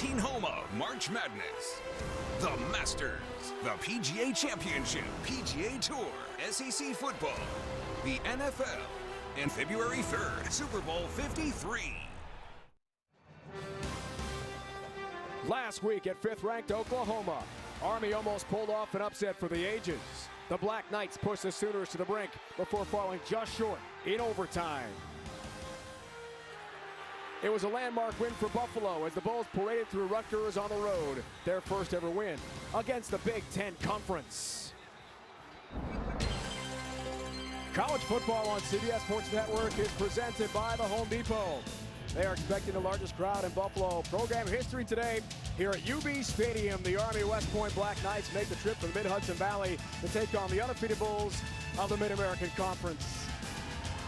2018 home of March Madness. The Masters, the PGA Championship, PGA Tour, SEC football, the NFL, and February 3rd, Super Bowl 53. Last week at 5th-ranked Oklahoma, Army almost pulled off an upset for the ages. The Black Knights pushed the Sooners to the brink before falling just short in overtime. It was a landmark win for Buffalo as the Bulls paraded through Rutgers on the road, their first ever win against the Big Ten Conference. College football on CBS Sports Network is presented by the Home Depot. They are expecting the largest crowd in Buffalo program history today. Here at UB Stadium, the Army West Point Black Knights make the trip to the Mid-Hudson Valley to take on the undefeated Bulls of the Mid-American Conference.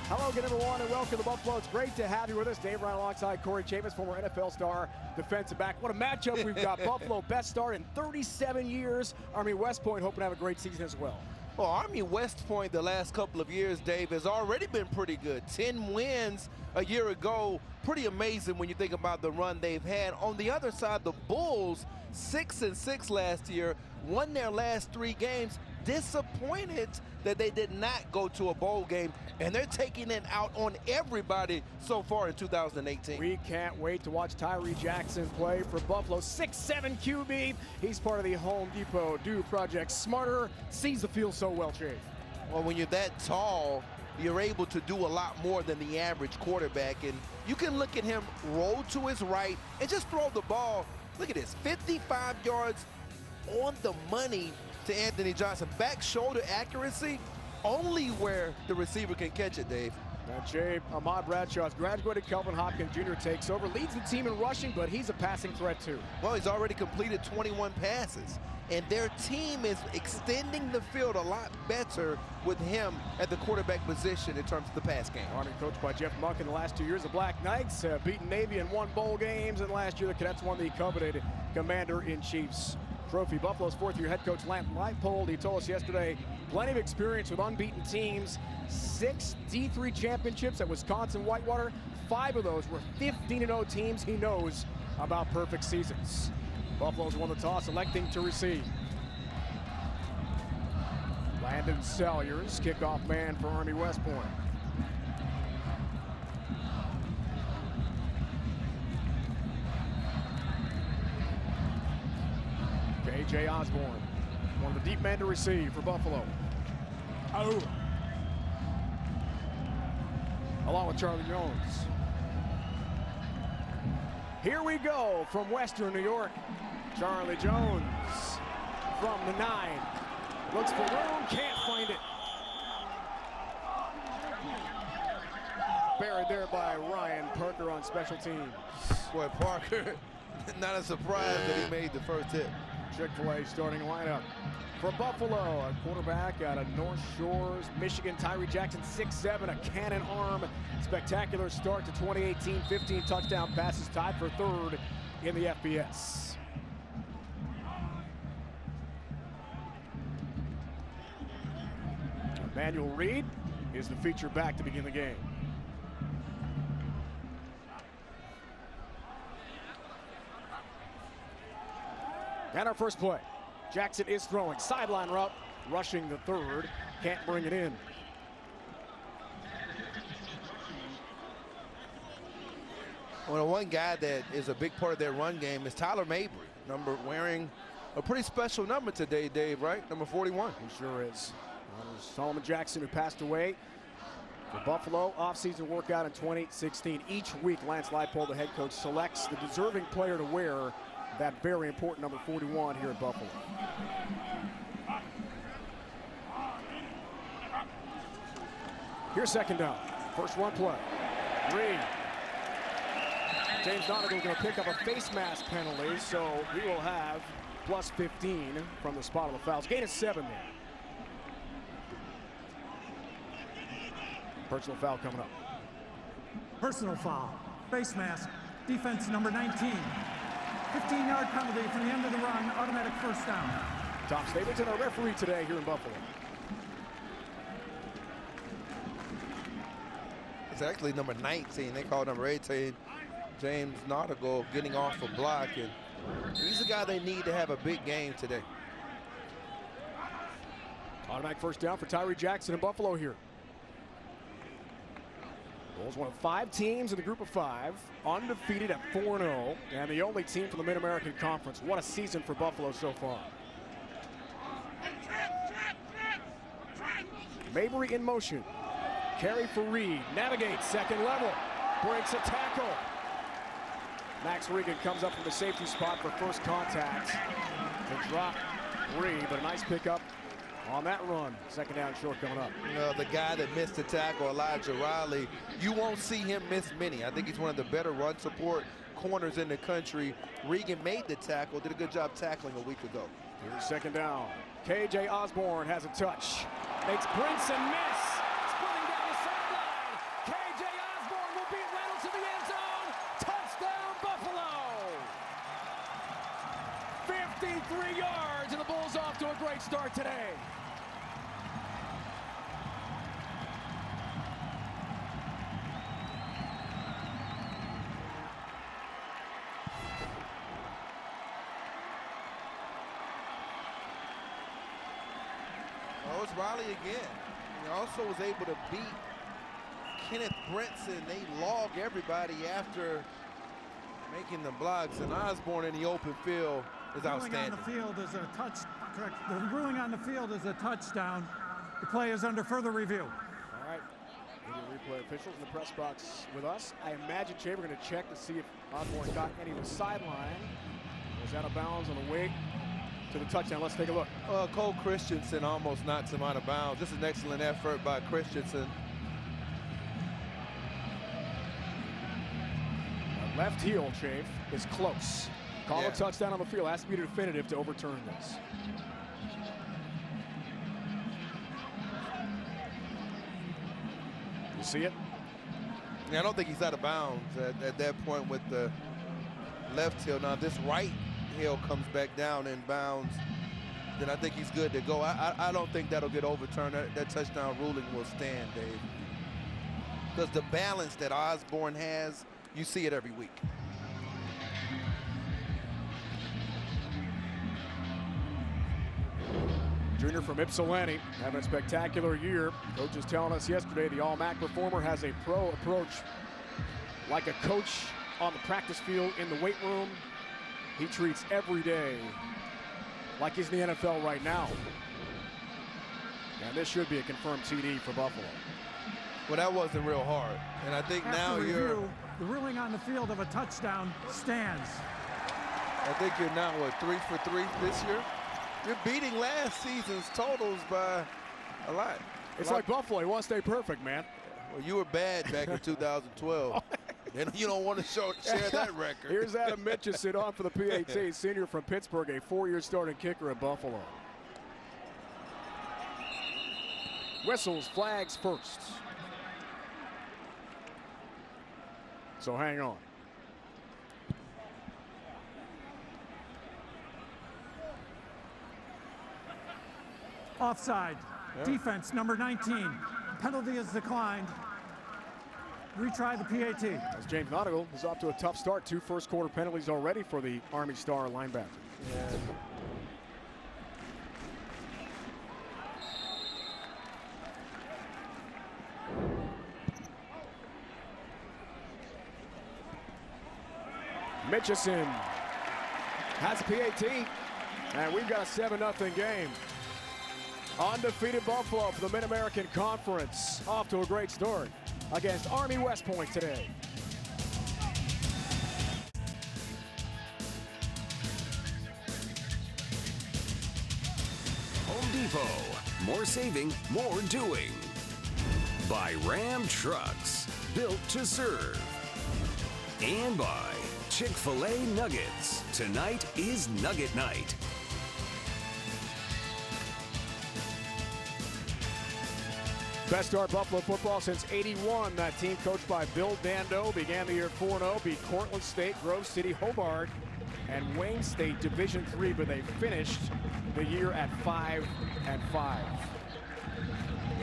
Hello again, everyone, and welcome to Buffalo. It's great to have you with us. Dave Ryan alongside Corey Chavis, former NFL star, defensive back. What a matchup we've got. Buffalo, best start in 37 years. Army West Point hoping to have a great season as well. Well, Army West Point the last couple of years, Dave, has already been pretty good. 10 wins a year ago. Pretty amazing when you think about the run they've had. On the other side, the Bulls, 6-6 last year, won their last 3 games. Disappointed that they did not go to a bowl game, and they're taking it out on everybody so far in 2018. We can't wait to watch Tyree Jackson play for Buffalo. 6'7" QB. He's part of the Home Depot Do Project. Smarter, sees the field so well, Chase. Well, when you're that tall, you're able to do a lot more than the average quarterback, and you can look at him roll to his right and just throw the ball. Look at this, 55 yards on the money to Anthony Johnson. Back shoulder accuracy, only where the receiver can catch it, Dave. Now, Jay, Ahmad Bradshaw's graduated Kelvin Hopkins Jr. takes over, leads the team in rushing, but he's a passing threat too. Well, he's already completed 21 passes, and their team is extending the field a lot better with him at the quarterback position in terms of the pass game. Army coached by Jeff Muck in the last 2 years. The Black Knights have beaten Navy in 1 bowl games, and last year the Cadets won the coveted Commander-in-Chief's trophy. Buffalo's 4th-year head coach Lance Leipold, he told us yesterday, plenty of experience with unbeaten teams. 6 D3 championships at Wisconsin Whitewater. 5 of those were 15-0 teams. He knows about perfect seasons. Buffalo's won the toss, electing to receive. Landon Salyers, kickoff man for Army West Point. A.J. Osborne, one of the deep men to receive for Buffalo. Oh. Along with Charlie Jones. Here we go from Western New York. Charlie Jones from the 9. Looks for room, can't find it. Buried there by Ryan Parker on special teams. Boy, Parker, not a surprise that he made the first hit. Chick-fil-A starting lineup for Buffalo. A quarterback out of North Shores, Michigan, Tyree Jackson, 6'7", a cannon arm. Spectacular start to 2018, 15 touchdown passes, tied for 3rd in the FBS. Emmanuel Reed is the feature back to begin the game. And our first play. Jackson is throwing. Sideline route, rushing the 3rd. Can't bring it in. Well, one guy that is a big part of their run game is Tyler Mabry. Wearing a pretty special number today, Dave, right? Number 41. He sure is. Solomon Jackson, who passed away for Buffalo. Offseason workout in 2016. Each week, Lance Leipold, the head coach, selects the deserving player to wear that very important number 41 here at Buffalo. Here's second down. First one play. Reed. James Donegal going to pick up a face mask penalty, so we will have plus 15 from the spot of the fouls. Gain of 7 there. Personal foul coming up. Personal foul. Face mask. Defense number 19. 15-yard penalty from the end of the run. Automatic first down. Tom Stapleton, our referee today here in Buffalo. It's actually number 19. They call number 18. James Nautigal getting off a block, and he's the guy they need to have a big game today. Automatic first down for Tyree Jackson in Buffalo here. Bulls one of 5 teams in the group of 5, undefeated at 4-0, and the only team from the Mid-American Conference. What a season for Buffalo so far. Mabry in motion. Carry for Reed, navigates second level, breaks a tackle. Max Regan comes up from the safety spot for first contact to drop Reed, but a nice pickup on that run. Second down short coming up. You know, the guy that missed the tackle, Elijah Riley, you won't see him miss many. I think he's one of the better run support corners in the country. Regan made the tackle, did a good job tackling a week ago. Here's second down. KJ Osborne has a touch. Makes Brinson miss. Sprinting down the sideline. KJ Osborne will beat Reynolds to the end zone. Touchdown, Buffalo. 53 yards, and the Bulls off to a great start today. Oh, it's Riley again. He also was able to beat Kenneth Brinson. They log everybody after making the blocks, and Osborne in the open field is outstanding. The ruling on the field is a touch. Correct. The ruling on the field is a touchdown. The play is under further review. All right. Video replay officials in the press box with us. I imagine Jay, we're going to check to see if Osborne got any of the sideline. Was out of bounds on the way to the touchdown. Let's take a look. Cole Christensen almost knocks him out of bounds. This is an excellent effort by Christensen. Left heel, Chafe, is close. Call a touchdown on the field. Has to be definitive to overturn this. You see it? Yeah, I don't think he's out of bounds at that point with the left heel. Now, this right heel comes back down in bounds, then I think he's good to go. I don't think that'll get overturned. That touchdown ruling will stand, Dave. Because the balance that Osborne has, you see it every week. Junior from Ypsilanti, having a spectacular year. Coach was telling us yesterday the All-MAC performer has a pro approach like a coach on the practice field, in the weight room. He treats every day like he's in the NFL right now. And this should be a confirmed TD for Buffalo. Well, that wasn't real hard. And I think now you're... The ruling on the field of a touchdown stands. I think you're now, what, 3 for 3 this year? You're beating last season's totals by a lot. It's like Buffalo. You want to stay perfect, man. Well, you were bad back in 2012. And you don't want to share that record. Here's Adam Mitchison on for the PAT, senior from Pittsburgh, a 4-year starting kicker at Buffalo. Whistles, flags first. So hang on. Offside. Defense number 19. Penalty is declined. Retry the PAT. As James Nautigal is off to a tough start. 2 first-quarter penalties already for the Army star linebacker. Yeah. Mitchison has a PAT, and we've got a 7-0 game. Undefeated Buffalo for the Mid-American Conference, off to a great start against Army West Point today. Home Depot. More saving, more doing. By Ram Trucks. Built to serve. And by Chick-fil-A Nuggets. Tonight is Nugget Night. Best start Buffalo football since '81. That team coached by Bill Dando began the year 4-0, beat Cortland State, Grove City, Hobart, and Wayne State Division III, but they finished the year at 5-5.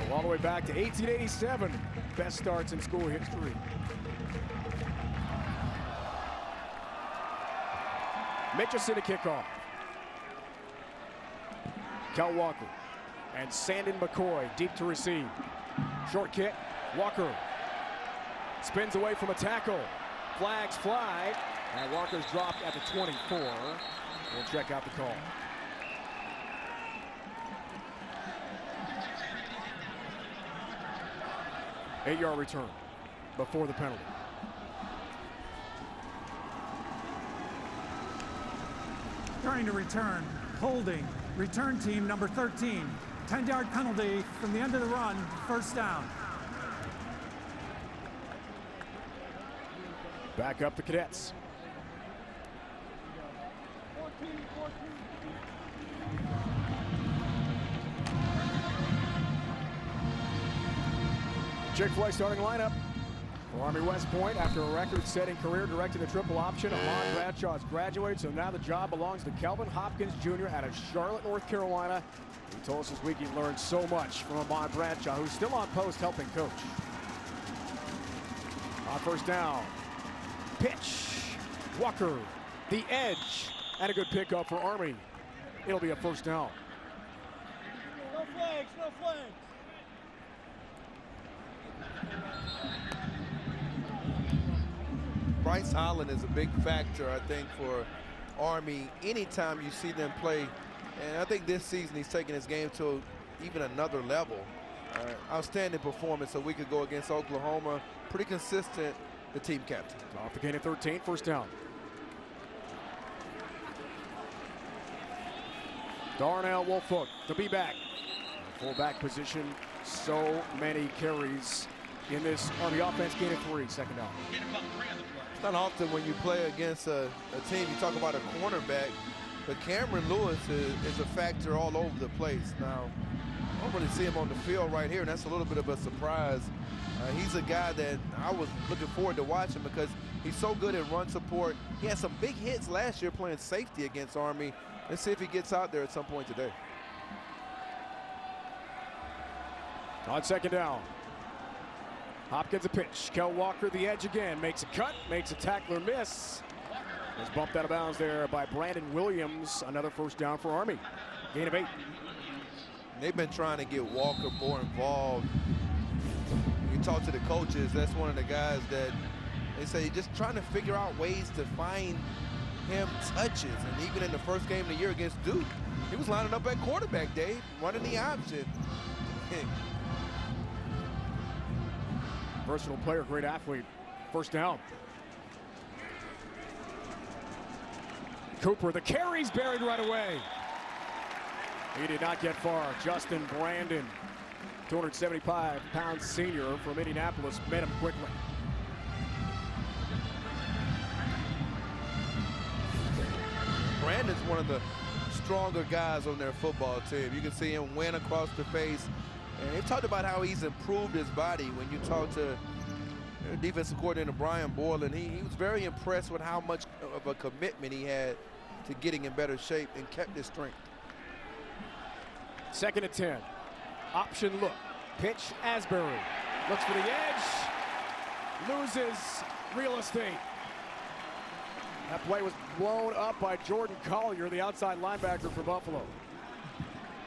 Go all the way back to 1887. Best starts in school history. Mitchell to kick off. Kel Walker and Sandon McCoy deep to receive. Short kick, Walker spins away from a tackle. Flags fly, and Walker's dropped at the 24. We'll check out the call. Eight-yard return before the penalty. Trying to return, holding, return team number 13. 10-yard penalty from the end of the run, first down. Back up the Cadets. Chick-fil-A starting lineup for Army West Point. After a record-setting career directing the triple option, Amon Bradshaw has graduated, so now the job belongs to Kelvin Hopkins Jr. out of Charlotte, North Carolina. He told us this week he learned so much from Amon Bradshaw, who's still on post helping coach. On first down, pitch, Walker, the edge, and a good pickup for Army. It'll be a first down. No flags, no flags. Bryce Holland is a big factor, I think, for Army anytime you see them play. And I think this season he's taking his game to even another level. Outstanding performance a week ago against Oklahoma. Pretty consistent, the team captain. Off the gain of 13, first down. Darnell Wolfhook to be back. Fullback position, so many carries in this Army offense. Gain of 3, second down. It's not often when you play against a team, you talk about a cornerback, but Cameron Lewis is a factor all over the place. Now, I don't really see him on the field right here, and that's a little bit of a surprise. He's a guy that I was looking forward to watching because he's so good at run support. He had some big hits last year playing safety against Army. Let's see if he gets out there at some point today. On second down, Hopkins a pitch. Kel Walker the edge again, makes a cut, makes a tackler miss. Was bumped out of bounds there by Brandon Williams. Another first down for Army. Gain of 8. They've been trying to get Walker more involved. You talk to the coaches, that's one of the guys that they say just trying to figure out ways to find him touches. And even in the first game of the year against Duke, he was lining up at quarterback, Dave, running the option. Versatile player, great athlete. First down. Cooper, the carries buried right away. He did not get far. Justin Brandon, 275-pound senior from Indianapolis, met him quickly. Brandon's one of the stronger guys on their football team. You can see him win across the face. And they've talked about how he's improved his body. When you talk to defensive coordinator Brian Borland, he was very impressed with how much of a commitment he had to getting in better shape and kept his strength. Second and 10. Option look. Pitch Asbury. Looks for the edge. Loses real estate. That play was blown up by Jordan Collier, the outside linebacker for Buffalo.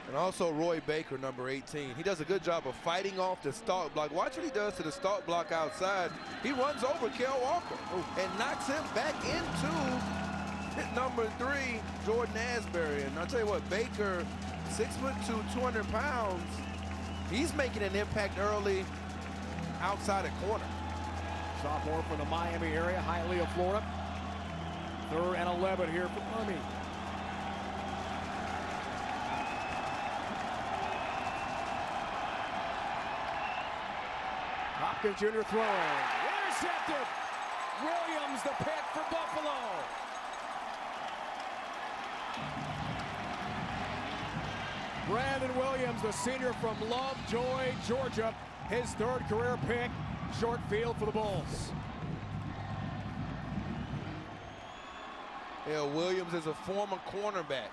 And also Roy Baker, number 18. He does a good job of fighting off the start block. Watch what he does to the start block outside. He runs over Kel Walker and knocks him back into number 3, Jordan Asbury. And I'll tell you what, Baker, 6'2", 200 pounds, he's making an impact early outside a corner. Sophomore from the Miami area, Hialeah, Florida. 3rd and 11 here for Army. Hopkins Jr. throwing. Intercepted. Williams the pick for Buffalo. Brandon Williams, the senior from Lovejoy, Georgia. His 3rd career pick. Short field for the Bulls. Yeah, Williams is a former cornerback.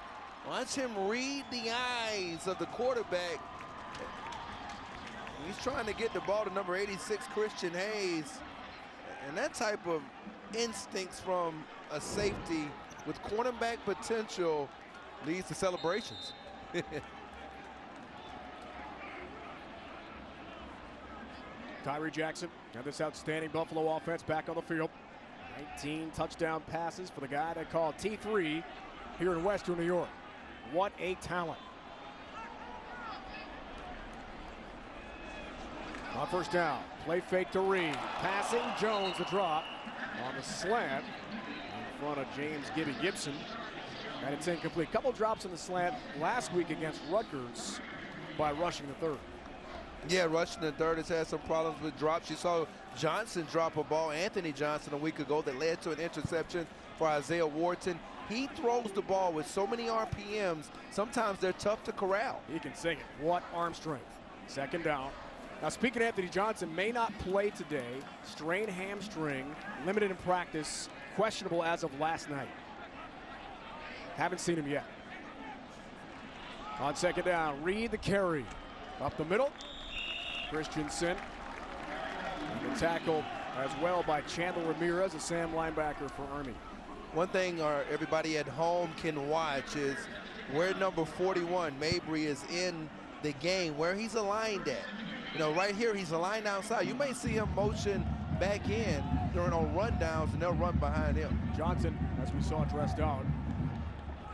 Watch him read the eyes of the quarterback. He's trying to get the ball to number 86, Christian Hayes. And that type of instincts from a safety with cornerback potential leads to celebrations. Tyree Jackson and this outstanding Buffalo offense back on the field. 19 touchdown passes for the guy they call T3 here in Western New York. What a talent. On first down, play fake to Reed. Passing, Jones the drop on the slant in front of James Gibby Gibson. And it's incomplete. Couple drops in the slant last week against Rutgers by rushing the third. Yeah, rushing the third has had some problems with drops. You saw Johnson drop a ball, Anthony Johnson, a week ago that led to an interception for Isaiah Wharton. He throws the ball with so many RPMs, sometimes they're tough to corral. He can sing it. What arm strength. Second down. Now, speaking of Anthony Johnson, may not play today. Strained hamstring, limited in practice, questionable as of last night. Haven't seen him yet. On second down, Reed the carry. Up the middle, Christensen. And the tackle as well by Chandler Ramirez, a Sam linebacker for Army. One thing everybody at home can watch is where number 41, Mabry, is in the game, where he's aligned at. You know, right here, he's aligned outside. You may see him motion back in during on rundowns, and they'll run behind him. Johnson, as we saw, dressed out.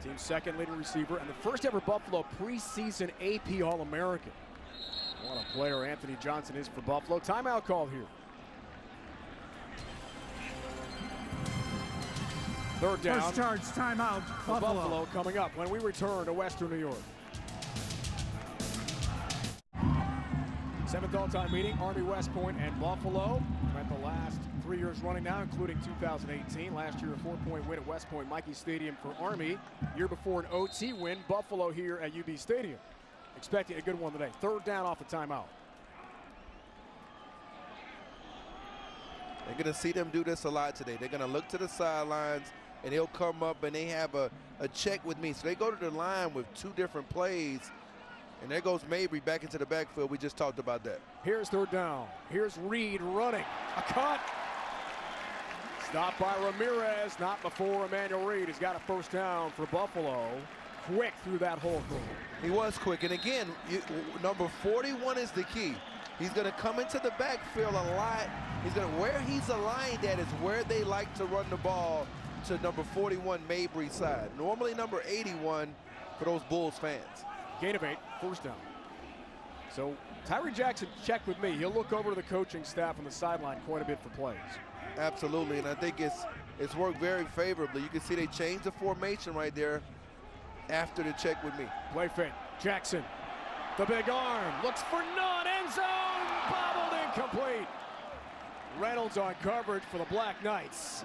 Team's second leading receiver and the first ever Buffalo preseason AP All-American. What a player Anthony Johnson is for Buffalo. Timeout called here. Third down. First charge, timeout, for Buffalo coming up when we return to Western New York. Seventh all-time meeting, Army, West Point, and Buffalo. Went the last 3 years running now, including 2018. Last year, a 4-point win at West Point Michie Stadium for Army. Year before, an OT win, Buffalo here at UB Stadium. Expecting a good one today. Third down off the timeout. They're going to see them do this a lot today. They're going to look to the sidelines, and they'll come up, and they have a check with me. So they go to the line with two different plays. And there goes Mabry back into the backfield. We just talked about that. Here's third down. Here's Reed running. A cut. Stopped by Ramirez. Not before Emmanuel Reed. He's got a first down for Buffalo. Quick through that hole. He was quick. And again, number 41 is the key. He's going to come into the backfield a lot. Where he's aligned at is where they like to run the ball to number 41 Mabry's side. Normally number 81 for those Bulls fans. Gain of 8, first down. So Tyree Jackson checked with me. He'll look over to the coaching staff on the sideline quite a bit for plays. Absolutely, and I think it's worked very favorably. You can see they changed the formation right there after the check with me. Play fake. Jackson, the big arm, looks for none. End zone, bobbled, incomplete. Reynolds on coverage for the Black Knights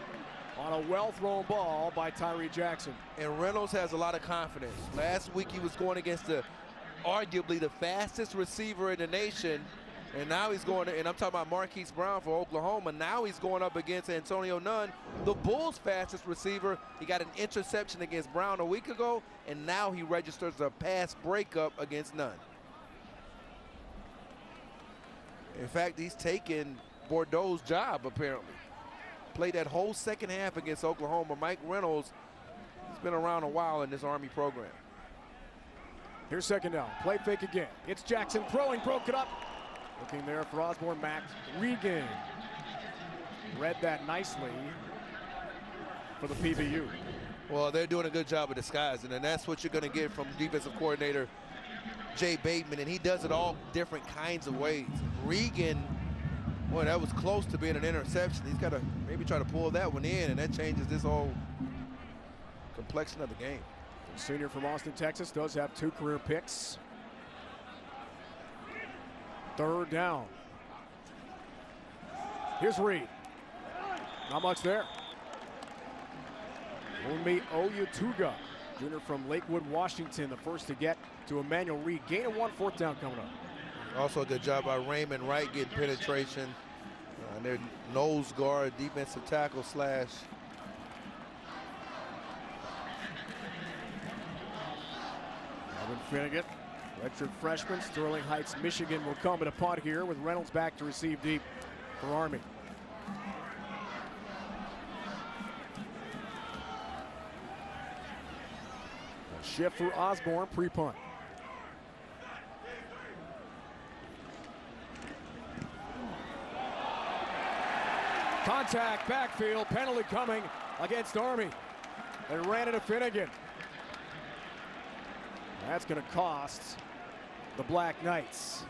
on a well-thrown ball by Tyree Jackson. And Reynolds has a lot of confidence. Last week he was going against arguably the fastest receiver in the nation, and now he's going to, and I'm talking about Marquise Brown for Oklahoma. Now he's going up against Antonio Nunn, the Bulls' fastest receiver. He got an interception against Brown a week ago, and now he registers a pass breakup against Nunn. In fact, he's taken Bordeaux's job, apparently. Played that whole second half against Oklahoma. Mike Reynolds has been around a while in this Army program. Here's second down. Play fake again. It's Jackson throwing, broke it up. Looking there for Osborne. Max Regan read that nicely for the PBU. Well, they're doing a good job of disguising, and that's what you're going to get from defensive coordinator Jay Bateman, and he does it all different kinds of ways. Regan, boy, that was close to being an interception. He's got to maybe try to pull that one in, and that changes this whole complexion of the game. The senior from Austin, Texas, does have 2 career picks. Third down. Here's Reed. Not much there. Wunmi Oyutuga, junior from Lakewood, Washington, the first to get to Emmanuel Reed. Gain of 1, fourth down coming up. Also a good job by Raymond Wright getting penetration. And their nose guard, defensive tackle slash. Alvin Finnegan, redshirt freshman, Sterling Heights, Michigan, will come in a punt here with Reynolds back to receive deep for Army. Shift for Osborne, pre-punt. Contact, backfield, penalty coming against Army. They ran into Finnegan. That's going to cost the Black Knights.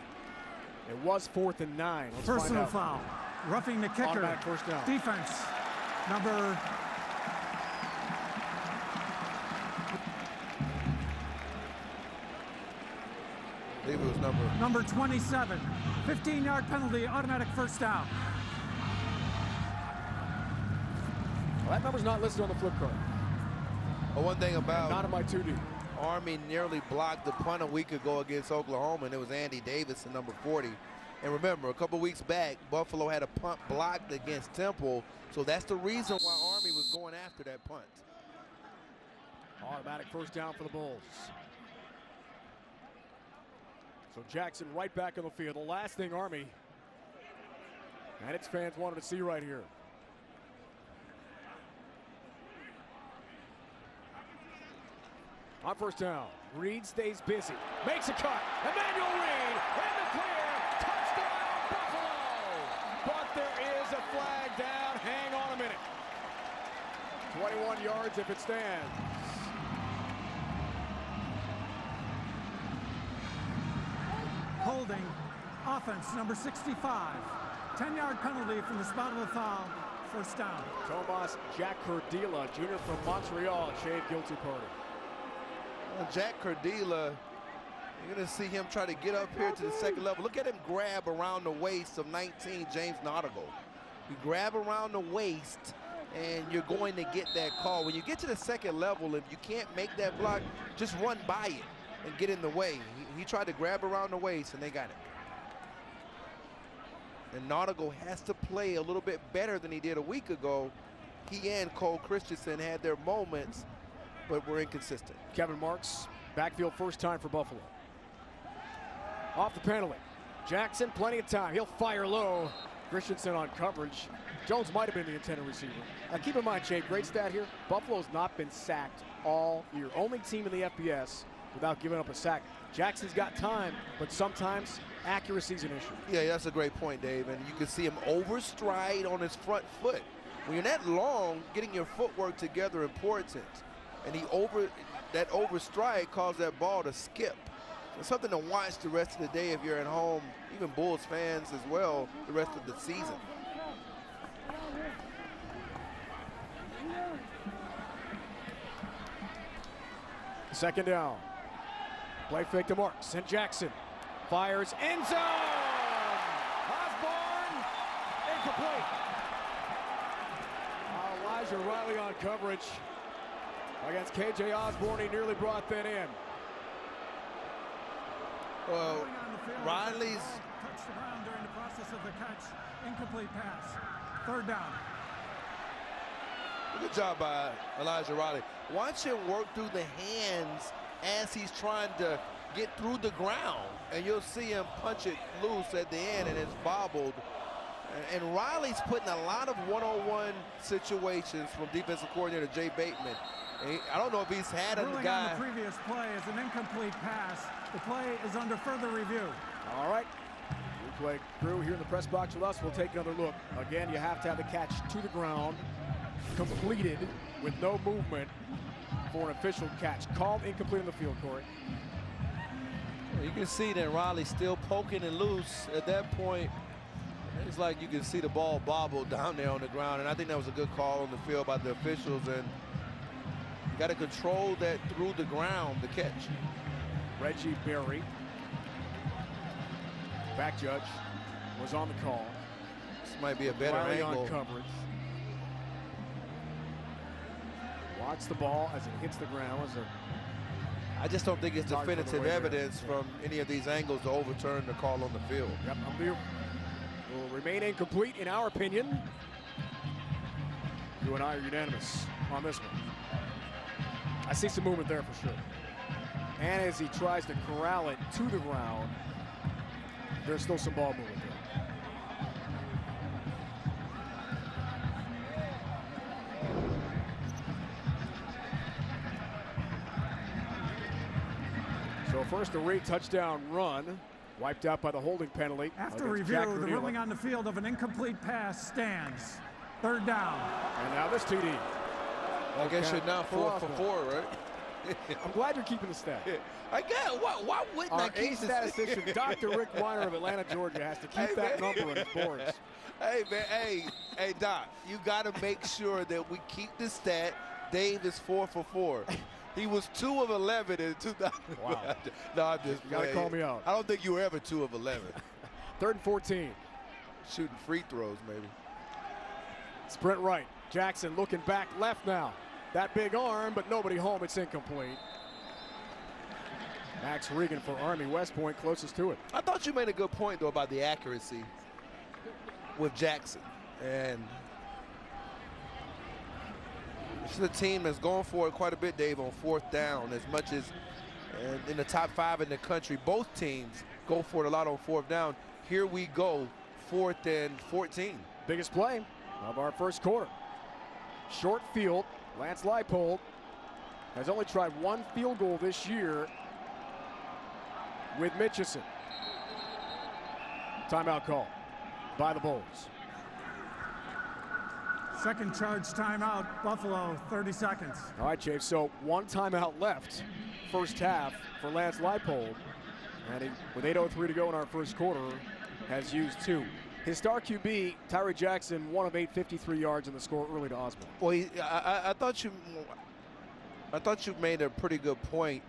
It was 4th and 9. Let's Personal find out. foul. Roughing the kicker. Automatic first down. Defense. Number I believe it was number 27. 15-yard penalty, automatic first down. Well, that number's not listed on the flip card. But one thing about Not in my 2D. Army nearly blocked the punt a week ago against Oklahoma, and it was Andy Davis in number 40. And remember, a couple weeks back, Buffalo had a punt blocked against Temple, so that's the reason why Army was going after that punt. Automatic first down for the Bulls. So Jackson right back on the field. The last thing Army and its fans wanted to see right here. On first down, Reed stays busy, makes a cut. Emmanuel Reed in the clear, touchdown Buffalo! But there is a flag down. Hang on a minute. 21 yards if it stands. Holding. Offense, number 65. 10-yard penalty from the spot of the foul. First down. Tomas Jack Cordila, junior from Montreal, shaved guilty party. Jack Cordila, you're going to see him try to get up here to the second level. Look at him grab around the waist of 19, James Nautigal. You grab around the waist, and you're going to get that call. When you get to the second level, if you can't make that block, just run by it and get in the way. He tried to grab around the waist, and they got it. And Nautigal has to play a little bit better than he did a week ago. He and Cole Christensen had their moments, but were inconsistent. Kevin Marks, backfield first time for Buffalo. Off the penalty. Jackson, plenty of time. He'll fire low. Christensen on coverage. Jones might have been the intended receiver. Now keep in mind, Jay, great stat here. Buffalo's not been sacked all year. Only team in the FBS without giving up a sack. Jackson's got time, but sometimes accuracy's an issue. Yeah, that's a great point, Dave. And you can see him overstride on his front foot. When you're that long, getting your footwork together important. And that overstride caused that ball to skip. It's something to watch the rest of the day if you're at home, even Bulls fans as well, the rest of the season. Second down. Play fake to Marks, and Jackson fires end zone. Osborne, incomplete. Elijah Riley on coverage against KJ Osborne. He nearly brought that in. Well, Riley's touched the ground during the process of the catch. Incomplete pass. Third down. good job by Elijah Riley. Watch him work through the hands as he's trying to get through the ground, and you'll see him punch it loose at the end, and it's bobbled. And Riley's putting a lot of one-on-one situations from defensive coordinator Jay Bateman. I don't know if he's had a guy. On the previous play is an incomplete pass. The play is under further review. All right. Replay crew here in the press box with us. We'll take another look. Again, you have to have the catch to the ground completed with no movement for an official catch. Called incomplete in the field, Corey. You can see that Riley's still poking and loose. At that point, it's like you can see the ball bobble down there on the ground, and I think that was a good call on the field by the officials, and you got to control that through the ground, the catch. Reggie Berry, back judge, was on the call. This might be a better Riley angle. on coverage. Watch the ball as it hits the ground. I just don't think it's definitive evidence there. from any of these angles to overturn the call on the field. Yep, will remain incomplete in our opinion. You and I are unanimous on this one. I see some movement there for sure. And as he tries to corral it to the ground, there's still some ball movement there. So first, a Reed touchdown run, wiped out by the holding penalty. After review, the ruling on the field of an incomplete pass stands. 3rd down. And now this TD. I guess you're now 4 for 4, right? I'm glad you're keeping the stat. I get it. Why wouldn't I Our keep ace the statistician, Dr. Rick Weiner of Atlanta, Georgia, has to keep that number in his boards. Hey, man, hey, Doc, you got to make sure that we keep the stat. Dave is 4 for 4. He was 2 of 11 in 2000. Wow. No, I'm just You got to call me out. I don't think you were ever 2 of 11. 3rd and 14. Shooting free throws, maybe. Sprint right. Jackson looking back left now. That big arm, but nobody home. It's incomplete. Max Regan for Army West Point, closest to it. I thought you made a good point, though, about the accuracy with Jackson. And this is a team that's going for it quite a bit, Dave, on 4th down, as much as in the top 5 in the country. Both teams go for it a lot on 4th down. Here we go, 4th and 14. Biggest play of our first quarter. Short field. Lance Leipold has only tried 1 field goal this year with Mitchison. Timeout call by the Bulls. Second charge timeout, Buffalo, 30 seconds. All right, Chase, so 1 timeout left first half for Lance Leipold. And he, with 8:03 to go in our first quarter, has used 2. His star QB, Tyree Jackson, 1 of 8, 53 yards in the score early to Osborne. Well, I thought you made a pretty good point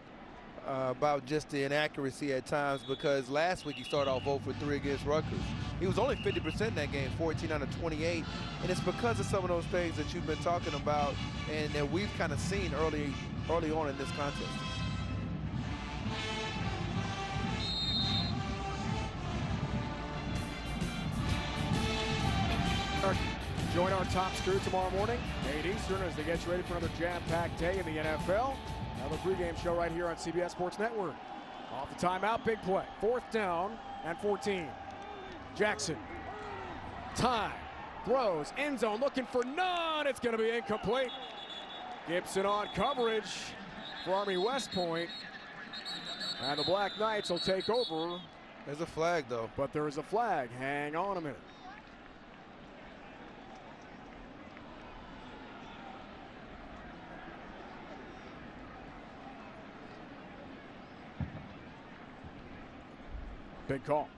about just the inaccuracy at times, because last week he started off 0 for 3 against Rutgers. He was only 50% in that game, 14 out of 28, and it's because of some of those things that you've been talking about and that we've kind of seen early on in this contest. Join our top crew tomorrow morning, 8 Eastern, as they get you ready for another jam-packed day in the NFL. Another pregame show right here on CBS Sports Network. Off the timeout, big play. 4th down and 14. Jackson. Time. Throws. End zone looking for none. It's going to be incomplete. Gibson on coverage for Army West Point. And the Black Knights will take over. There's a flag, though. But there is a flag. Hang on a minute. Big call.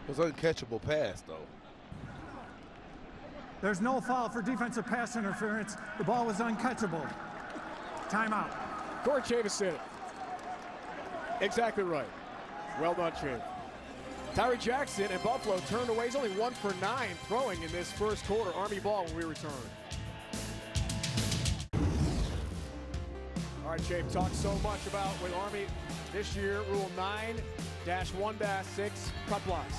It was an uncatchable pass, though. There's no foul for defensive pass interference. The ball was uncatchable. Timeout. Corey Chavis said it. Exactly right. Well done, Chavis. Tyree Jackson and Buffalo turned away. He's only 1 for 9 throwing in this first quarter. Army ball when we return. All right, Chafe, talked so much about with Army this year, Rule 9-1-6, cut blocks.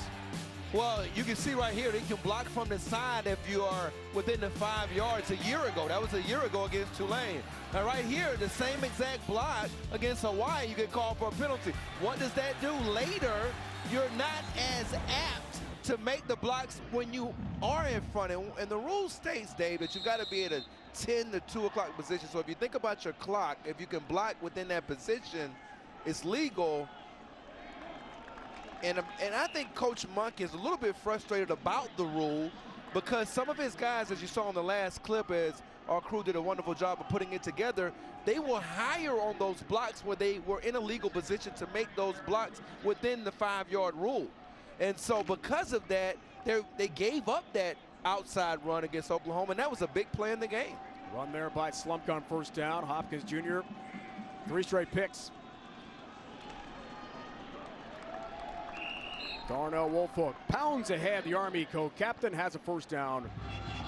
Well, you can see right here, they can block from the side if you are within the 5 yards. A year ago, that was a year ago against Tulane. Now right here, the same exact block against Hawaii, you get called for a penalty. What does that do? Later, you're not as apt to make the blocks when you are in front. And the rule states, Dave, that you've got to be at a 10 to 2 o'clock position. So if you think about your clock, if you can block within that position, it's legal. And I think Coach Monk is a little bit frustrated about the rule, because some of his guys, as you saw in the last clip, as our crew did a wonderful job of putting it together, they were higher on those blocks where they were in a legal position to make those blocks within the 5-yard rule. And so because of that, they gave up that outside run against Oklahoma, and that was a big play in the game. Run there by Slumk on first down. Hopkins Jr., 3 straight picks. Darnell Woolfolk pounds ahead. The Army co-captain has a first down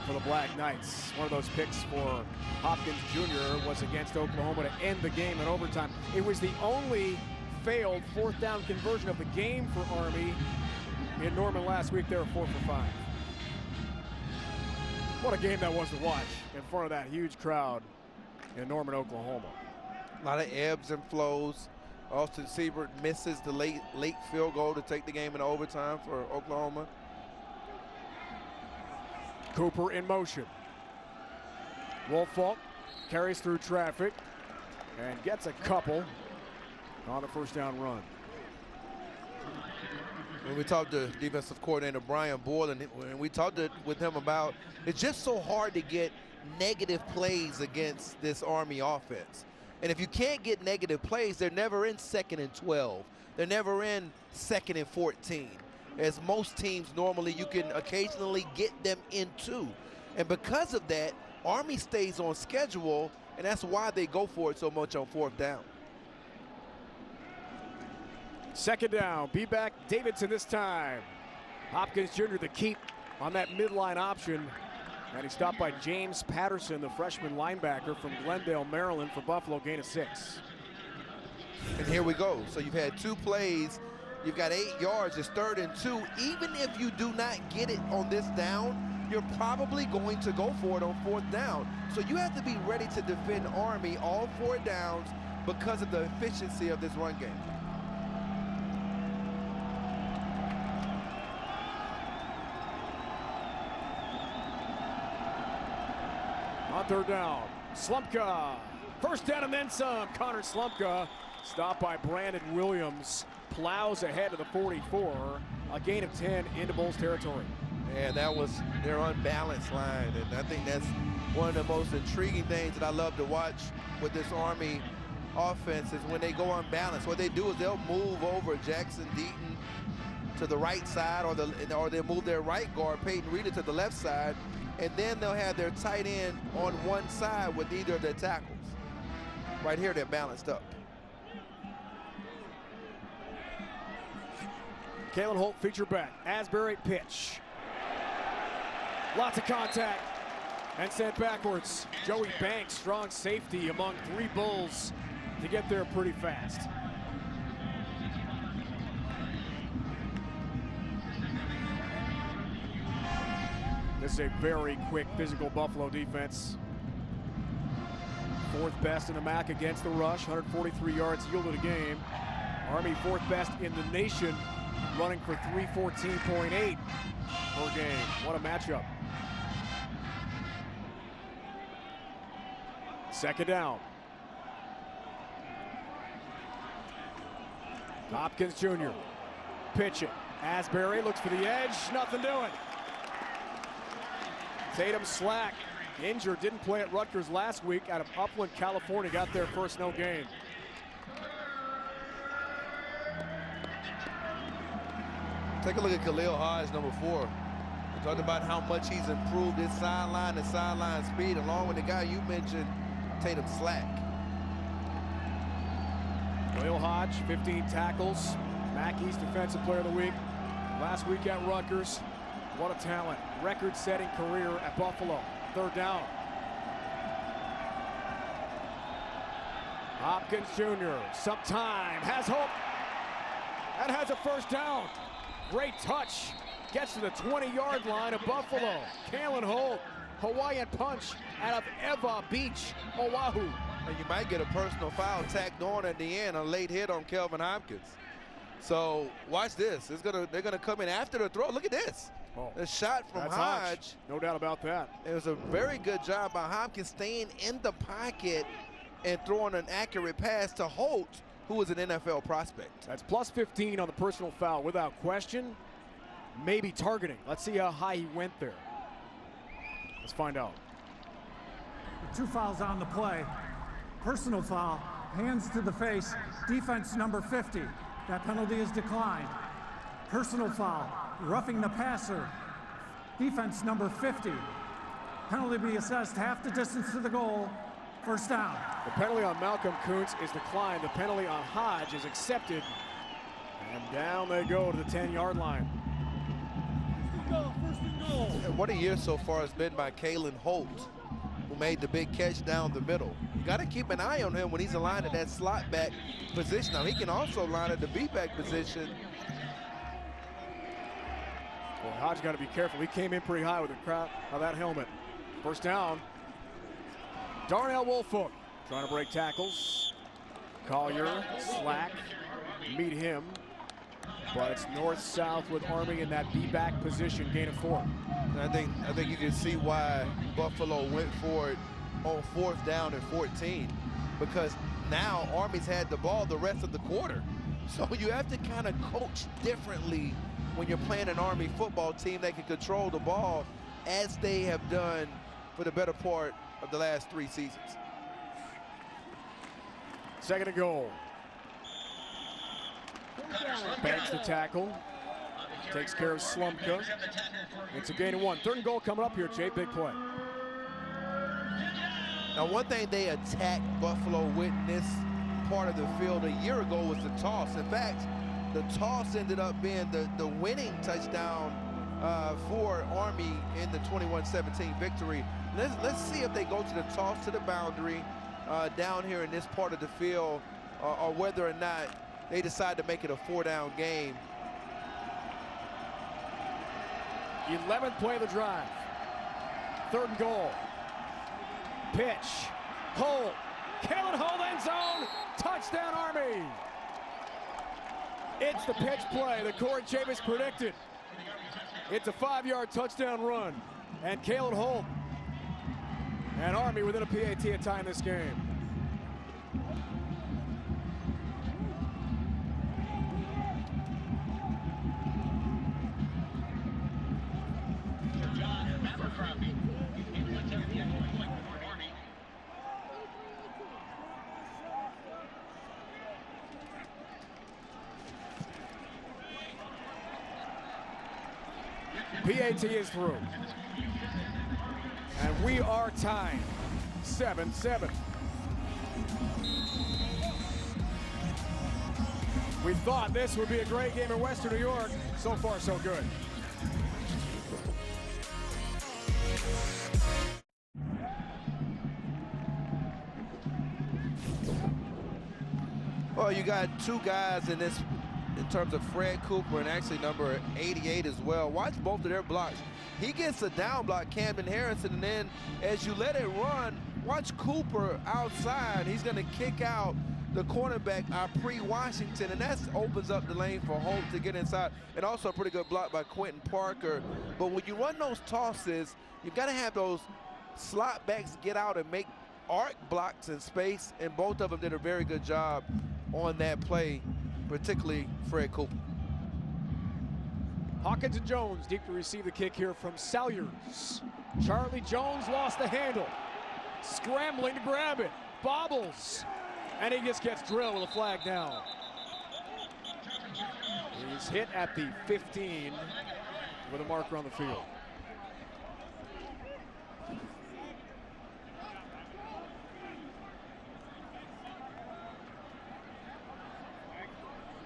for the Black Knights. One of those picks for Hopkins Jr. was against Oklahoma to end the game in overtime. It was the only failed 4th down conversion of the game for Army. In Norman last week, they were 4 for 5. What a game that was to watch in front of that huge crowd in Norman, Oklahoma. A lot of ebbs and flows. Austin Siebert misses the late field goal to take the game in overtime for Oklahoma. Cooper in motion. Woolfolk carries through traffic and gets a couple on the first down run. When we talked to defensive coordinator Brian Boyle, and we talked with him about it's just so hard to get negative plays against this Army offense. And if you can't get negative plays, they're never in 2nd and 12. They're never in 2nd and 14. As most teams normally, you can occasionally get them into. And because of that, Army stays on schedule, and that's why they go for it so much on 4th down. 2nd down, be back Davidson this time. Hopkins Jr. the keep on that midline option. And he's stopped by James Patterson, the freshman linebacker from Glendale, Maryland, for Buffalo, gain of 6. And here we go. So you've had 2 plays. You've got 8 yards. It's 3rd and 2. Even if you do not get it on this down, you're probably going to go for it on 4th down. So you have to be ready to defend Army all 4 downs because of the efficiency of this run game. On 3rd down, Slumka. 1st down and then some. Connor Slumka, stopped by Brandon Williams, plows ahead of the 44. A gain of 10 into Bulls territory. And that was their unbalanced line. And I think that's one of the most intriguing things that I love to watch with this Army offense is when they go unbalanced. What they do is they'll move over Jackson Deaton to the right side, or they'll move their right guard, Peyton Reeder, to the left side. And then they'll have their tight end on one side with either of their tackles. Right here, they're balanced up. Kalen Holt feature back. Asbury pitch. Lots of contact and sent backwards. Joey Banks, strong safety among 3 Bulls to get there pretty fast. This is a very quick, physical Buffalo defense. 4th best in the MAC against the rush, 143 yards yielded a game. Army 4th best in the nation, running for 314.8 per game. What a matchup. 2nd down. Hopkins Jr. pitch it. Asbury looks for the edge, nothing doing. Tatum Slack, injured, didn't play at Rutgers last week out of Upland, California, got their first no gain. Take a look at Khalil Hodge, number 4. We talked about how much he's improved his sideline and sideline speed, along with the guy you mentioned, Tatum Slack. Khalil Hodge, 15 tackles, MAC East Defensive Player of the Week. Last week at Rutgers. What a talent. Record-setting career at Buffalo. 3rd down. Hopkins Jr. some time, has hope, and has a 1st down. Great touch. Gets to the 20-yard line of Buffalo. Kalen Holt, Hawaiian punch out of Eva Beach, Oahu. And you might get a personal foul tacked on at the end, a late hit on Kelvin Hopkins. So watch this. They're gonna come in after the throw. Look at this. Oh, the shot from Hodge. No doubt about that. It was a very good job by Hopkins staying in the pocket and throwing an accurate pass to Holt, who is an NFL prospect. That's plus 15 on the personal foul without question. Maybe targeting. Let's see how high he went there. Let's find out. 2 fouls on the play. Personal foul, hands to the face, defense number 50. That penalty is declined. Personal foul, roughing the passer, defense number 50. Penalty be assessed half the distance to the goal, 1st down. The penalty on Malcolm Kuntz is declined. The penalty on Hodge is accepted. And down they go to the 10-yard line. First and goal. And what a year so far has been by Kalen Holt, who made the big catch down the middle. You got to keep an eye on him when he's aligned at that slot back position. Now, he can also line at the B-back position. Well, Hodge got to be careful. He came in pretty high with the crowd of that helmet. 1st down. Darnell Woolfolk trying to break tackles. Collier, Slack, meet him. But it's north-south with Army in that B-back position, gain of 4. And I think you can see why Buffalo went for it on 4th down and 14, because now Army's had the ball the rest of the quarter. So you have to kind of coach differently when you're playing an Army football team that can control the ball as they have done for the better part of the last 3 seasons. 2nd and goal. Banks the tackle. Takes care of Slumka. It's a gain of 1. 3rd and goal coming up here, Jay. Big play. Now, one thing they attacked Buffalo with in this part of the field a year ago was the toss. In fact, the toss ended up being the winning touchdown for Army in the 21-17 victory. Let's see if they go to the toss to the boundary down here in this part of the field, or whether or not they decide to make it a 4-down game. 11th play of the drive. 3rd and goal. Pitch. Holt. Kalen Holt, end zone. Touchdown, Army. It's the pitch play that Corey Chavis predicted. It's a 5-yard touchdown run. And Kalen Holt and Army within a PAT at tying this game. PAT is through. And we are tied 7-7. We thought this would be a great game in Western New York. So far, so good. Well, you got 2 guys in this, in terms of Fred Cooper and actually number 88 as well. Watch both of their blocks. He gets a down block, Camden Harrison, and then as you let it run, watch Cooper outside. He's going to kick out the cornerback, Apri Washington, and that opens up the lane for Holt to get inside. And also a pretty good block by Quentin Parker. But when you run those tosses, you've got to have those slot backs get out and make arc blocks in space, and both of them did a very good job on that play, particularly Fred Cooper. Hawkins and Jones deep to receive the kick here from Salyers. Charlie Jones lost the handle. Scrambling to grab it. Bobbles. And he just gets drilled with a flag down. He's hit at the 15 with a marker on the field.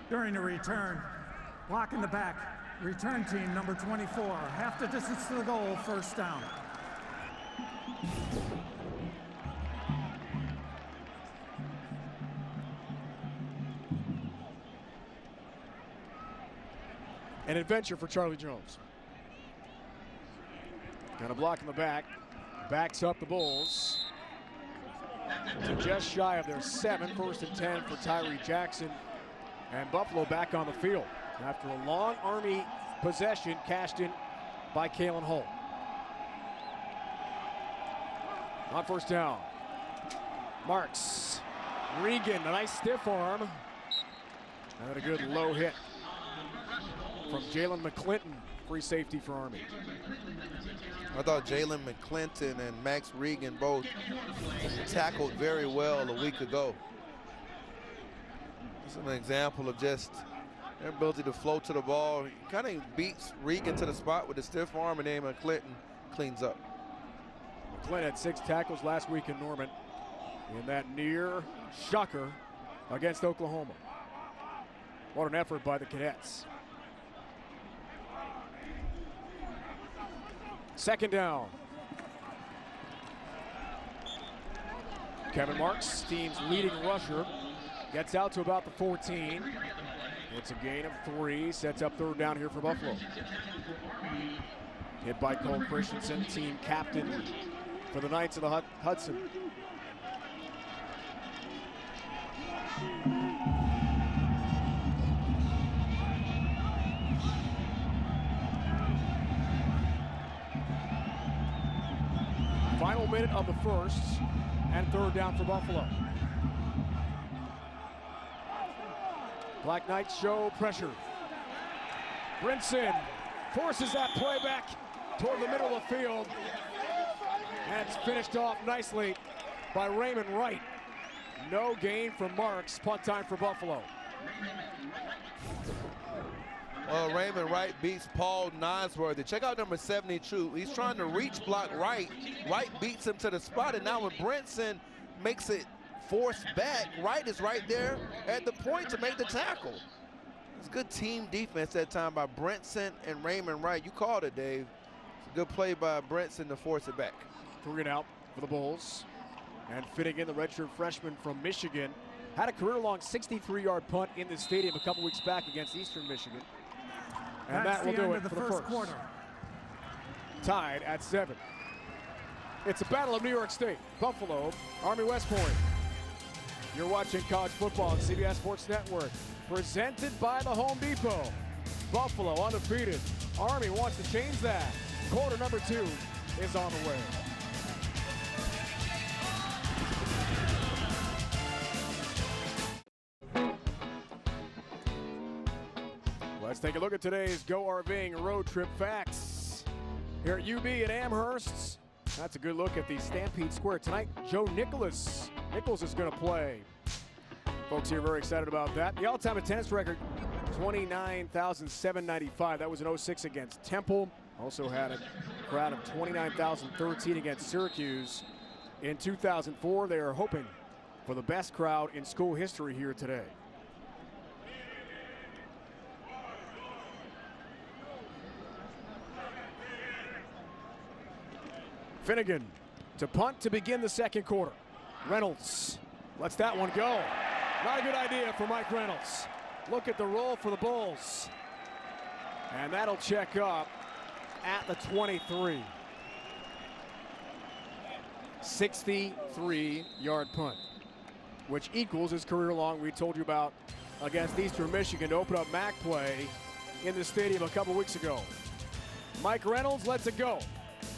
During the return, block in the back, return team number 24, half the distance to the goal, 1st down. An adventure for Charlie Jones. Got a block in the back, backs up the Bulls to just shy of their 7, 1st and 10 for Tyree Jackson. And Buffalo back on the field after a long Army possession cashed in by Kalen Holt. On 1st down, Marks, Regan, a nice stiff arm. And then a good low hit from Jalen McClinton, free safety for Army. I thought Jalen McClinton and Max Regan both tackled very well a week ago. This is an example of just their ability to float to the ball. He kind of beats Regan to the spot with a stiff arm, and then McClinton cleans up. McClinton had 6 tackles last week in Norman in that near shocker against Oklahoma. What an effort by the Cadets. 2nd down. Kevin Marks, team's leading rusher, gets out to about the 14. It's a gain of 3, sets up 3rd down here for Buffalo. Hit by Cole Christensen, team captain for the Knights of the Hudson. Final final minute of the first, and third down for Buffalo. Black Knights show pressure. Brinson forces that play back toward the middle of the field, and it's finished off nicely by Raymond Wright. No gain from Marks. Punt time for Buffalo. Well, Raymond Wright beats Paul Nosworthy. Check out number 72. He's trying to reach block Wright. Wright beats him to the spot, and now when Brinson makes it forced back, Wright is right there at the point to make the tackle. It's good team defense that time by Brinson and Raymond Wright. You called it, Dave. It's a good play by Brinson to force it back. 3 and out for the Bulls. And fitting in the redshirt freshman from Michigan. Had a career-long 63-yard punt in the stadium a couple weeks back against Eastern Michigan. And That's that will the end do of it the for the first first. quarter. Tied at 7. It's a battle of New York State, Buffalo, Army West Point. You're watching college football on CBS Sports Network, presented by the Home Depot. Buffalo undefeated. Army wants to change that. Quarter number 2 is on the way. Let's take a look at today's Go RVing road trip facts. Here at UB at Amherst, that's a good look at the Stampede Square. Tonight, Joe Nichols. Nichols is going to play. Folks here are very excited about that. The all-time attendance record, 29,795. That was in 06 against Temple. Also had a crowd of 29,013 against Syracuse. In 2004, they are hoping for the best crowd in school history here today. Finnegan to punt to begin the second quarter. Reynolds lets that one go. Not a good idea for Mike Reynolds. Look at the roll for the Bulls. And that'll check up at the 23. 63-yard punt, which equals his career long we told you about against Eastern Michigan to open up MAC play in the stadium a couple weeks ago. Mike Reynolds lets it go.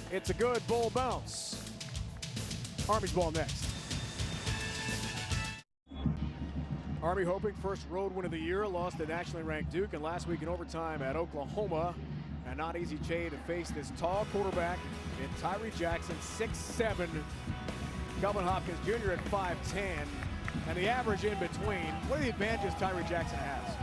It's a good Bull bounce. Army's ball next. Army hoping first road win of the year, lost to nationally ranked Duke, and last week in overtime at Oklahoma. A not easy Jay to face this tall quarterback in Tyree Jackson, 6'7", Kelvin Hopkins Jr. at 5'10", and the average in between. What are the advantages Tyree Jackson has?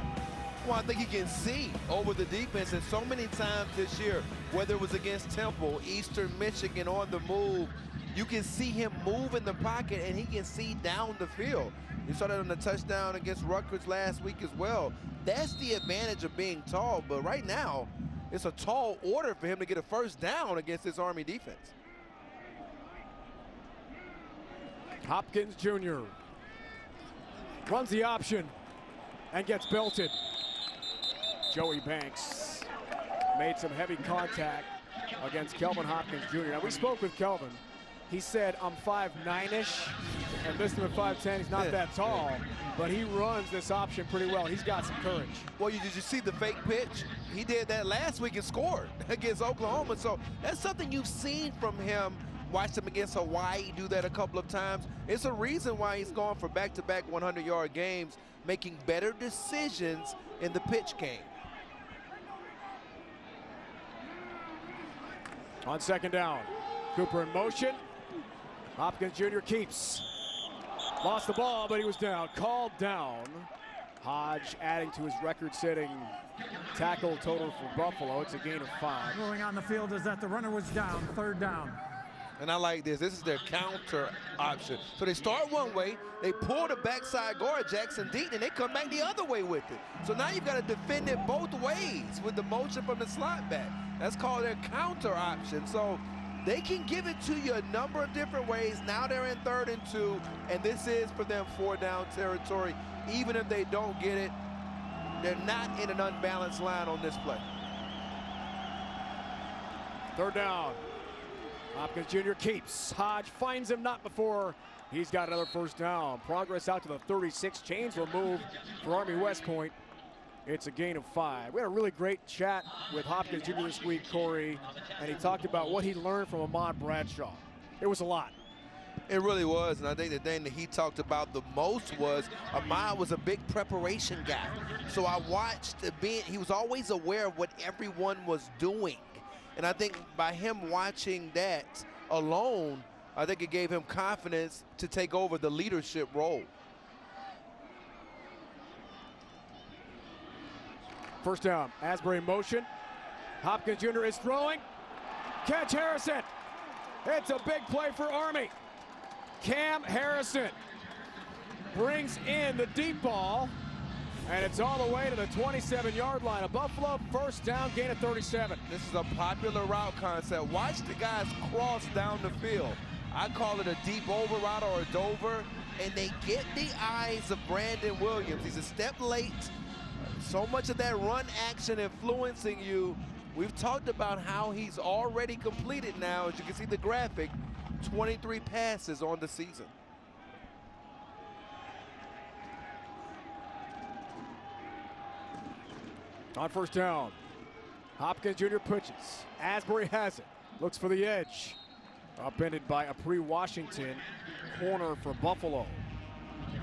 Well, I think he can see over the defense, and so many times this year, whether it was against Temple, Eastern Michigan, on the move, you can see him move in the pocket, and he can see down the field. You saw that on the touchdown against Rutgers last week as well. That's the advantage of being tall, but right now, it's a tall order for him to get a first down against this Army defense. Hopkins Jr. runs the option and gets belted. Joey Banks made some heavy contact against Kelvin Hopkins Jr. Now, we spoke with Kelvin. He said, I'm 5'9"-ish, and listed him at 5'10". He's not that tall, but he runs this option pretty well. He's got some courage. Well, did you see the fake pitch? He did that last week and scored against Oklahoma, so that's something you've seen from him. Watched him against Hawaii do that a couple of times. It's a reason why he's gone for back-to-back 100-yard games, making better decisions in the pitch game. On second down, Cooper in motion. Hopkins Jr. keeps. Lost the ball, but he was down. Called down. Hodge adding to his record-setting tackle total for Buffalo. It's a gain of 5. Ruling on the field is that the runner was down, third down. And I like this. This is their counter option. So they start one way, they pull the backside guard, Jackson Deaton, and they come back the other way with it. So now you've got to defend it both ways with the motion from the slot back. That's called their counter option. So they can give it to you a number of different ways. Now they're in 3rd and 2, and this is for them 4-down territory. Even if they don't get it, they're not in an unbalanced line on this play. Third down. Hopkins Jr. keeps. Hodge finds him not before he's got another first down. Progress out to the 36. Chains will move for Army West Point. It's a gain of 5. We had a really great chat with Hopkins Jr. this week, Corey, and he talked about what he learned from Ahmad Bradshaw. It was a lot. It really was, and I think the thing that he talked about the most was Ahmad was a big preparation guy. So I watched he was always aware of what everyone was doing. And I think by him watching that alone, I think it gave him confidence to take over the leadership role. First down, Asbury in motion. Hopkins Jr. is throwing. Catch Harrison. It's a big play for Army. Cam Harrison brings in the deep ball, and it's all the way to the 27-yard line. A Buffalo first down, gain of 37. This is a popular route concept. Watch the guys cross down the field. I call it a deep over route or a Dover, and they get the eyes of Brandon Williams. He's a step late. So much of that run action influencing you. We've talked about how he's already completed now, as you can see the graphic, 23 passes on the season. On first down, Hopkins Jr. pitches. Asbury has it. Looks for the edge. Upended by Apri Washington, corner for Buffalo.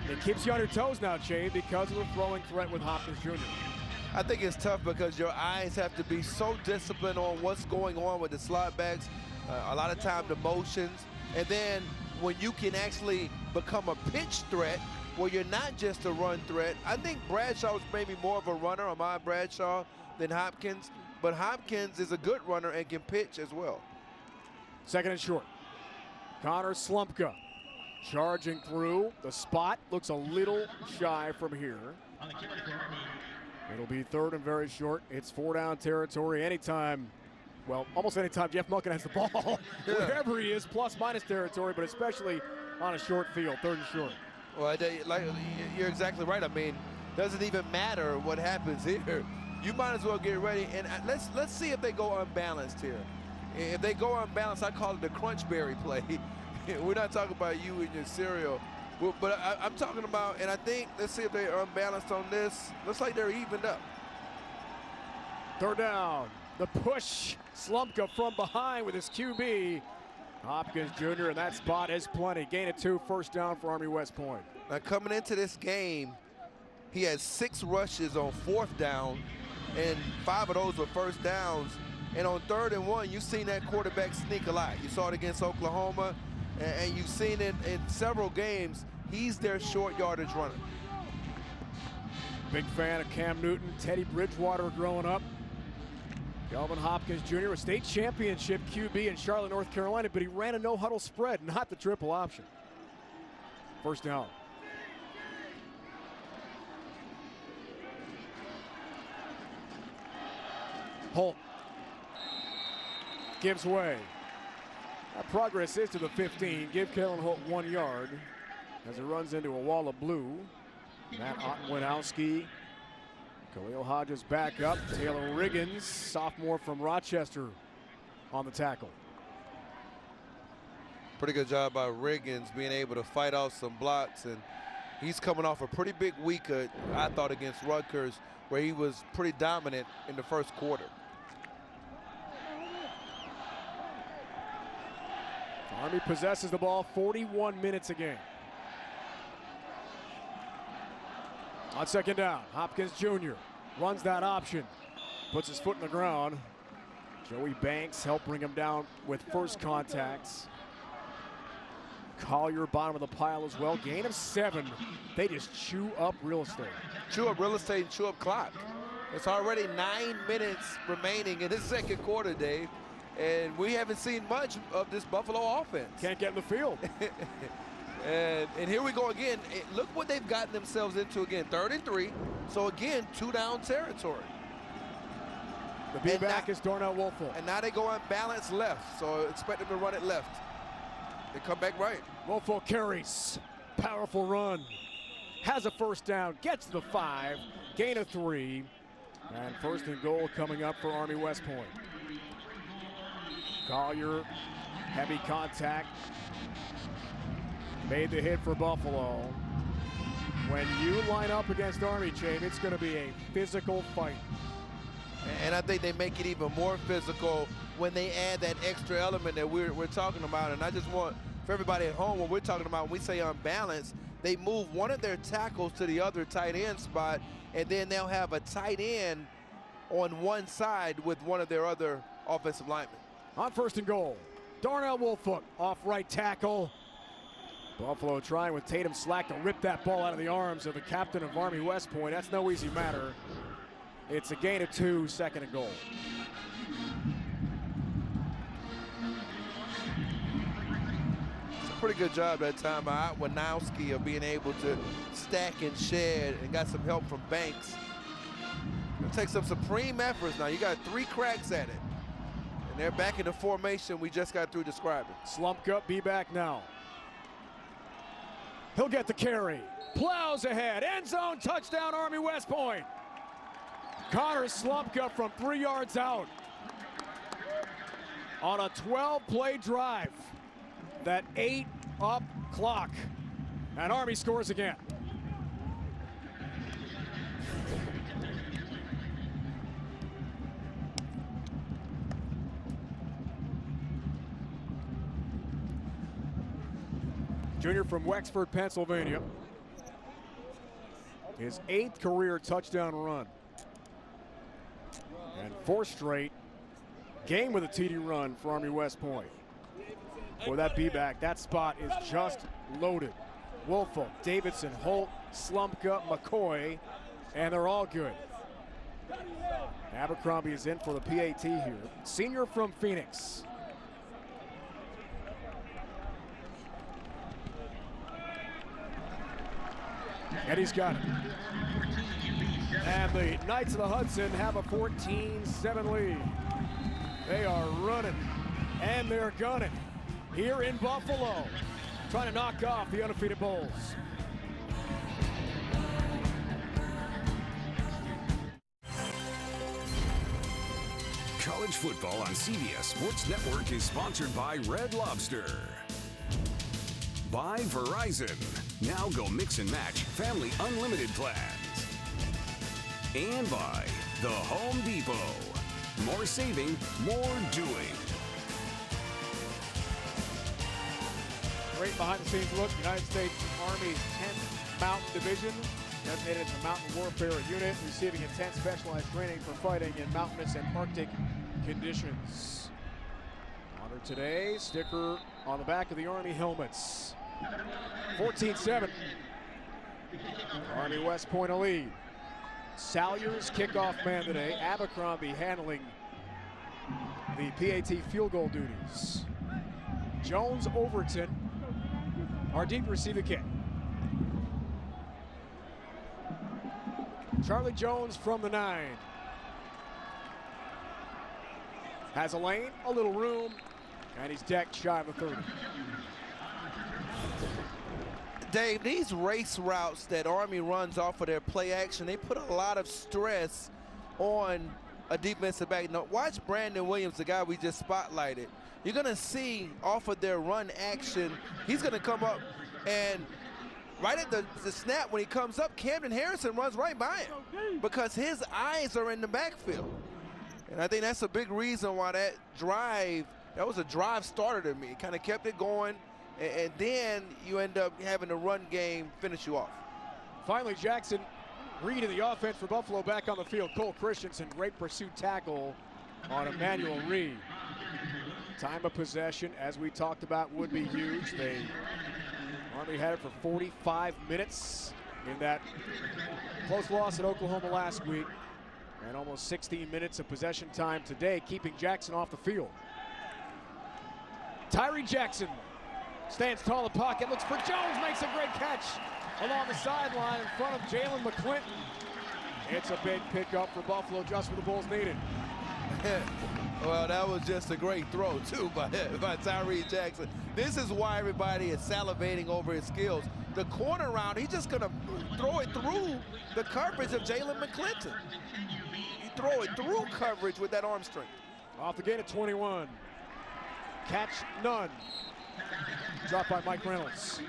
It keeps you on your toes now, Shane, because of the throwing threat with Hopkins Jr. I think it's tough because your eyes have to be so disciplined on what's going on with the slot backs. A lot of time the motions. And then when you can actually become a pitch threat where you're not just a run threat. I think Bradshaw was maybe more of a runner, Ahmad Bradshaw, than Hopkins. But Hopkins is a good runner and can pitch as well. Second and short. Connor Slumpka charging through. The spot looks a little shy from here. It'll be third and very short. It's 4-down territory anytime. Well, almost anytime Jeff Monken has the ball, wherever he is, plus-minus territory, but especially on a short field, third and short. Well, you're exactly right. I mean, doesn't even matter what happens here. You might as well get ready, and let's see if they go unbalanced here. If they go unbalanced, I call it the crunchberry play. We're not talking about you and your cereal, but I'm talking about, and I think, let's see if they're unbalanced on this. Looks like they're evened up. Third down. The push, Slumpka from behind with his QB. Hopkins Jr. and that spot is plenty. Gain of 2, first down for Army West Point. Now coming into this game, he had 6 rushes on 4th down, and 5 of those were first downs. And on 3rd and 1, you've seen that quarterback sneak a lot. You saw it against Oklahoma, and you've seen it in several games. He's their short yardage runner. Big fan of Cam Newton, Teddy Bridgewater growing up. Kelvin Hopkins Jr., a state championship QB in Charlotte, North Carolina, but he ran a no-huddle spread, not the triple option. First down. Holt gives way. That progress is to the 15. Give Kellen Holt 1 yard as it runs into a wall of blue. Matt Ottenwinowski. Khalil Hodges back up. Taylor Riggins, sophomore from Rochester, on the tackle. Pretty good job by Riggins being able to fight off some blocks, and he's coming off a pretty big week, I thought, against Rutgers, where he was pretty dominant in the first quarter. Army possesses the ball 41 minutes a game. On second down, Hopkins Jr. runs that option, puts his foot in the ground. Joey Banks helped bring him down with first contacts. Collier bottom of the pile as well. Gain of 7. They just chew up real estate. Chew up real estate and chew up clock. It's already 9 minutes remaining in the second quarter, Dave. And we haven't seen much of this Buffalo offense. Can't get in the field. And here we go again. Look what they've gotten themselves into again. 3rd and 3. So again, 2-down territory. The B-back is Darnell Woolfolk. And now they go unbalanced left. So expect them to run it left. They come back right. Woolfolk carries. Powerful run. Has a first down. Gets to the 5. Gain of 3. And first and goal coming up for Army West Point. Collier, heavy contact. Made the hit for Buffalo. When you line up against Army, Chaim, it's going to be a physical fight. And I think they make it even more physical when they add that extra element that we're talking about. And I just want for everybody at home, when we're talking about, when we say unbalanced, they move one of their tackles to the other tight end spot, and then they'll have a tight end on one side with one of their other offensive linemen. On 1st and goal, Darnell Woolfolk off right tackle. Buffalo trying with Tatum Slack to rip that ball out of the arms of the captain of Army West Point. That's no easy matter. It's a gain of 2, 2nd and goal. Pretty good job that time by Wanowski of being able to stack and shed, and got some help from Banks. It takes some supreme efforts now. You got 3 cracks at it. And they're back in the formation we just got through describing. Slumpka, be back now. He'll get the carry. Plows ahead. End zone, touchdown, Army West Point. Connor Slumpka from 3 yards out. On a 12-play drive. That 8-up clock. And Army scores again. Junior from Wexford, Pennsylvania. His 8th career touchdown run. And 4th straight game with a TD run for Army West Point. For that be-back, that spot is just loaded. Woolfolk, Davidson, Holt, Slumpka, McCoy, and they're all good. Abercrombie is in for the PAT here. Senior from Phoenix. And he's got it. And the Knights of the Hudson have a 14-7 lead. They are running, and they're gunning here in Buffalo, trying to knock off the undefeated Bulls. College football on CBS Sports Network is sponsored by Red Lobster. By Verizon. Now go mix and match family unlimited plans. And by The Home Depot. More saving, more doing. Great behind-the-scenes look. United States Army's 10th Mountain Division, designated as a mountain warfare unit, receiving intense specialized training for fighting in mountainous and Arctic conditions. Honor today, sticker on the back of the Army helmets. 14-7. Army West Point a lead. Salyers kickoff man today. Abercrombie handling the PAT field goal duties. Jones Overton, our deep receiver kick. Charlie Jones from the 9. Has a lane, a little room, and he's decked shy of the 30. Dave, these race routes that Army runs off of their play action, they put a lot of stress on a defensive back. Now, watch Brandon Williams, the guy we just spotlighted. You're going to see off of their run action, he's going to come up, and right at the snap when he comes up, Camden Harrison runs right by him because his eyes are in the backfield. And I think that's a big reason why that was a drive starter to me. Kind of kept it going, and then you end up having the run game finish you off. Finally, Jackson Reed in the offense for Buffalo back on the field. Cole Christensen, great pursuit tackle on Emmanuel Reed. Time of possession, as we talked about, would be huge. Army had it for 45 minutes in that close loss at Oklahoma last week. And almost 16 minutes of possession time today, keeping Jackson off the field. Tyree Jackson stands tall in the pocket, looks for Jones, makes a great catch along the sideline in front of Jalen McClinton. It's a big pickup for Buffalo, just what the Bulls needed. Well, that was just a great throw, too, by Tyree Jackson. This is why everybody is salivating over his skills. The corner route, he's just going to throw it through the coverage of Jalen McClinton. You throw it through coverage with that arm strength. Off the gain at 21. Catch none. Dropped by Mike Reynolds.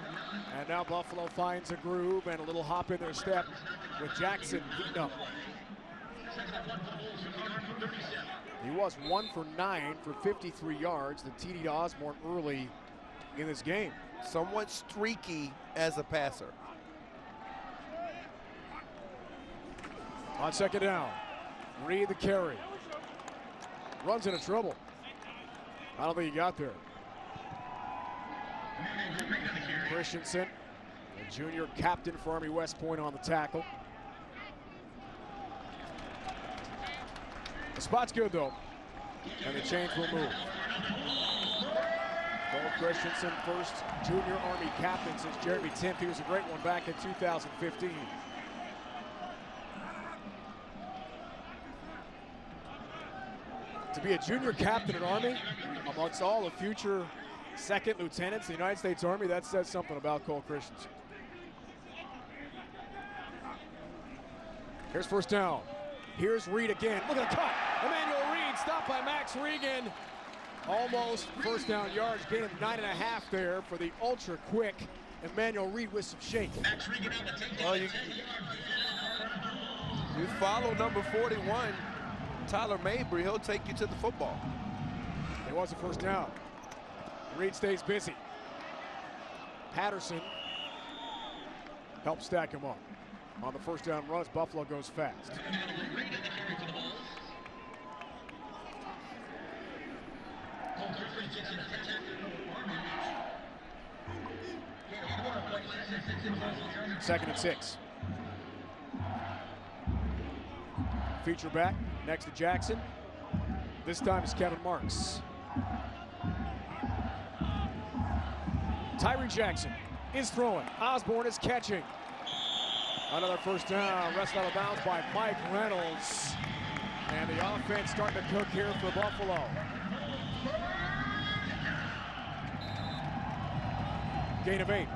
And now Buffalo finds a groove and a little hop in their step with Jackson heating up. He was 1 for 9 for 53 yards. The TD to Osborne early in this game. Somewhat streaky as a passer. On second down, Reed the carry. Runs into trouble. I don't think he got there. Christensen, the junior captain for Army West Point, on the tackle. The spot's good though, and the chains will move. Cole Christensen, first junior Army captain since Jeremy Timp. He was a great one back in 2015. To be a junior captain at Army, amongst all the future second lieutenants in the United States Army, that says something about Cole Christensen. Here's first down. Here's Reed again. Look at the cut. Emmanuel Reed stopped by Max Regan. Almost first down yards. Gain of 9.5 there for the ultra quick Emmanuel Reed with some shake. Well, you follow number 41, Tyler Mabry. He'll take you to the football. It was a first down. Reed stays busy. Patterson helps stack him up. On the first down runs, Buffalo goes fast. Second and 6. Feature back next to Jackson. This time it's Kevin Marks. Tyree Jackson is throwing. Osborne is catching. Another first down, wrestled out of bounds by Mike Reynolds. And the offense starting to cook here for Buffalo. Gain of 8.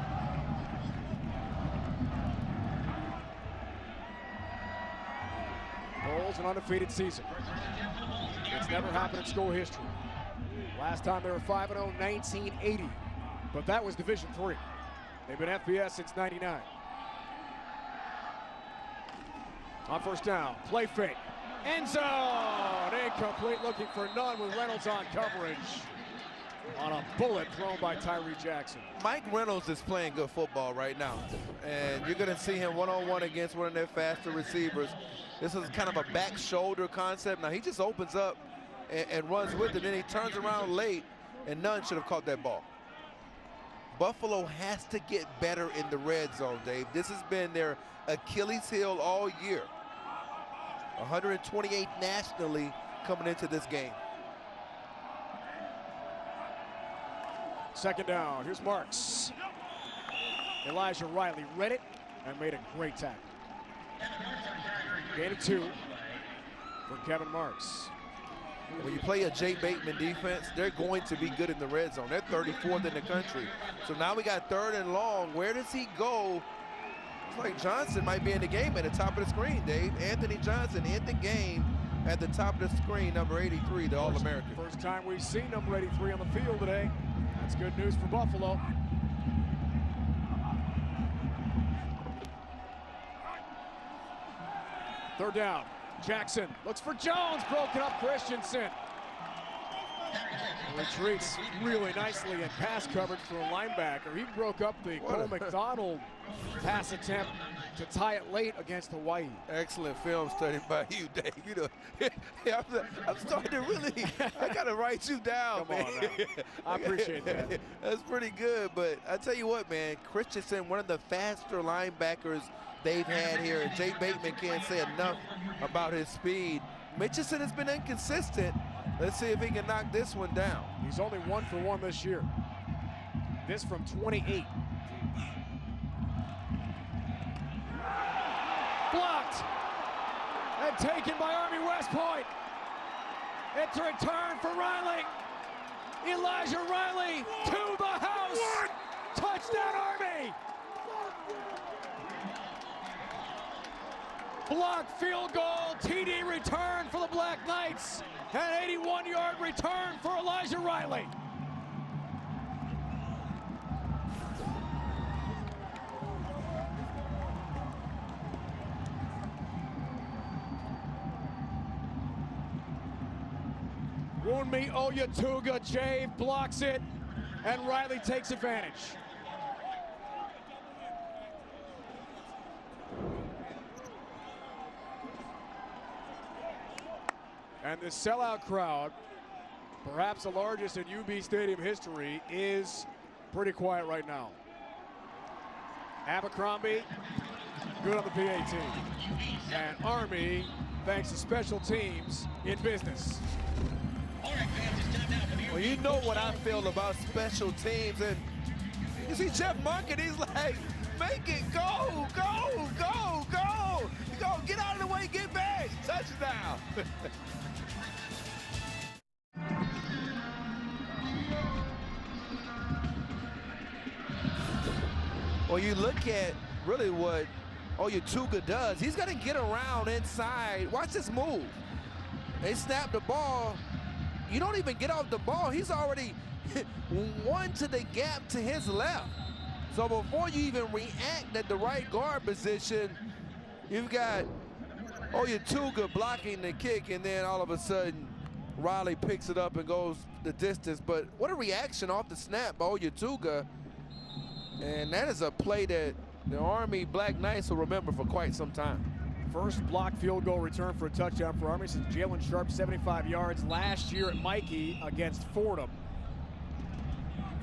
Bulls an undefeated season. It's never happened in school history. Last time they were 5-0, 1980. But that was Division III. They've been FBS since '99. On first down, play fake. End zone! Incomplete, looking for none with Reynolds on coverage. On a bullet thrown by Tyree Jackson. Mike Reynolds is playing good football right now. And you're going to see him one-on-one against one of their faster receivers. This is kind of a back shoulder concept. Now he just opens up and runs with it. Then he turns around late, and none should have caught that ball. Buffalo has to get better in the red zone, Dave. This has been their Achilles heel all year. 128 nationally coming into this game. Second down, here's Marks. Elijah Riley read it and made a great tackle. Gain of 2 for Kevin Marks. When you play a Jay Bateman defense, they're going to be good in the red zone. They're 34th in the country. So now we got 3rd and long. Where does he go? It's like Johnson might be in the game at the top of the screen, Dave. Anthony Johnson in the game at the top of the screen, number 83, the All-American. First time we've seen number 83 on the field today. That's good news for Buffalo. Third down. Jackson looks for Jones, broken up Christensen. Retreats really nicely in pass coverage for a linebacker. He broke up the Cole McDonald pass attempt to tie it late against Hawaii. Excellent film study by you, Dave. You know, I'm starting to really, I gotta write you down, Come man. on now. I appreciate that. That's pretty good, but I tell you what, man, Christensen, one of the faster linebackers they've had here. Jay Bateman can't say enough about his speed. Mitchison has been inconsistent. Let's see if he can knock this one down. He's only 1 for 1 this year. This from 28. Blocked and taken by Army West Point. It's a return for Riley. Elijah Riley to the house. Touchdown Army. Blocked field goal, TD return for the Black Knights. An 81-yard return for Elijah Riley. Funmi Oyatuga, Jave blocks it, and Riley takes advantage. And the sellout crowd, perhaps the largest in UB Stadium history, is pretty quiet right now. Abercrombie, good on the PA team. And Army, thanks to special teams, in business. Well, you know what I feel about special teams. And you see Jeff Monken, he's like, make it go, go, go, go. Go, get out of the way, get back. Touchdown. Well, you look at really what Oyatuga does. He's going to get around inside. Watch this move. They snap the ball. You don't even get off the ball. He's already one to the gap to his left. So before you even react at the right guard position, you've got Oyatuga blocking the kick, and then all of a sudden, Riley picks it up and goes the distance. But what a reaction off the snap by Oyatuga. And that is a play that the Army Black Knights will remember for quite some time. First blocked field goal return for a touchdown for Army since Jalen Sharp, 75 yards last year at Mikey against Fordham.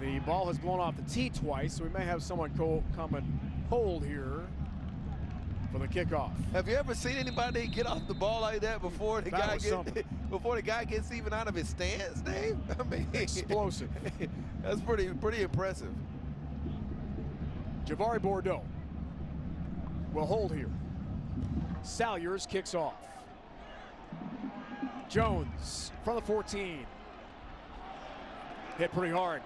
The ball has blown off the tee twice, so we may have someone come and hold here for the kickoff. Have you ever seen anybody get off the ball like that before the guy gets even out of his stance, Dave? I mean, explosive. That's pretty impressive. Javari Bordeaux will hold here. Salyers kicks off. Jones from the 14. Hit pretty hard.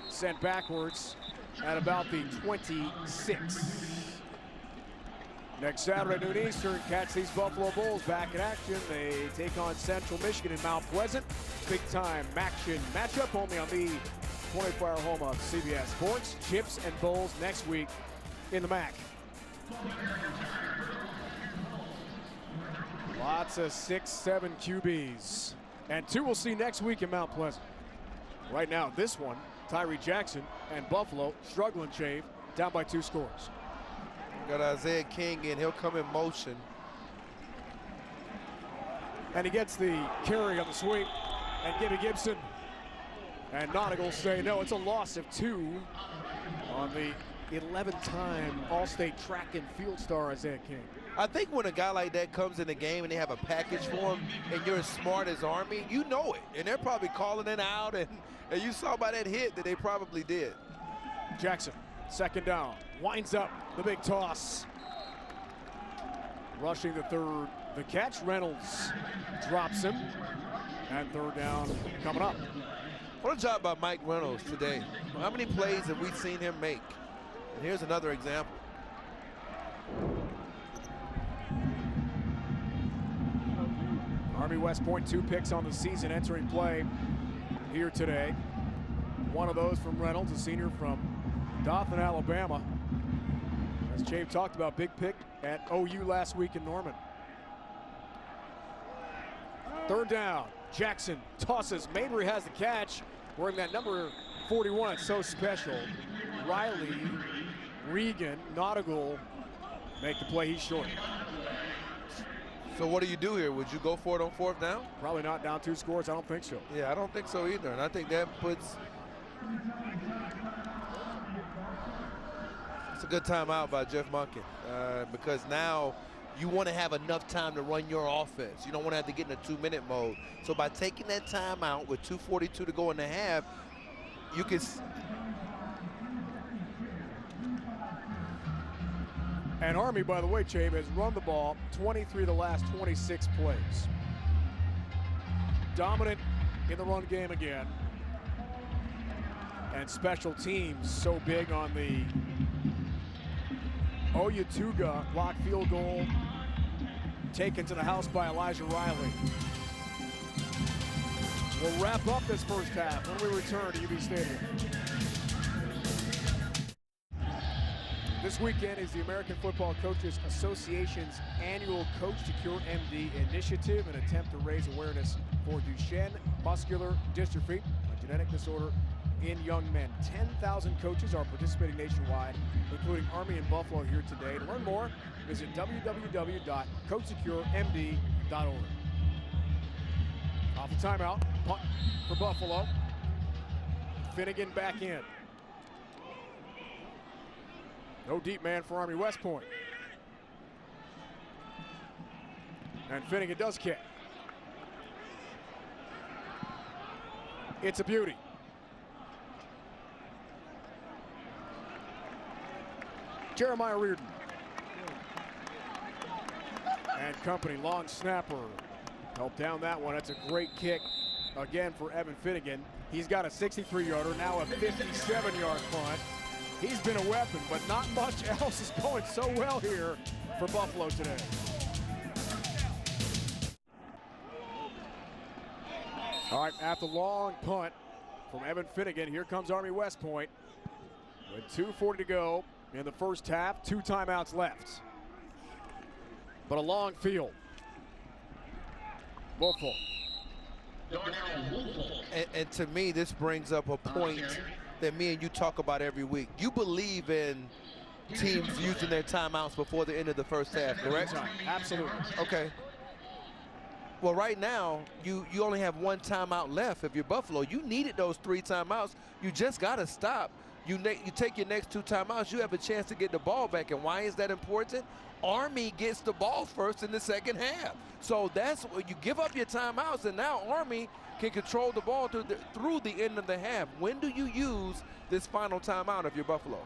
Sent backwards at about the 26. Next Saturday, noon Eastern, catch these Buffalo Bulls back in action. They take on Central Michigan in Mount Pleasant. Big time action matchup only on the 24-hour home of CBS Sports. Chips and Bulls next week in the MAC. Lots of 6-7 QBs. And two we'll see next week in Mount Pleasant. Right now, this one, Tyree Jackson and Buffalo struggling, Chave, down by 2 scores. Got Isaiah King in, he'll come in motion. And he gets the carry on the sweep. And Gibby Gibson and Nautical say no, it's a loss of 2 on the 11-time All-State track and field star Isaiah King. I think when a guy like that comes in the game and they have a package for him and you're as smart as Army, you know it. And they're probably calling it out, and you saw by that hit that they probably did. Jackson, second down, winds up the big toss. Rushing the third, the catch, Reynolds drops him. And third down coming up. What a job by Mike Reynolds today. How many plays have we seen him make? And here's another example. Army West Point, 2 picks on the season entering play here today. One of those from Reynolds, a senior from Dothan, Alabama. As Chave talked about, big pick at OU last week in Norman. Third down, Jackson tosses. Mabry has the catch, wearing that number 41. It's so special. Riley, Regan, Nautigal make the play. He's short. So what do you do here? Would you go for it on 4th down? Probably not, down 2 scores. I don't think so. Yeah, I don't think so either. And I think that puts... It's a good timeout by Jeff Monken because now you want to have enough time to run your offense. You don't want to have to get in a 2-minute mode. So by taking that timeout with 2:42 to go in the half, you can... And Army, by the way, Chave, has run the ball 23 of the last 26 plays. Dominant in the run game again. And special teams so big on the Oyatuga block field goal taken to the house by Elijah Riley. We'll wrap up this first half when we return to UB Stadium. This weekend is the American Football Coaches Association's annual Coach to Cure MD initiative, an attempt to raise awareness for Duchenne muscular dystrophy, a genetic disorder in young men. 10,000 coaches are participating nationwide, including Army and Buffalo here today. To learn more, visit www.coachtocuremd.org. Off the timeout, punt for Buffalo. Finnegan back in. No deep man for Army West Point. And Finnegan does kick. It's a beauty. Jeremiah Reardon. And company, long snapper. Helped down that one. That's a great kick again for Evan Finnegan. He's got a 63-yarder, now a 57-yard punt. He's been a weapon, but not much else is going so well here for Buffalo today. All right, after long punt from Evan Finnegan, here comes Army West Point. With 2:40 to go in the first half, 2 timeouts left. But a long field. Woolfolk. And to me, this brings up a point that me and you talk about every week. You believe in teams using their timeouts before the end of the first half, correct? Absolutely. Okay. Well, right now, you only have 1 timeout left. If you're Buffalo, you needed those 3 timeouts. You just got to stop. You take your next 2 timeouts, you have a chance to get the ball back. And why is that important? Army gets the ball first in the second half. So that's what you give up your timeouts, and now Army can control the ball through the end of the half. When do you use this final timeout if you're Buffalo?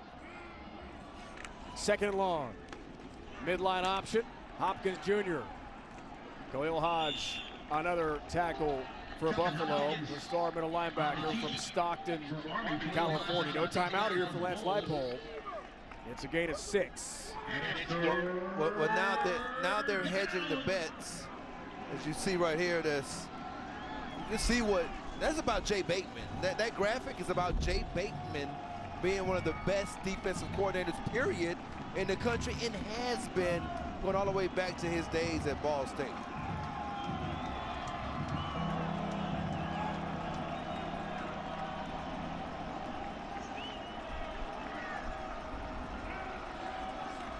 Second and long. Midline option. Hopkins Jr. Khalil Hodge, another tackle for Buffalo, the star middle linebacker from Stockton, California. No timeout here for Lance Leipold. It's a gain of 6. Well, now they're hedging the bets. As you see right here, that's about Jay Bateman. That graphic is about Jay Bateman being one of the best defensive coordinators, period, in the country, and has been going all the way back to his days at Ball State.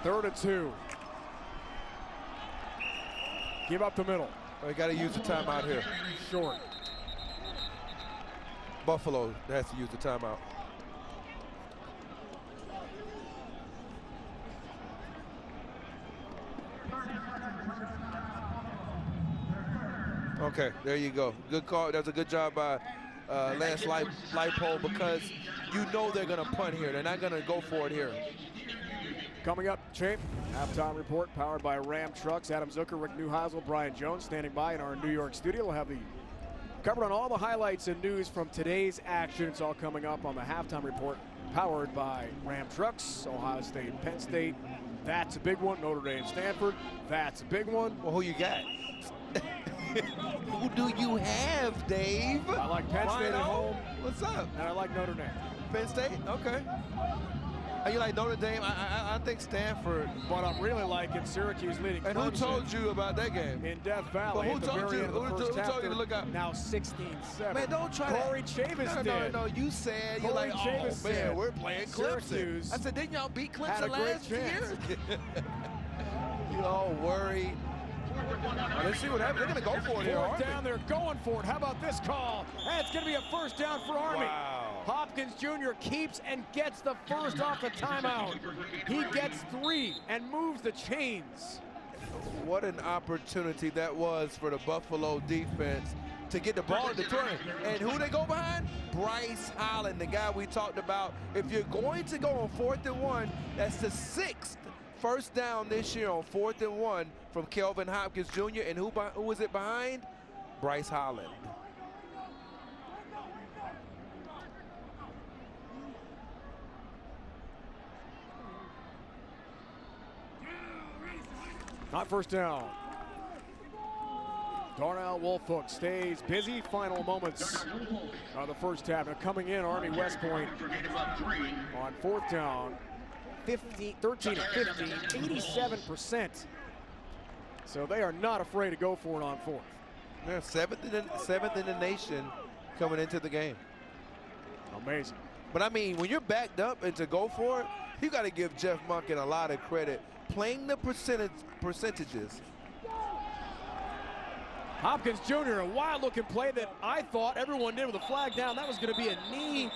Third and 2. Give up the middle. We got to use the timeout here. Short. Buffalo has to use the timeout. Okay, there you go. Good call. That's a good job by Lance Leipold, because you know they're going to punt here. They're not going to go for it here. Coming up, Chape, halftime report powered by Ram Trucks. Adam Zucker, Rick Neuheisel, Brian Jones standing by in our New York studio. We'll have the covered on all the highlights and news from today's action. It's all coming up on the halftime report powered by Ram Trucks. Ohio State, Penn State. That's a big one. Notre Dame, Stanford. That's a big one. Well, who you got? Who do you have, Dave? I like Penn State at home. What's up? And I like Notre Dame. Penn State? Okay. Are you like Notre Dame? I think Stanford. But I'm really liking Syracuse leading. And who told you about that game? In Death Valley. But who told you? Who told you to look up? Now 16-7. Man, don't try that. Corey Chavis did. No, you said, you're like, oh man, we're playing Clemson. I said, didn't y'all beat Clemson last year? You all worried. Well, let's see what happens. They're going to go for it here, aren't they? Down there, going for it. How about this call? And it's going to be a first down for Army. Wow. Hopkins Jr. keeps and gets the first off the timeout. He gets 3 and moves the chains. What an opportunity that was for the Buffalo defense to get the ball in the turn. And who they go behind? Bryce Holland, the guy we talked about. If you're going to go on 4th and 1, that's the 6th first down this year on 4th and 1 from Kelvin Hopkins Jr. And who was it behind? Bryce Holland. Not first down. Darnell Woolfolk stays busy. Final moments of the first half. Now coming in, Army West Point on 4th down. 13 of 15, 87%. So they are not afraid to go for it on fourth. They're seventh in the nation coming into the game. Amazing. But I mean, when you're backed up and to go for it, you got to give Jeff Monken a lot of credit. Playing the percentages. Hopkins Jr., a wild-looking play that I thought everyone did with a flag down. That was going to be a knee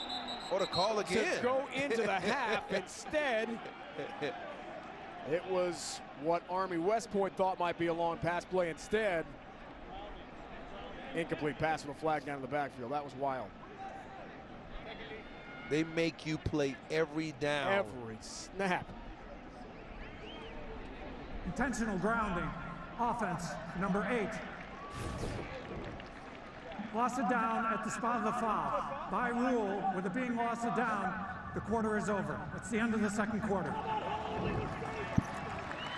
Or the call again. to go into the half. Instead, it was what Army West Point thought might be a long pass play. Instead, incomplete pass with a flag down in the backfield. That was wild. They make you play every down. Every snap. Intentional grounding. Offense, number 8. Loss of down at the spot of the foul. By rule, with it being loss of down, the quarter is over. It's the end of the second quarter.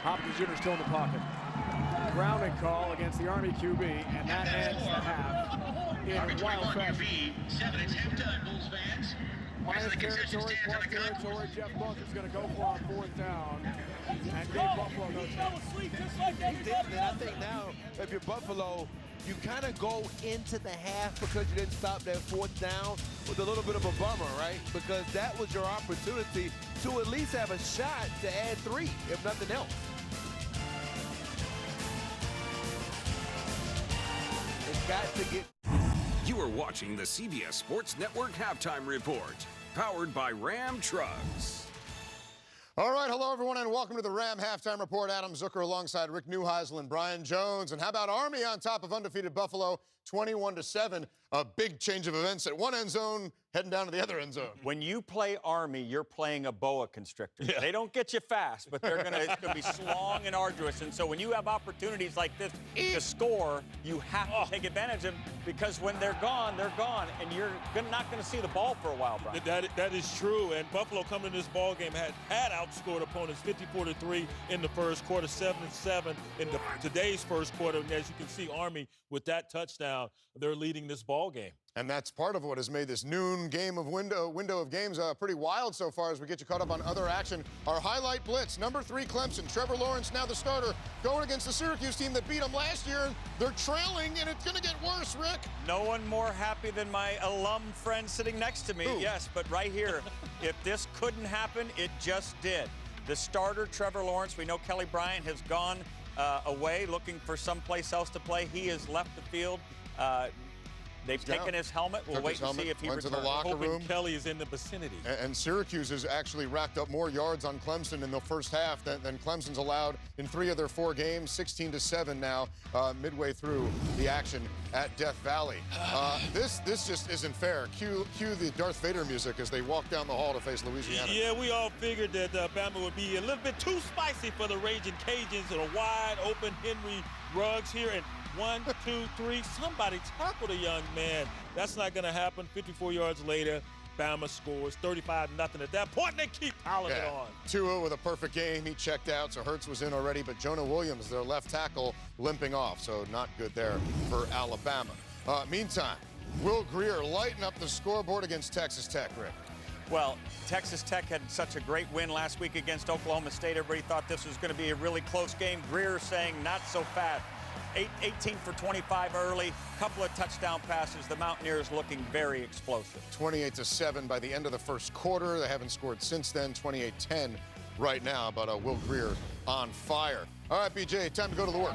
Hopkins Jr. still in the pocket. Grounding call against the Army QB, and that ends the half in a wild fashion. 7, it's halftime, Bulls fans. Minus territory, plus territory. Jeff Bunker's going to go for on fourth down. And Dave Buffalo goes And I think now, if you're Buffalo, you kind of go into the half because you didn't stop that fourth down with a little bit of a bummer, right? Because that was your opportunity to at least have a shot to add 3, if nothing else. It's got to get... You are watching the CBS Sports Network Halftime Report, powered by Ram Trucks. All right, hello everyone, and welcome to the Ram Halftime Report. Adam Zucker alongside Rick Neuheisel and Brian Jones. And how about Army on top of undefeated Buffalo, 21-7? A big change of events at one end zone, heading down to the other end zone. When you play Army, you're playing a boa constrictor. Yeah. They don't get you fast, but it's going to be long and arduous. And so when you have opportunities like this to score, you have to take advantage of them, because when they're gone, and you're not going to see the ball for a while, Brian. That is true. And Buffalo coming to this ball game had outscored opponents 54-3 in the first quarter, 7-7 in today's first quarter. And as you can see, Army with that touchdown, they're leading this ball game. And that's part of what has made this noon game of window of games pretty wild so far as we get you caught up on other action. Our highlight blitz, number 3 Clemson. Trevor Lawrence now the starter, going against the Syracuse team that beat them last year. They're trailing, and it's going to get worse, Rick. No one more happy than my alum friend sitting next to me. Ooh. Yes, but right here, if this couldn't happen, it just did. The starter, Trevor Lawrence, we know Kelly Bryant has gone away looking for someplace else to play. He has left the field. They've taken his helmet. We'll wait and see if he returns. Went to the locker room. Kelly is in the vicinity. And Syracuse has actually racked up more yards on Clemson in the first half than Clemson's allowed in 3 of their 4 games, 16-7 now, midway through the action at Death Valley. This just isn't fair. Cue the Darth Vader music as they walk down the hall to face Louisiana. Yeah, we all figured that Bama would be a little bit too spicy for the Raging Cajuns and a wide open Henry Ruggs here. And 1, 2, 3, somebody tackled a young man. That's not going to happen. 54 yards later, Bama scores 35-0 at that point, and they keep piling it on. Tua with a perfect game. He checked out, so Hurts was in already, but Jonah Williams, their left tackle, limping off, so not good there for Alabama. Meantime, Will Grier lighting up the scoreboard against Texas Tech, Rick. Well, Texas Tech had such a great win last week against Oklahoma State. Everybody thought this was going to be a really close game. Grier saying not so fast. 18 for 25 early, couple of touchdown passes. The Mountaineers looking very explosive. 28-7 by the end of the first quarter. They haven't scored since then. 28-10 right now, but Will Grier on fire. All right, BJ, time to go to the work.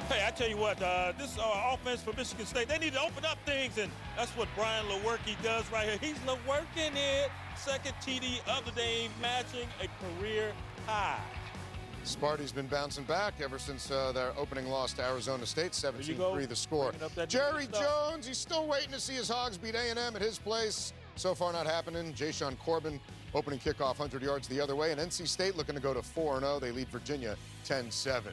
Hey, I tell you what, this offense for Michigan State, they need to open up things, and that's what Brian Lewerke does right here. He's Lewerking it. Second TD of the day, matching a career high. Sparty's been bouncing back ever since their opening loss to Arizona State, 17-3 the score. Jerry Jones, he's still waiting to see his Hogs beat A&M at his place. So far not happening. Jashawn Corbin opening kickoff 100 yards the other way, and NC State looking to go to 4-0. They lead Virginia 10-7.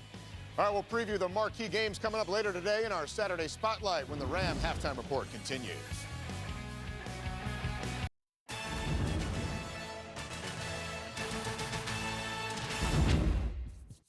All right, we'll preview the marquee games coming up later today in our Saturday Spotlight when the Ram Halftime Report continues.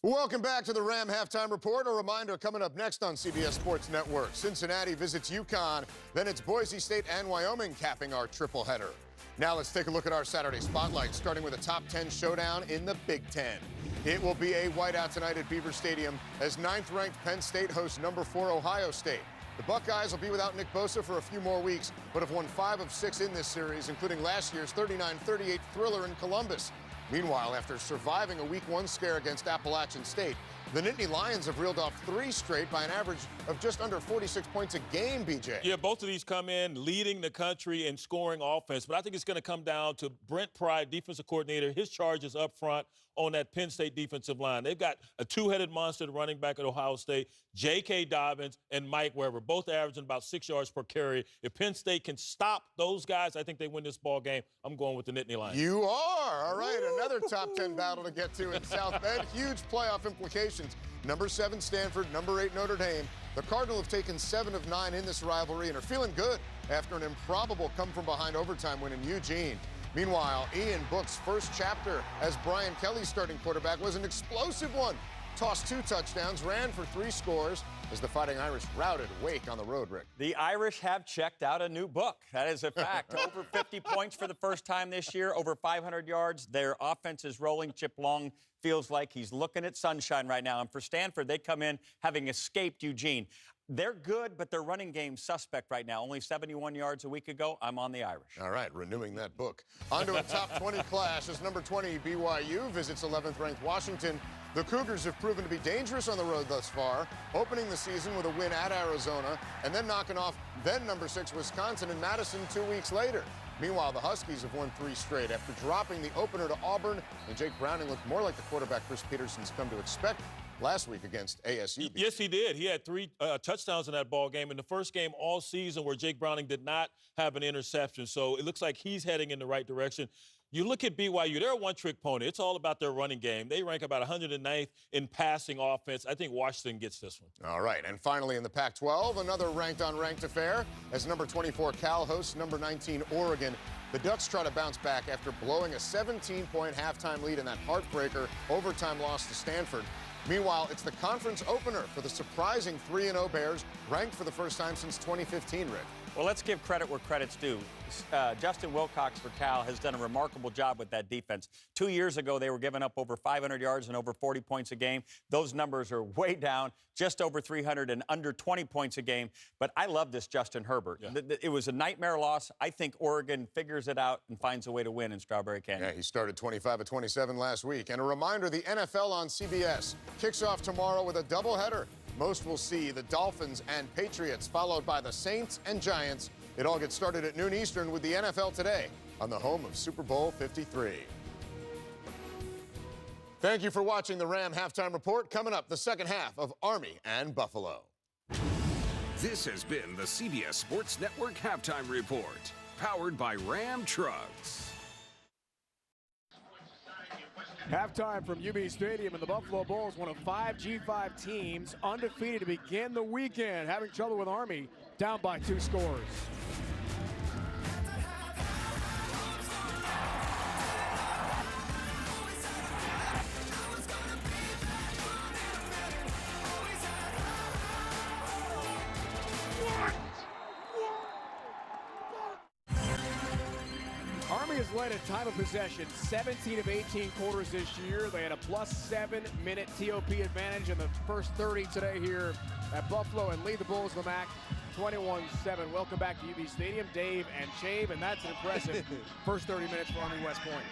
Welcome back to the Ram Halftime Report. A reminder coming up next on CBS Sports Network. Cincinnati visits UConn, then it's Boise State and Wyoming capping our triple header. Now let's take a look at our Saturday spotlight, starting with a top 10 showdown in the Big Ten. It will be a whiteout tonight at Beaver Stadium as 9th-ranked Penn State hosts number 4 Ohio State. The Buckeyes will be without Nick Bosa for a few more weeks, but have won 5 of 6 in this series, including last year's 39-38 thriller in Columbus. Meanwhile, after surviving a Week 1 scare against Appalachian State, the Nittany Lions have reeled off 3 straight by an average of just under 46 points a game, BJ. Yeah, both of these come in leading the country in scoring offense, but I think it's going to come down to Brent Pry, defensive coordinator, his charges up front on that Penn State defensive line. They've got a two-headed monster running back at Ohio State, J.K. Dobbins and Mike Weber, both averaging about 6 yards per carry. If Penn State can stop those guys, I think they win this ball game. I'm going with the Nittany Lions. You are. All right, another top 10 battle to get to in South Bend. Huge playoff implications. Number 7 Stanford, number 8 Notre Dame. The Cardinals have taken 7 of 9 in this rivalry and are feeling good after an improbable come-from-behind overtime win in Eugene. Meanwhile, Ian Book's first chapter as Brian Kelly's starting quarterback was an explosive one. Tossed 2 touchdowns, ran for 3 scores as the Fighting Irish routed Wake on the road, Rick. The Irish have checked out a new book. That is a fact. Over 50 points for the first time this year, over 500 yards. Their offense is rolling. Chip Long feels like he's looking at sunshine right now. And for Stanford, they come in having escaped Eugene. They're good, but their running game's suspect right now. Only 71 yards a week ago. I'm on the Irish. All right, renewing that book. On to a top 20 clash as number 20 BYU visits 11th-ranked Washington. The Cougars have proven to be dangerous on the road thus far, opening the season with a win at Arizona and then knocking off then number 6 Wisconsin in Madison 2 weeks later. Meanwhile, the Huskies have won 3 straight after dropping the opener to Auburn, and Jake Browning looked more like the quarterback Chris Peterson's come to expect last week against ASU. Yes, he did. He had 3 touchdowns in that ball game. In the first game all season where Jake Browning did not have an interception. So it looks like he's heading in the right direction. You look at BYU, they're a one-trick pony. It's all about their running game. They rank about 109th in passing offense. I think Washington gets this one. All right, and finally in the Pac-12, another ranked-on-ranked affair as number 24 Cal hosts number 19 Oregon. The Ducks try to bounce back after blowing a 17-point halftime lead in that heartbreaker overtime loss to Stanford. Meanwhile, it's the conference opener for the surprising 3-0 Bears, ranked for the first time since 2015, Rick. Well, let's give credit where credit's due. Justin Wilcox for Cal has done a remarkable job with that defense. 2 years ago, they were giving up over 500 yards and over 40 points a game. Those numbers are way down, just over 300 and under 20 points a game. But I love this Justin Herbert. Yeah. It was a nightmare loss. I think Oregon figures it out and finds a way to win in Strawberry Canyon. Yeah, he started 25 of 27 last week. And a reminder, the NFL on CBS kicks off tomorrow with a doubleheader. Most will see the Dolphins and Patriots, followed by the Saints and Giants. It all gets started at noon Eastern with the NFL Today on the home of Super Bowl 53. Thank you for watching the Ram Halftime Report. Coming up, the second half of Army and Buffalo. This has been the CBS Sports Network Halftime Report, powered by Ram Trucks. Halftime from UB Stadium, and the Buffalo Bulls, one of 5 G5 teams, undefeated to begin the weekend, having trouble with Army, down by 2 scores. Army has led in time of possession 17 of 18 quarters this year. They had a plus 7-minute TOP advantage in the first 30 today here at Buffalo and lead the Bulls in the MAC 21-7. Welcome back to UB Stadium, Dave and Shave, and that's an impressive first 30 minutes for Army West Point.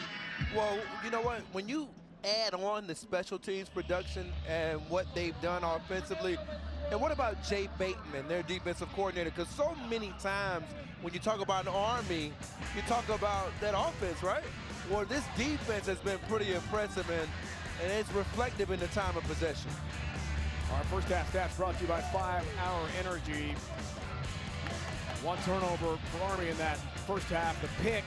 Well, you know what? When you add on the special teams production and what they've done offensively, and what about Jay Bateman, their defensive coordinator? Because so many times when you talk about the Army, you talk about that offense, right? Well, this defense has been pretty impressive, and it's reflective in the time of possession. Our first half stats brought to you by 5 Hour Energy. 1 turnover for Army in that first half. The pick,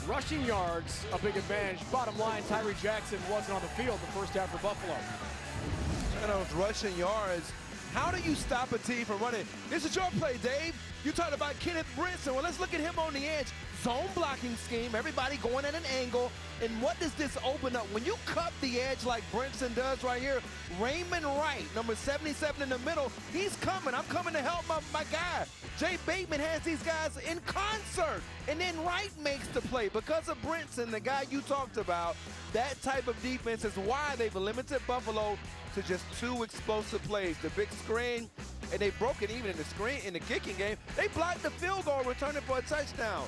rushing yards, a big advantage. Bottom line, Tyree Jackson wasn't on the field the first half for Buffalo. And those rushing yards, how do you stop a team from running? This is your play, Dave. You talked about Kenneth Brinson. Well, let's look at him on the edge. zone blocking scheme, everybody going at an angle. And what does this open up? When you cut the edge like Brinson does right here, Raymond Wright, number 77 in the middle, he's coming. I'm coming to help my guy. Jay Bateman has these guys in concert. And then Wright makes the play. Because of Brinson, the guy you talked about, that type of defense is why they've limited Buffalo to just 2 explosive plays. The big screen, and they broke it even in the kicking game. They blocked the field goal, returning for a touchdown.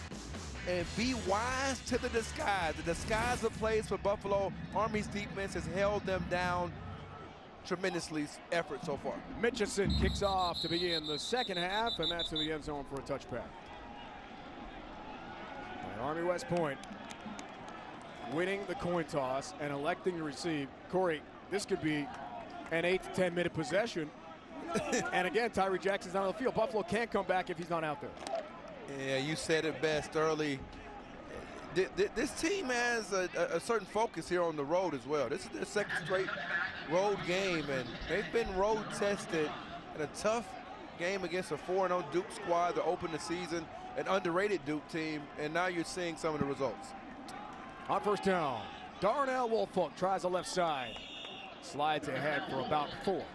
And be wise to the disguise. The disguise of plays for Buffalo. Army's defense has held them down tremendously effort so far. Mitchison kicks off to begin the second half, and that's in the end zone for a touchback. And Army West Point winning the coin toss and electing to receive. Corey, this could be an 8 to 10 minute possession. And again, Tyree Jackson's not on the field. Buffalo can't come back if he's not out there. Yeah, you said it best early. This team has a certain focus here on the road as well. This is their second straight road game, and they've been road tested in a tough game against a 4-0 Duke squad to open the season, an underrated Duke team, and now you're seeing some of the results. On first down, Darnell Woolfolk tries the left side. Slides ahead for about 4.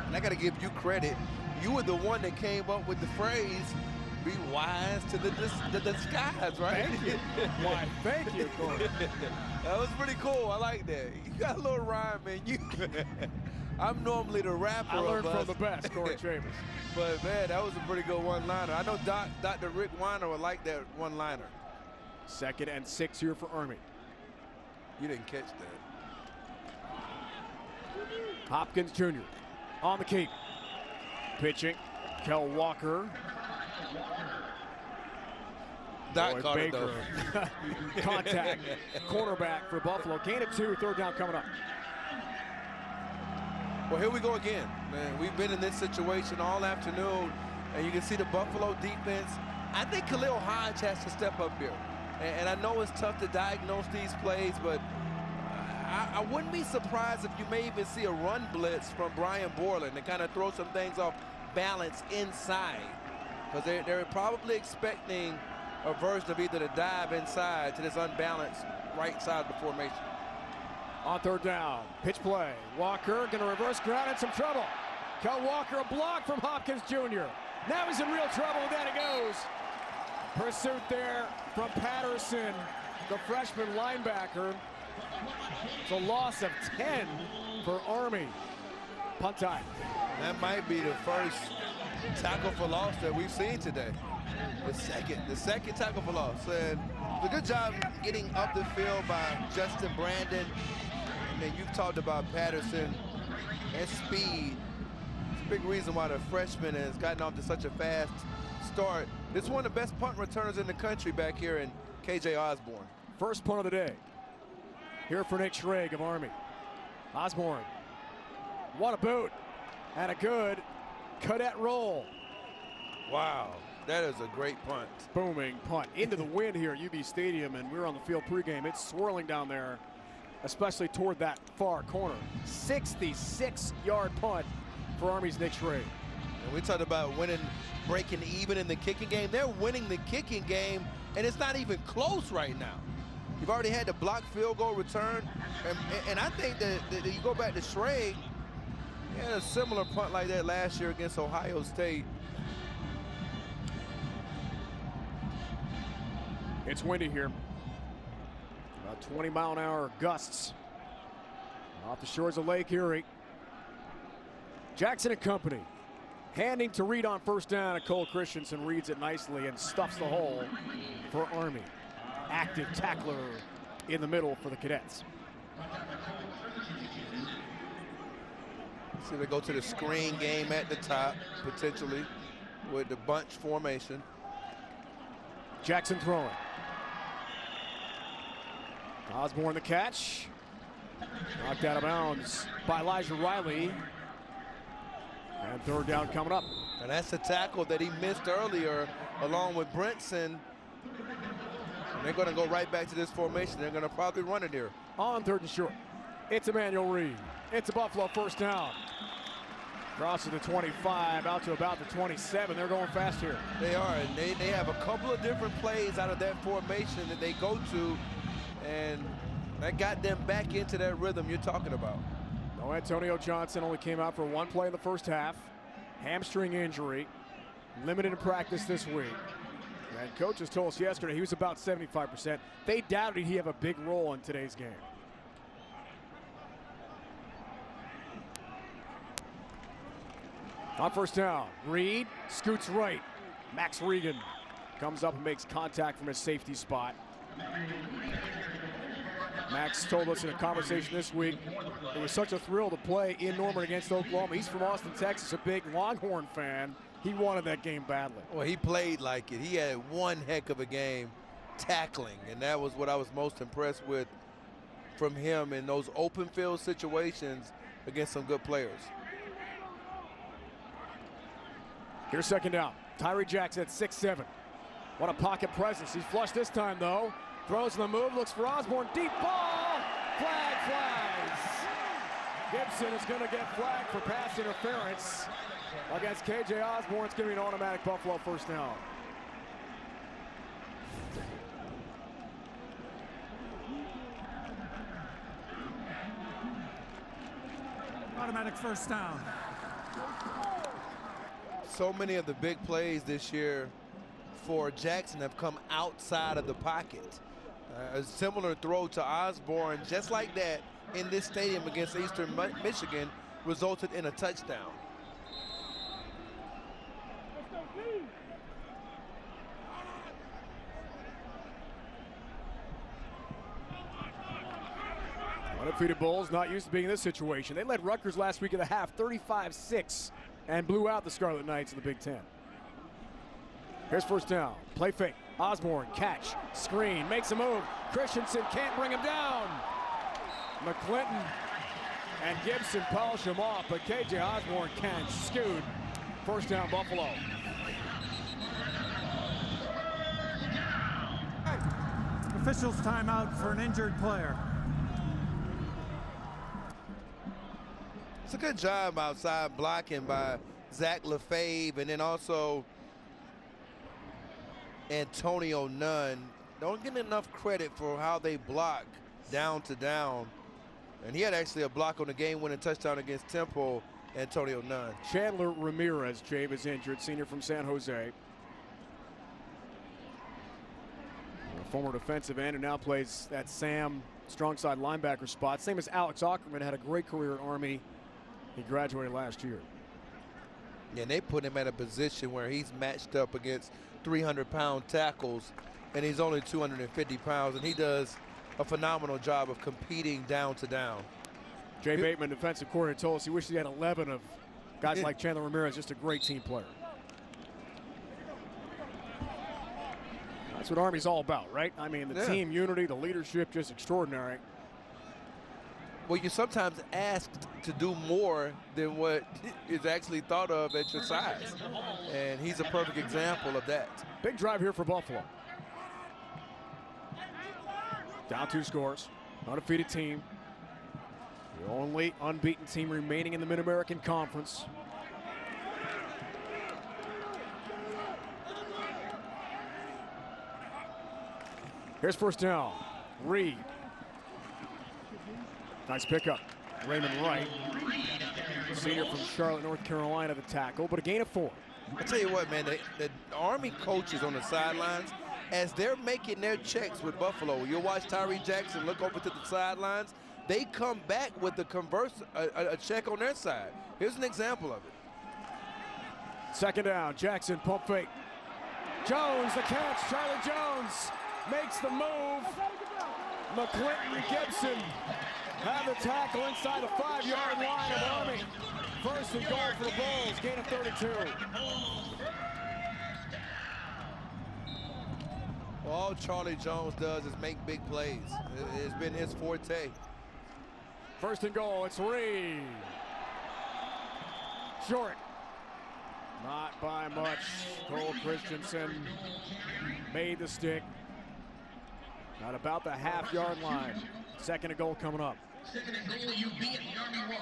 And I got to give you credit. You were the one that came up with the phrase, be wise to the disguise, right? Thank you. Why, thank you, Corey. That was pretty cool. I like that. You got a little rhyme, man. I'm normally the rapper. I learned from the best, Corey Chambers. But, man, that was a pretty good one-liner. I know Dr. Rick Weiner would like that one-liner. 2nd and 6 here for Army. You didn't catch that. Hopkins Jr. on the keep. Pitching, Kel Walker. That caught it, though. Contact. Cornerback for Buffalo. Gain of 2, 3rd down coming up. Well, here we go again, man. We've been in this situation all afternoon, and you can see the Buffalo defense. I think Khalil Hodge has to step up here. And I know it's tough to diagnose these plays, but I wouldn't be surprised if you may even see a run blitz from Brian Borland to kind of throw some things off balance inside. Because they're probably expecting a version of either the dive inside to this unbalanced right side of the formation. On 3rd down, pitch play. Walker going to reverse ground in some trouble. Kel Walker, a block from Hopkins Jr. Now he's in real trouble, and down he goes. Pursuit there from Patterson, the freshman linebacker. It's a loss of 10 for Army. Punt time. That might be the first tackle for loss that we've seen today. The second tackle for loss. And a good job getting up the field by Justin Brandon. And then you've talked about Patterson and speed. It's a big reason why the freshman has gotten off to such a fast start. This is one of the best punt returners in the country back here in KJ Osborne. First punt of the day. Here for Nick Schrage of Army. Osborne. What a boot. And a good cadet roll. Wow, that is a great punt. Booming punt into the wind here at UB Stadium, and we're on the field pregame. It's swirling down there, especially toward that far corner. 66-yard punt for Army's Nick Schrage. And we talked about breaking even in the kicking game. They're winning the kicking game, and it's not even close right now. You've already had the block field goal return, and I think that you go back to Schrage, he had a similar punt like that last year against Ohio State. It's windy here. About 20-mile-an-hour gusts off the shores of Lake Erie. Jackson and company handing to Reed on first down, and Cole Christensen reads it nicely and stuffs the hole for Army. Active tackler in the middle for the Cadets. See, they go to the screen game at the top, potentially, with the bunch formation. Jackson throwing. Osborne the catch. Knocked out of bounds by Elijah Riley. And 3rd down coming up. And that's a tackle that he missed earlier along with Brinson. And they're going to go right back to this formation. They're going to probably run it here. On 3rd and short. It's Emmanuel Reed. It's a Buffalo first down. Crosses the 25, out to about the 27. They're going fast here. They are, and they have a couple of different plays out of that formation that they go to, and that got them back into that rhythm you're talking about. No, Antonio Johnson only came out for one play in the first half. Hamstring injury, limited in practice this week. And coaches told us yesterday he was about 75%. They doubted he'd have a big role in today's game. On first down, Reed scoots right. Max Regan comes up and makes contact from his safety spot. Max told us in a conversation this week, it was such a thrill to play in Norman against Oklahoma. He's from Austin, Texas, a big Longhorn fan. He wanted that game badly. Well, he played like it. He had one heck of a game tackling, and that was what I was most impressed with from him in those open field situations against some good players. Here's second down. Tyree Jackson at 6'7". What a pocket presence. He's flushed this time, though. Throws in the move, looks for Osborne. Deep ball! Flag flies! Gibson is going to get flagged for pass interference against KJ Osborne. It's going to be an automatic Buffalo first down. Automatic first down. So many of the big plays this year for Jackson have come outside of the pocket. A similar throw to Osborne, just like that, in this stadium against Eastern Michigan, resulted in a touchdown. Undefeated Bulls not used to being in this situation. They led Rutgers last week at the half, 35-6, and blew out the Scarlet Knights in the Big Ten. Here's first down. Play fake. Osborne, catch, screen, makes a move. Christensen can't bring him down. McClinton and Gibson polish him off, but KJ Osborne can scoot. First down, Buffalo. Officials timeout for an injured player. It's a good job outside blocking by Zach LaFave, and then also Antonio Nunn. Don't get enough credit for how they block down to down. And he had actually a block on the game-winning touchdown against Temple, Antonio Nunn. Chandler Ramirez, Jave, is injured, senior from San Jose. A former defensive end who now plays that Sam strong side linebacker spot. Same as Alex Ackerman, had a great career at Army. He graduated last year. Yeah, and they put him at a position where he's matched up against 300-pound tackles, and he's only 250 pounds, and he does a phenomenal job of competing down to down. Jay Bateman, defensive coordinator, told us he wished he had 11 of guys like Chandler Ramirez, just a great team player. That's what Army's all about, right? I mean, the team unity, the leadership, just extraordinary. Well, you're sometimes asked to do more than what is actually thought of at your size. And he's a perfect example of that. Big drive here for Buffalo. Down 2 scores. Undefeated team. The only unbeaten team remaining in the Mid-American Conference. Here's first down. Reed. Nice pickup. Raymond Wright, senior from Charlotte, North Carolina, the tackle, but a gain of 4. I tell you what, man, the Army coaches on the sidelines, as they're making their checks with Buffalo, you'll watch Tyree Jackson look over to the sidelines, they come back with a check on their side. Here's an example of it. Second down, Jackson, pump fake. Jones, the catch, Charlie Jones makes the move. McClinton, Gibson have the tackle inside the 5-yard line of Army. First and goal for the Bulls, gain of 32. Well, all Charlie Jones does is make big plays. It's been his forte. First and goal, it's Reed. Short. Not by much. Cole Christensen made the stick. At about the half-yard line. Second and goal coming up. Second and goal, UB at the Army 1.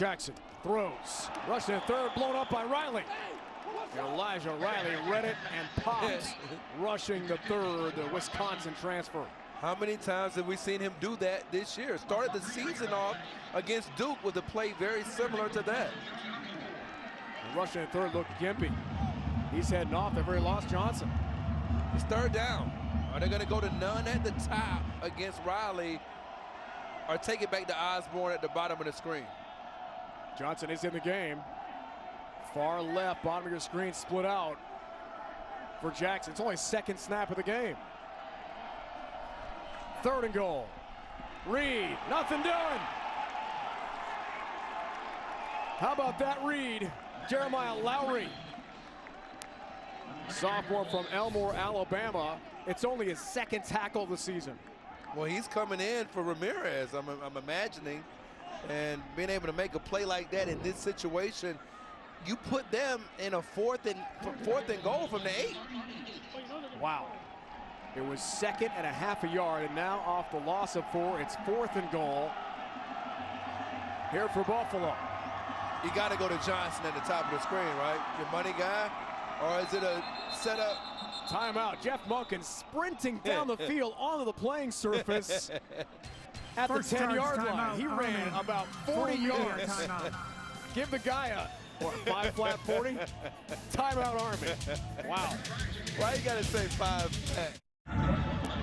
Jackson throws. Rushing in third, blown up by Riley. Elijah Riley read it and popped. Rushing the third, the Wisconsin transfer. How many times have we seen him do that this year? Started the season off against Duke with a play very similar to that. And rushing in third, look, Gimpy. He's heading off. They've already lost Johnson. It's third down. Are they going to go to none at the top against Riley or take it back to Osborne at the bottom of the screen? Johnson is in the game. Far left, bottom of your screen, split out for Jackson. It's only second snap of the game. Third and goal. Reed, nothing doing. How about that read? Jeremiah Lowry. Sophomore from Elmore, Alabama. It's only his second tackle of the season. Well, he's coming in for Ramirez, I'm imagining. And being able to make a play like that in this situation, you put them in a fourth and goal from the 8. Wow. It was 2nd and a half a yard, and now off the loss of 4, it's 4th and goal here for Buffalo. You got to go to Johnson at the top of the screen, right? Your money guy, or is it a setup? Timeout. Jeff Monken sprinting down the field onto the playing surface at the 10-yard line. He ran about 40 yards. Give the guy a, what, 5 flat 40? Timeout Army. Wow. Why you got to say 5 flat?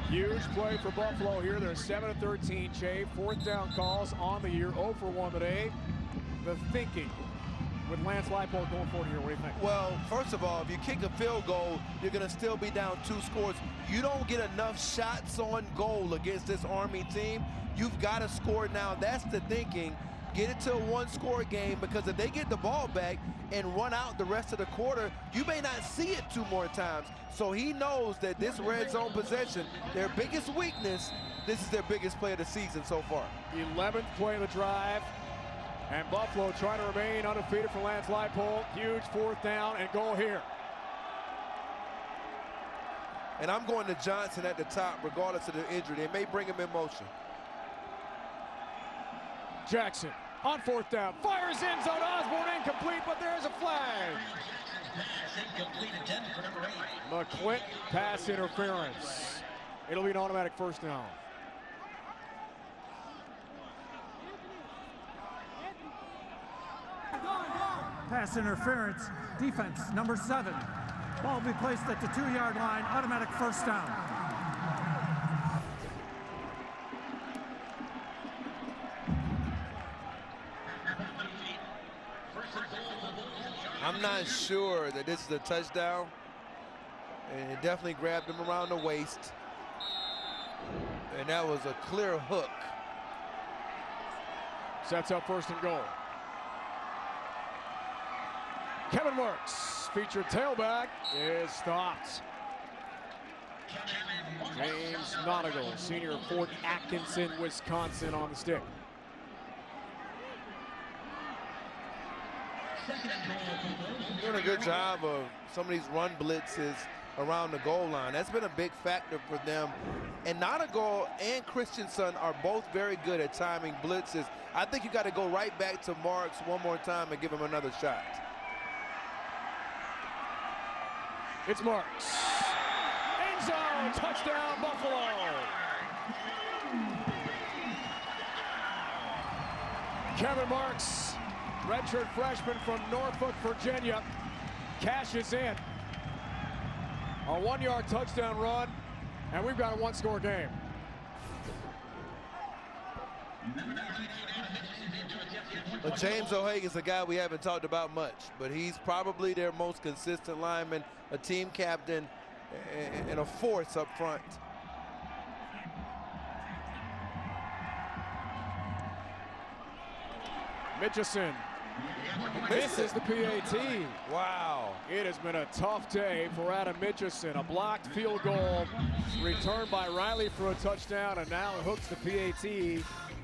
Huge play for Buffalo here. They're 7-13. Che, 4th down calls on the year. 0 for 1 today. The thinking with Lance Leipold going forward here. What do you think? Well, first of all, if you kick a field goal, you're going to still be down 2 scores. You don't get enough shots on goal against this Army team. You've got to score now. That's the thinking. Get it to a 1-score game, because if they get the ball back and run out the rest of the quarter, you may not see it 2 more times. So he knows that this red zone possession, their biggest weakness, this is their biggest play of the season so far. 11th play of the drive. And Buffalo trying to remain undefeated for Lance Leipold. Huge 4th down and goal here. And I'm going to Johnson at the top regardless of the injury. They may bring him in motion. Jackson on 4th down. Fires end zone. Osborne incomplete, but there's a flag. McClint pass interference. It'll be an automatic 1st down. Pass interference, defense, number 7. Ball will be placed at the 2-yard line, automatic 1st down. I'm not sure that this is a touchdown. And it definitely grabbed him around the waist. And that was a clear hook. Sets up 1st and goal. Kevin Marks, featured tailback, is stopped. James Nautigal, senior of Fort Atkinson, Wisconsin, on the stick. Doing a good job of some of these run blitzes around the goal line. That's been a big factor for them. And Nautigal and Christensen are both very good at timing blitzes. I think you got to go right back to Marks one more time and give him another shot. It's Marks. End zone, touchdown, Buffalo. Kevin Marks, redshirt freshman from Norfolk, Virginia, cashes in. A 1-yard touchdown run, and we've got a 1-score game. Well, James O'Hagan's a guy we haven't talked about much, but he's probably their most consistent lineman, a team captain, and a force up front. Mitchison misses the PAT. Wow. It has been a tough day for Adam Mitchison. A blocked field goal returned by Riley for a touchdown, and now it hooks the PAT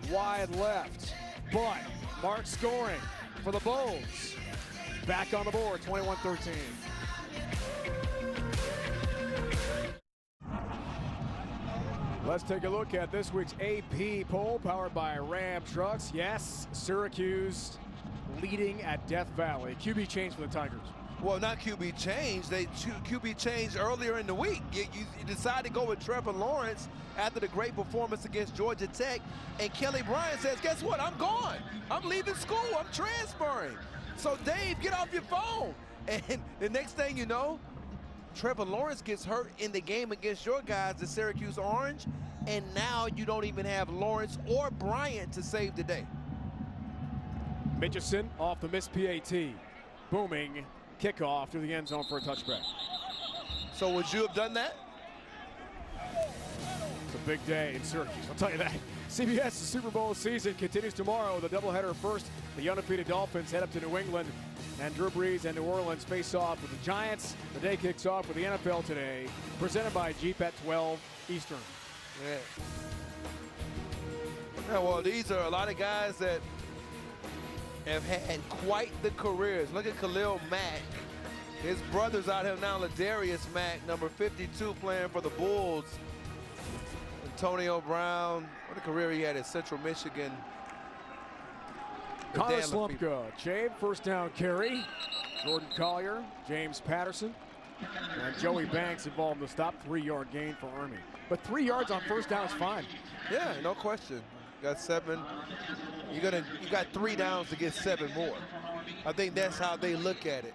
wide left. But Mark scoring for the Bulls. Back on the board, 21-13. Let's take a look at this week's AP poll powered by Ram Trucks. Yes, Syracuse leading at Death Valley. QB change for the Tigers. Well, not QB change. They QB changed earlier in the week. You decide to go with Trevor Lawrence after the great performance against Georgia Tech. And Kelly Bryant says, guess what? I'm gone. I'm leaving school. I'm transferring. So, Dave, get off your phone. And the next thing you know, Trevor Lawrence gets hurt in the game against your guys, the Syracuse Orange. And now you don't even have Lawrence or Bryant to save the day. Mitchison off the missed PAT. Booming kickoff through the end zone for a touchback. So would you have done that? It's a big day in Syracuse, I'll tell you that. CBS's Super Bowl season continues tomorrow with a doubleheader first. The undefeated Dolphins head up to New England, and Drew Brees and New Orleans face off with the Giants. The day kicks off with the NFL Today, presented by Jeep at 12 Eastern. Yeah, well, these are a lot of guys that have had quite the careers. Look at Khalil Mack. His brother's out here now, Ladarius Mack, number 52, playing for the Bulls. Antonio Brown, what a career he had at Central Michigan. Connor Slumpka, Jade, first down carry. Jordan Collier, James Patterson, and Joey Banks involved in the stop, 3-yard gain for Army. But 3 yards on first down is fine. Yeah, no question. Got 7. You got 3 downs to get 7 more. I think that's how they look at it.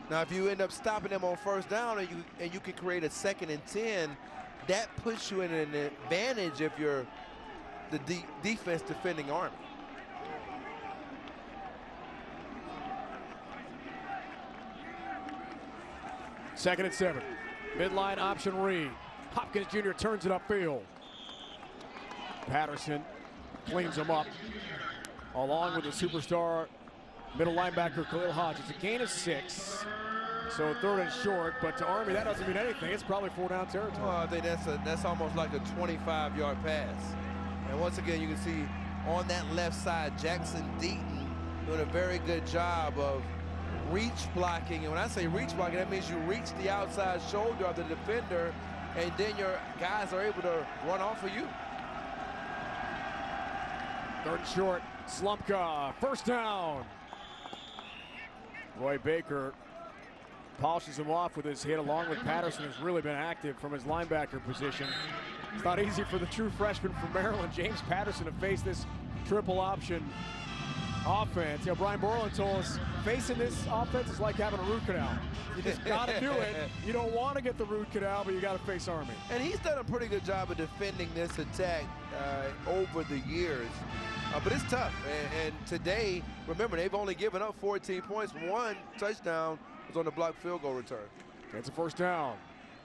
Now, if you end up stopping them on first down and you can create a 2nd and 10, that puts you in an advantage if you're the defense defending Army. Second and 7. Midline option read. Hopkins Jr. turns it upfield. Patterson cleans him up, along with the superstar middle linebacker Khalil Hodge. It's a gain of 6, so 3rd and short. But to Army, that doesn't mean anything. It's probably 4-down territory. Well, I think that's almost like a 25-yard pass. And once again, you can see on that left side, Jackson Deaton doing a very good job of reach blocking. And when I say reach blocking, that means you reach the outside shoulder of the defender, and then your guys are able to run off of you. 3rd and short, Slumpka, first down. Roy Baker polishes him off with his hit, along with Patterson, who's really been active from his linebacker position. It's not easy for the true freshman from Maryland, James Patterson, to face this triple option offense. You know, Brian Borland told us facing this offense is like having a root canal. You just got to do it. You don't want to get the root canal, but you got to face Army. And he's done a pretty good job of defending this attack over the years. But it's tough. And today, remember, they've only given up 14 points. 1 touchdown was on the blocked field goal return. It's a first down.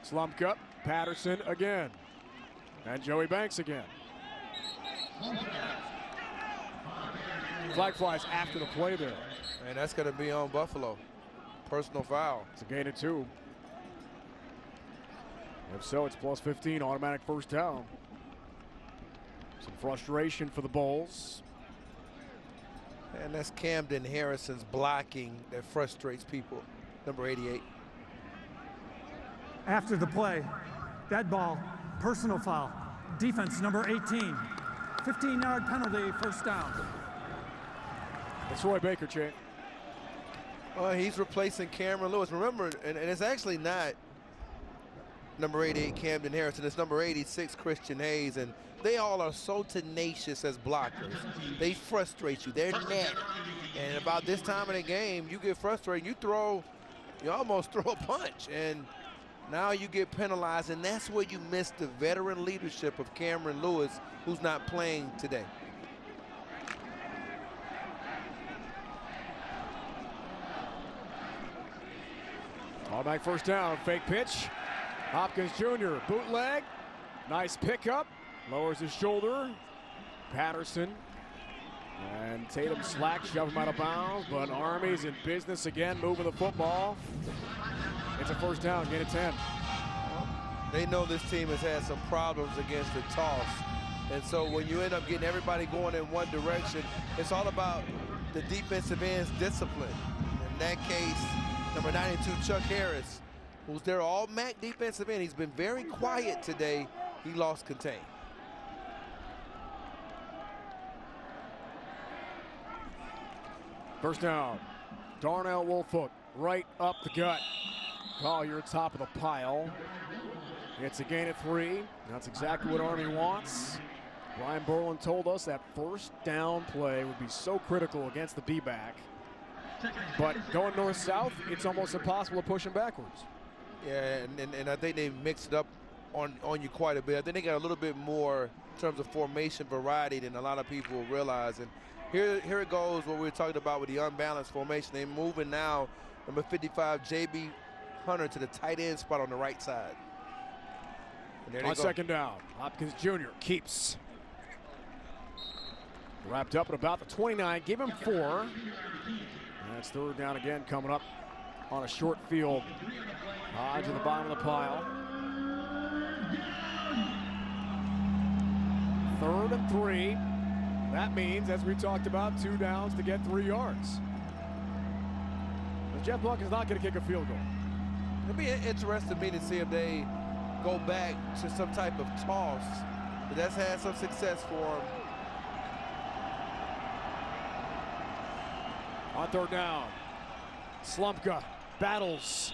Slumpka, Patterson again. And Joey Banks again. Flag flies after the play there. And that's going to be on Buffalo. Personal foul. It's a gain of 2. If so, it's plus 15, automatic first down. Some frustration for the Bulls. And that's Camden Harrison's blocking that frustrates people. Number 88. After the play, dead ball, personal foul. Defense number 18. 15-yard penalty, first down. It's Roy Baker, Chet. Well, he's replacing Cameron Lewis. Remember, and it's actually not number 88 Camden Harrison. It's number 86 Christian Hayes. And they all are so tenacious as blockers. They frustrate you. They're net. And about this time of the game, you get frustrated. You almost throw a punch. And now you get penalized. And that's where you miss the veteran leadership of Cameron Lewis, who's not playing today. Automatic first down, fake pitch. Hopkins Jr., bootleg. Nice pickup. Lowers his shoulder. Patterson. And Tatum slack, shove him out of bounds. But Army's in business again, moving the football. It's a first down, gain of 10. They know this team has had some problems against the toss. And so when you end up getting everybody going in one direction, it's all about the defensive end's discipline. In that case, number 92, Chuck Harris, who's their all-MAC defensive end. He's been very quiet today. He lost contain. First down. Darnell Woolfolk right up the gut. Collier top of the pile. It's a gain of 3. That's exactly what Army wants. Ryan Borland told us that first down play would be so critical against the D-back. But going north-south, it's almost impossible to push him backwards. Yeah, and I think they mixed it up on you quite a bit. I think they got a little bit more in terms of formation variety than a lot of people realize. And here it goes, what we were talking about with the unbalanced formation. They're moving now, number 55, J.B. Hunter, to the tight end spot on the right side. On second down, Hopkins Jr. keeps. Wrapped up at about the 29, give him 4. And that's third down again coming up on a short field. Hodge at the bottom of the pile. 3rd and 3. That means, as we talked about, 2 downs to get 3 yards. But Jeff Luck is not going to kick a field goal. It'll be interesting to me to see if they go back to some type of toss. But that's had some success for them. On third down, Slumka battles.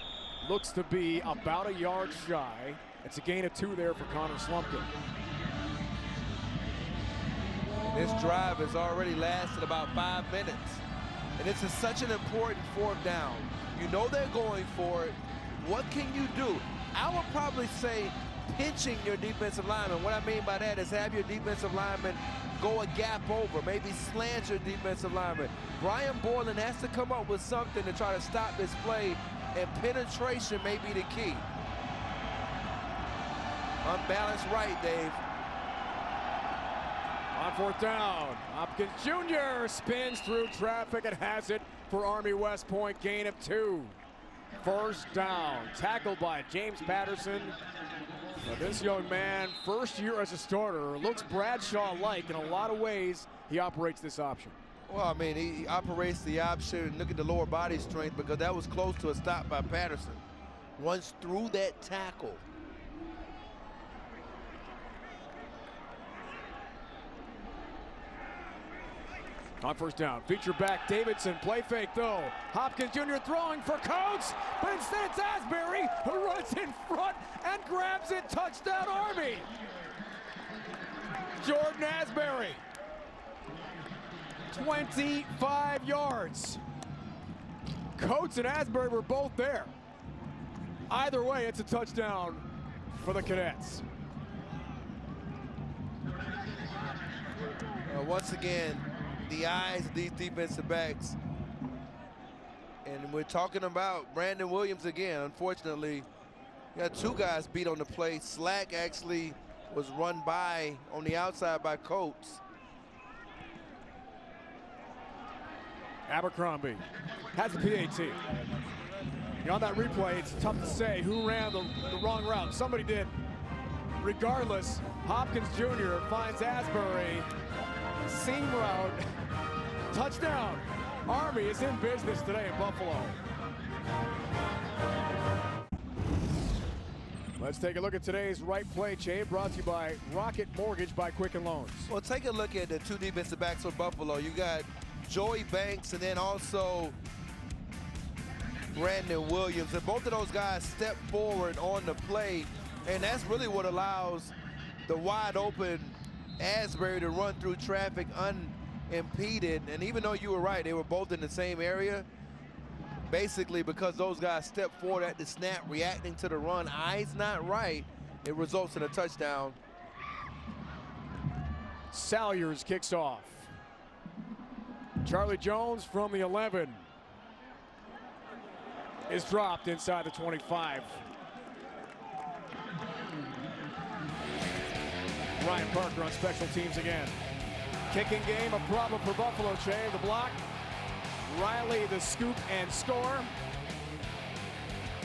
Looks to be about a yard shy. It's a gain of 2 there for Connor Slumka. This drive has already lasted about 5 minutes. And this is such an important 4th down. You know they're going for it. What can you do? I would probably say pinching your defensive lineman. What I mean by that is have your defensive lineman go a gap over, maybe slant your defensive lineman. Brian Borland has to come up with something to try to stop this play, and penetration may be the key. Unbalanced right, Dave. On 4th down, Hopkins Jr. spins through traffic and has it for Army West Point, gain of 2. First down, tackled by James Patterson. Now this young man, first year as a starter, looks Bradshaw-like in a lot of ways. He operates this option. Well, I mean, he operates the option. Look at the lower body strength, because that was close to a stop by Patterson. Runs through that tackle. On first down, feature back Davidson, play fake though. Hopkins Jr. throwing for Coates, but instead it's Asbury who runs in front and grabs it. Touchdown Army. Jordan Asbury, 25 yards. Coates and Asbury were both there. Either way, it's a touchdown for the Cadets. Once again, the eyes of these defensive backs. And we're talking about Brandon Williams again. Unfortunately, you got 2 guys beat on the play. Slack actually was run by on the outside by Coates. Abercrombie has the PAT. On that replay, it's tough to say who ran the wrong route. Somebody did. Regardless, Hopkins Jr. finds Asbury. Seam route. Touchdown. Army is in business today in Buffalo. Let's take a look at today's right play chain, brought to you by Rocket Mortgage by Quicken Loans. Well, take a look at the 2 defensive backs for Buffalo. You got Joey Banks and then also Brandon Williams. And both of those guys step forward on the play, and that's really what allows the wide open Asbury to run through traffic unimpeded. And even though you were right, they were both in the same area, basically because those guys stepped forward at the snap, reacting to the run, eyes not right, it results in a touchdown. Salyers kicks off. Charlie Jones from the 11 is dropped inside the 25. Ryan Parker on special teams again. Kicking game, a problem for Buffalo. Che, the block. Riley, the scoop and score.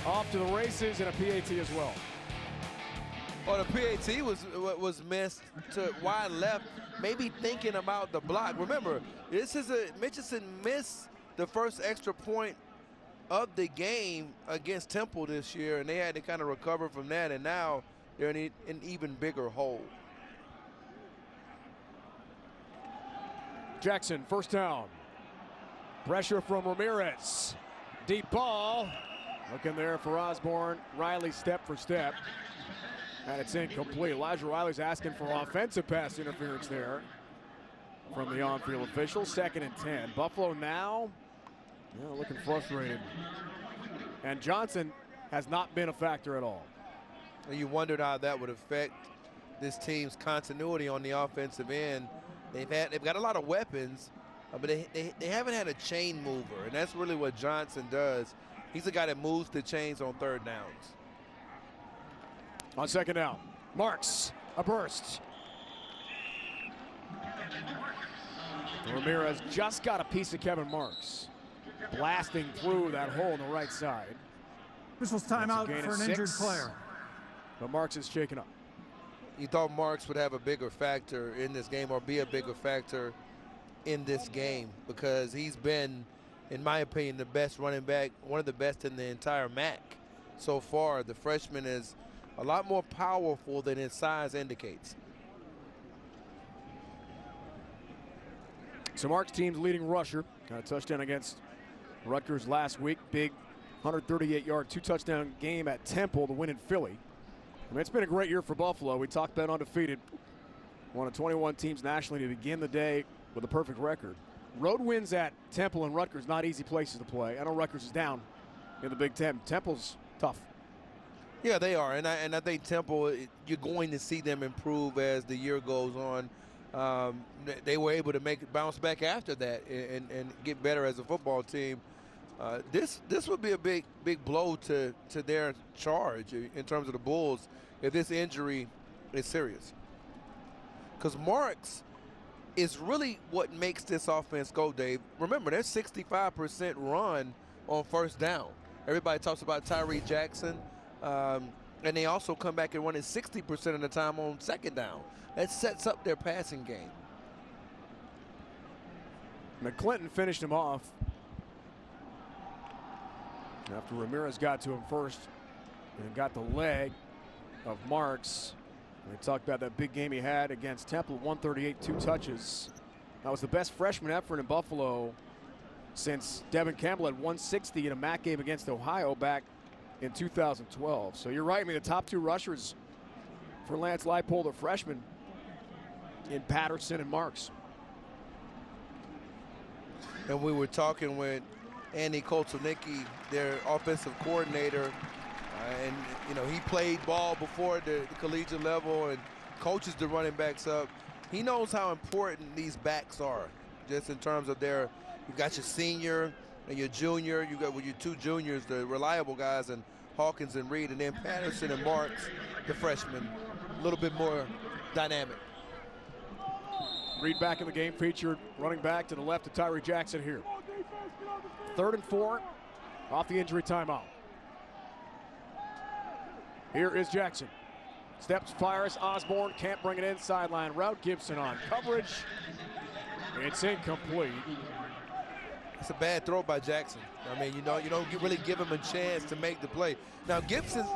Off to the races and a PAT as well. Well, the PAT was missed to wide left, maybe thinking about the block. Remember, this is Mitchison missed the first extra point of the game against Temple this year, and they had to kind of recover from that, and now they're in an even bigger hole. Jackson, first down. Pressure from Ramirez. Deep ball. Looking there for Osborne. Riley step for step. And it's incomplete. Elijah Riley's asking for offensive pass interference there from the on-field official. 2nd and 10. Buffalo now looking frustrated. And Johnson has not been a factor at all. You wondered how that would affect this team's continuity on the offensive end. They've got a lot of weapons, but they haven't had a chain mover, and that's really what Johnson does. He's the guy that moves the chains on 3rd downs. On 2nd down, Marks, a burst. Ramirez just got a piece of Kevin Marks, blasting through that hole on the right side. This was timeout for an injured player. But Marks is shaken up. You thought Marks would have a bigger factor in this game, or be a bigger factor in this game, because he's been, in my opinion, the best running back, one of the best in the entire MAC so far. The freshman is a lot more powerful than his size indicates. So Marks' team's leading rusher got a touchdown against Rutgers last week. Big 138-yard, 2-touchdown game at Temple to win in Philly. I mean, it's been a great year for Buffalo. We talked about undefeated. One of 21 teams nationally to begin the day with a perfect record. Road wins at Temple and Rutgers, not easy places to play. I know Rutgers is down in the Big Ten. Temple's tough. Yeah, they are, and I think Temple, you're going to see them improve as the year goes on. They were able to bounce back after that and get better as a football team. This would be a big blow to their charge in terms of the Bulls if this injury is serious. Because Marks is really what makes this offense go, Dave. Remember, they're 65% run on 1st down. Everybody talks about Tyree Jackson, and they also come back and run it 60% of the time on 2nd down. That sets up their passing game. McClinton finished him off after Ramirez got to him first and got the leg of Marks. We talked about that big game he had against Temple, 138, 2 touches. That was the best freshman effort in Buffalo since Devin Campbell had 160 in a MAC game against Ohio back in 2012. So you're right. I mean, the top 2 rushers for Lance Leipold, the freshman, in Patterson and Marks. And we were talking with Andy Koltonicki, their offensive coordinator, and he played ball before the collegiate level and coaches the running backs up. He knows how important these backs are, just in terms of you got your senior and your junior. You got with your 2 juniors, the reliable guys, and Hawkins and Reed, and then Patterson and Marks, the freshman, a little bit more dynamic. Reed back in the game, featured running back to the left of Tyree Jackson here. 3rd and 4 off the injury timeout. Here is Jackson. Steps, fires, Osborne can't bring it in, sideline route. Gibson on coverage. It's incomplete. It's a bad throw by Jackson. I mean, you don't really give him a chance to make the play. Now, Gibson's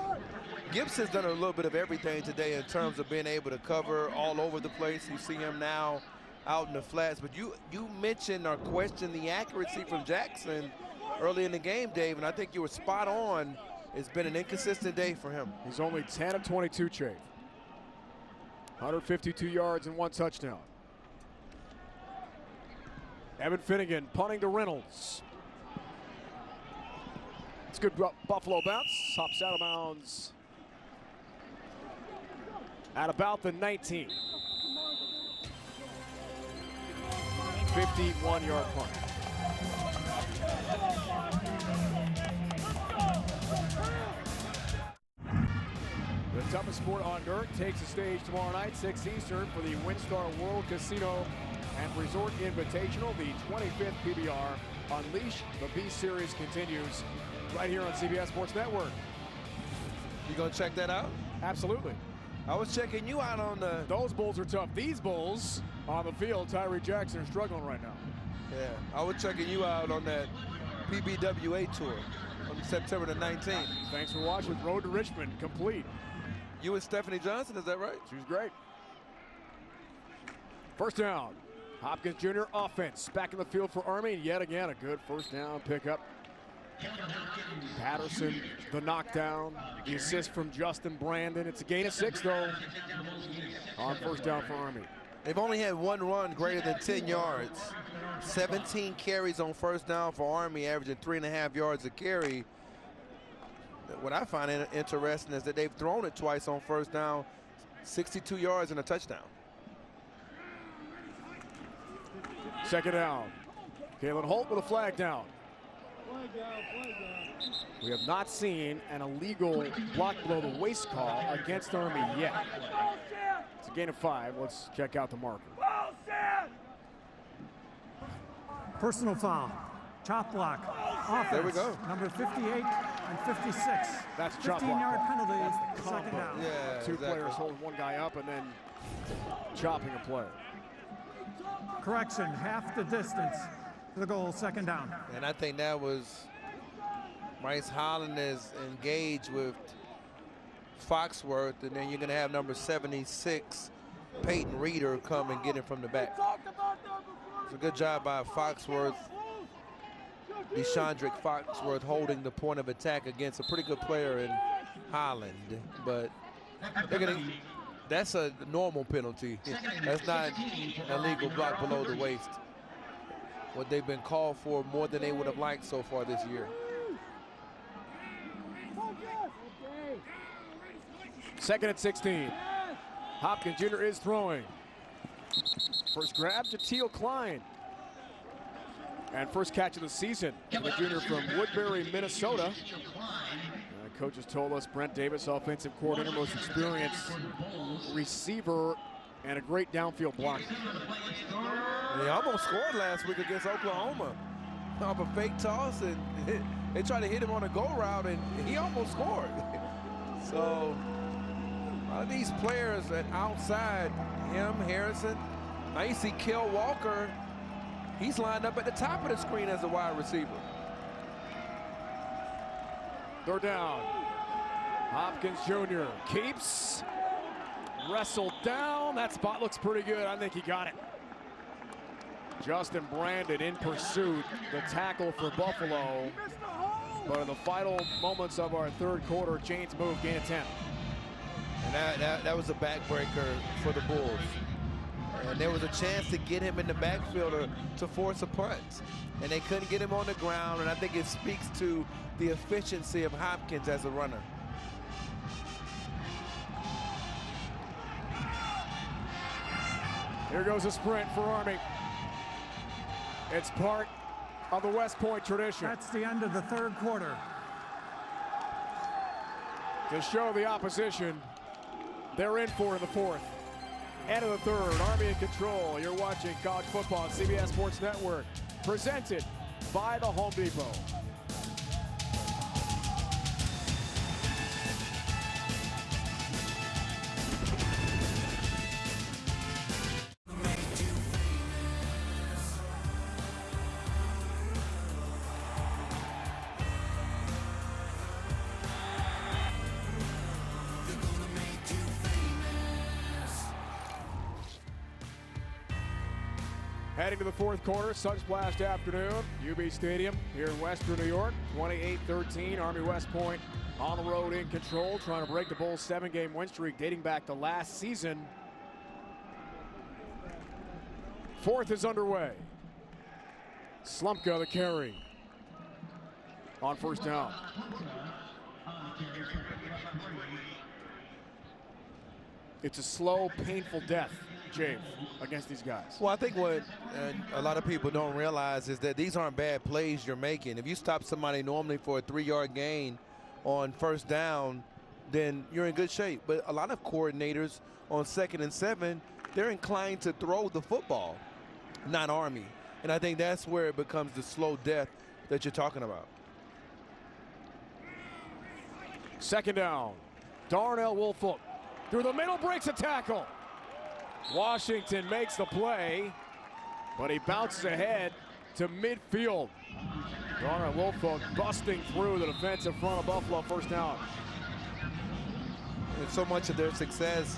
done a little bit of everything today in terms of being able to cover all over the place. You see him now out in the flats, but you mentioned or questioned the accuracy from Jackson early in the game, Dave, and I think you were spot on. It's been an inconsistent day for him. He's only 10 of 22, Chafe. 152 yards and 1 touchdown. Evan Finnegan punting to Reynolds. It's good Buffalo bounce. Hops out of bounds at about the 19. 51-yard punt. The toughest sport on dirt takes the stage tomorrow night, 6 Eastern, for the WinStar World Casino and Resort Invitational. The 25th PBR Unleash the Beast Series continues right here on CBS Sports Network. You gonna check that out? Absolutely. I was checking you out on the... Those Bulls are tough. These Bulls on the field, Tyree Jackson, are struggling right now. Yeah, I was checking you out on that PBWA tour on September the 19th. Thanks for watching. Road to Richmond complete. You and Stephanie Johnson, is that right? She was great. First down. Hopkins Jr. offense back in the field for Army, and yet again a good first down pickup. Patterson, the knockdown, the assist from Justin Brandon. It's a gain of 6 though on first down for Army. They've only had one run greater than 10 yards. 17 carries on first down for Army, averaging 3.5 yards a carry. What I find interesting is that they've thrown it twice on first down, 62 yards and a touchdown. Second down. Kalen Holt with a flag down. We have not seen an illegal block below the waist call against Army yet. It's a gain of 5. Let's check out the marker. Personal foul. Chop block. Offense. There we go. Number 58 and 56. That's chop block. 15-yard penalty. Second down. Yeah, Two players holding one guy up and then chopping a player. Correction, half the distance to the goal, second down. And I think that was Bryce Holland is engaged with Foxworth, and then you're going to have number 76, Peyton Reeder, come and get him from the back. It's a good job by Foxworth, DeShondrick Foxworth, holding the point of attack against a pretty good player in Holland. But they're going to. That's a normal penalty. That's not a legal block below the waist. What they've been called for more than they would have liked so far this year. Second and 16. Hopkins Jr. is throwing. First grab to Teal Klein. And first catch of the season for the junior from Woodbury, Minnesota. Coaches told us Brent Davis, offensive coordinator, most experienced receiver, and a great downfield blocker. They almost scored last week against Oklahoma off a fake toss, and they tried to hit him on a go route, and he almost scored. So a lot of these players at outside, him, Harrison. Now you see Kel Walker. He's lined up at the top of the screen as a wide receiver. They're down. Hopkins Jr. keeps. Wrestled down. That spot looks pretty good. I think he got it. Justin Brandon in pursuit. The tackle for Buffalo. But in the final moments of our third quarter, Chains move, gain of 10. And that was a backbreaker for the Bulls. And there was a chance to get him in the backfield to force a punt. And they couldn't get him on the ground, and I think it speaks to the efficiency of Hopkins as a runner. Here goes a sprint for Army. It's part of the West Point tradition. That's the end of the third quarter. To show the opposition they're in for in the fourth. End of the third, Army in control. You're watching college football on CBS Sports Network, presented by the Home Depot. Heading to the fourth quarter, Sunsplashed afternoon, UB Stadium here in Western New York. 28-13, Army West Point on the road in control, trying to break the Bulls' 7-game win streak dating back to last season. Fourth is underway. Slumka the carry on first down. It's a slow, painful death, James, against these guys. Well, I think what a lot of people don't realize is that these aren't bad plays you're making. If you stop somebody normally for a 3-yard gain on first down, then you're in good shape. But a lot of coordinators on 2nd and 7, they're inclined to throw the football, not Army. And I think that's where it becomes the slow death that you're talking about. Second down, Darnell Woolfolk through the middle, breaks a tackle. Washington makes the play, but he bounces ahead to midfield. Darnell Woolfolk busting through the defensive front of Buffalo, first down. And so much of their success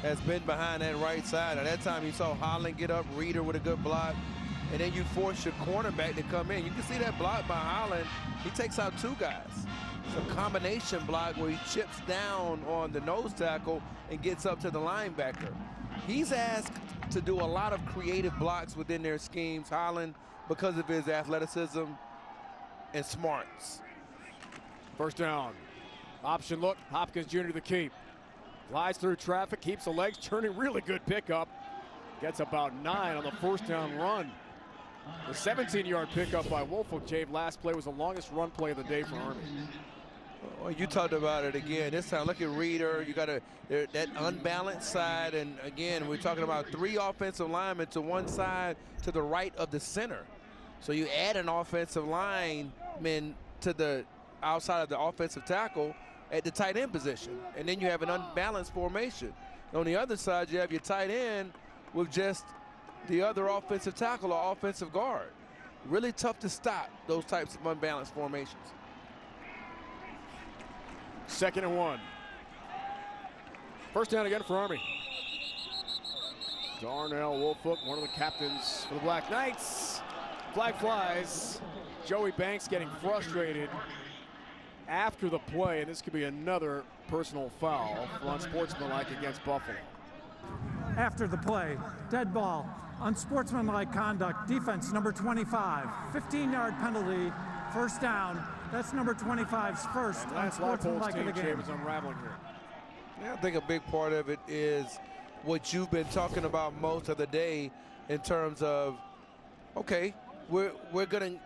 has been behind that right side. At that time, you saw Holland get up, Reeder with a good block, and then you force your cornerback to come in. You can see that block by Holland. He takes out 2 guys. It's a combination block where he chips down on the nose tackle and gets up to the linebacker. He's asked to do a lot of creative blocks within their schemes, Holland, because of his athleticism and smarts. First down. Option look, Hopkins Jr. to the keep. Flies through traffic, keeps the legs turning, really good pickup. Gets about 9 on the first down run. The 17-yard pickup by Woolfolk. Last play was the longest run play of the day for Army. Well, you talked about it again. This time, look at Reeder. You got that unbalanced side, and again, we're talking about 3 offensive linemen to one side to the right of the center. So you add an offensive lineman to the outside of the offensive tackle at the tight end position, and then you have an unbalanced formation. On the other side, you have your tight end with just the other offensive tackle or offensive guard. Really tough to stop those types of unbalanced formations. 2nd and 1. First down again for Army. Darnell Woolfolk, one of the captains for the Black Knights. Flag flies. Joey Banks getting frustrated after the play, and this could be another personal foul for unsportsmanlike against Buffalo. After the play, dead ball, unsportsmanlike conduct, defense number 25, 15-yard penalty, first down. That's number 25's first unsportsmanlike of the game. Is unraveling here. Yeah, I think a big part of it is what you've been talking about most of the day in terms of, okay, we're gonna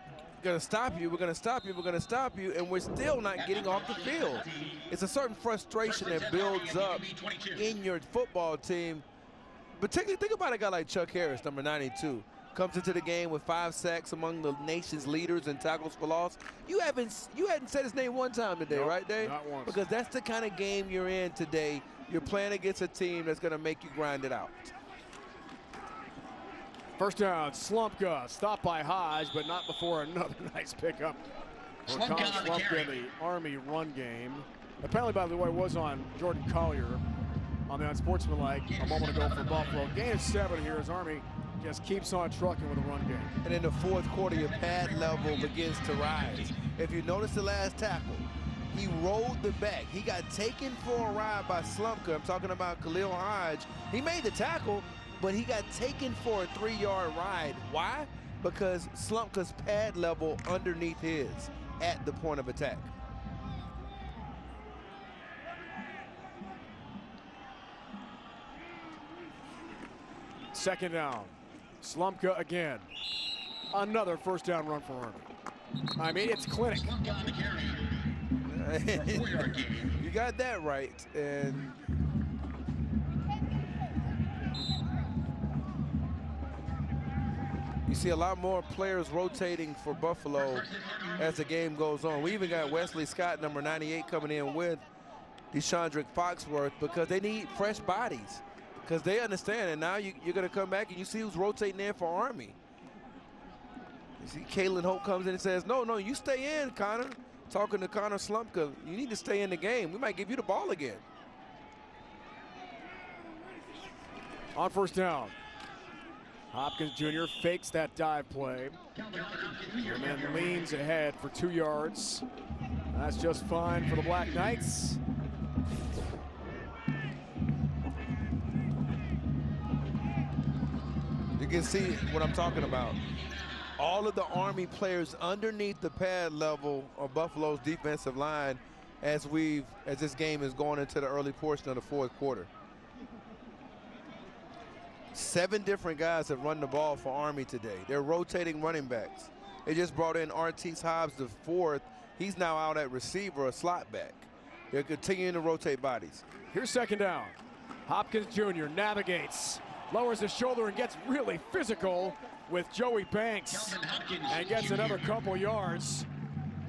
stop you, we're gonna stop you, we're gonna stop you, and we're still not getting off the field. It's a certain frustration that builds up in your football team. Particularly, think about a guy like Chuck Harris, number 92. Comes into the game with 5 sacks, among the nation's leaders in tackles for loss. You hadn't said his name one time today, nope, right, Dave? Not once. Because that's the kind of game you're in today. You're playing against a team that's going to make you grind it out. First down, Slumpka, stopped by Hodge, but not before another nice pickup for Colin Slumpka in the Army run game. The penalty, by the way, was on Jordan Collier on the unsportsmanlike a moment ago for Buffalo. Gain of 7 here as Army just keeps on trucking with a run game. And in the 4th quarter, your pad level begins to rise. If you notice the last tackle, he rolled the back. He got taken for a ride by Slumpka. I'm talking about Khalil Hodge. He made the tackle, but he got taken for a 3-yard ride. Why? Because Slumpka's pad level underneath his at the point of attack. Second down. Slumpka again. Another first down run for Army. I mean, it's clinic. You got that right. And you see a lot more players rotating for Buffalo as the game goes on. We even got Wesley Scott, number 98, coming in with DeShondrick Foxworth because they need fresh bodies. Because they understand, and now you're going to come back and you see who's rotating in for Army. You see Kalen Hope comes in and says, no, you stay in, Connor. Talking to Connor Slumpka, you need to stay in the game. We might give you the ball again. On first down, Hopkins Jr. fakes that dive play and then leans ahead for 2 yards. That's just fine for the Black Knights. You can see what I'm talking about. All of the Army players underneath the pad level of Buffalo's defensive line as this game is going into the early portion of the 4th quarter. 7 different guys have run the ball for Army today. They're rotating running backs. They just brought in Artis Hobbs the 4th. He's now out at receiver, a slot back. They're continuing to rotate bodies. Here's second down. Hopkins Jr. navigates, lowers his shoulder and gets really physical with Joey Banks and gets another couple yards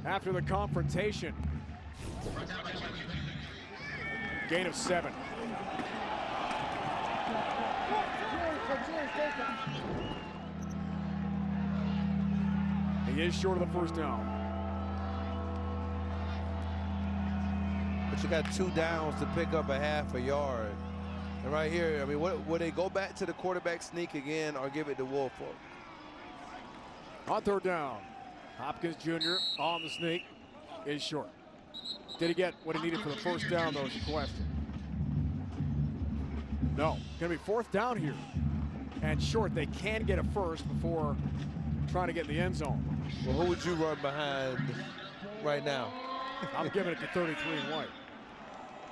after the confrontation. Gain of 7. He is short of the first down. But you got 2 downs to pick up a half a yard. And right here, I mean, would they go back to the quarterback sneak again or give it to Woolfolk? On third down, Hopkins Jr. on the sneak is short. Did he get what he needed for the first down, though, is the question. No, gonna be fourth down here. And short, they can get a first before trying to get in the end zone. Well, who would you run behind right now? I'm giving it to 33 and White.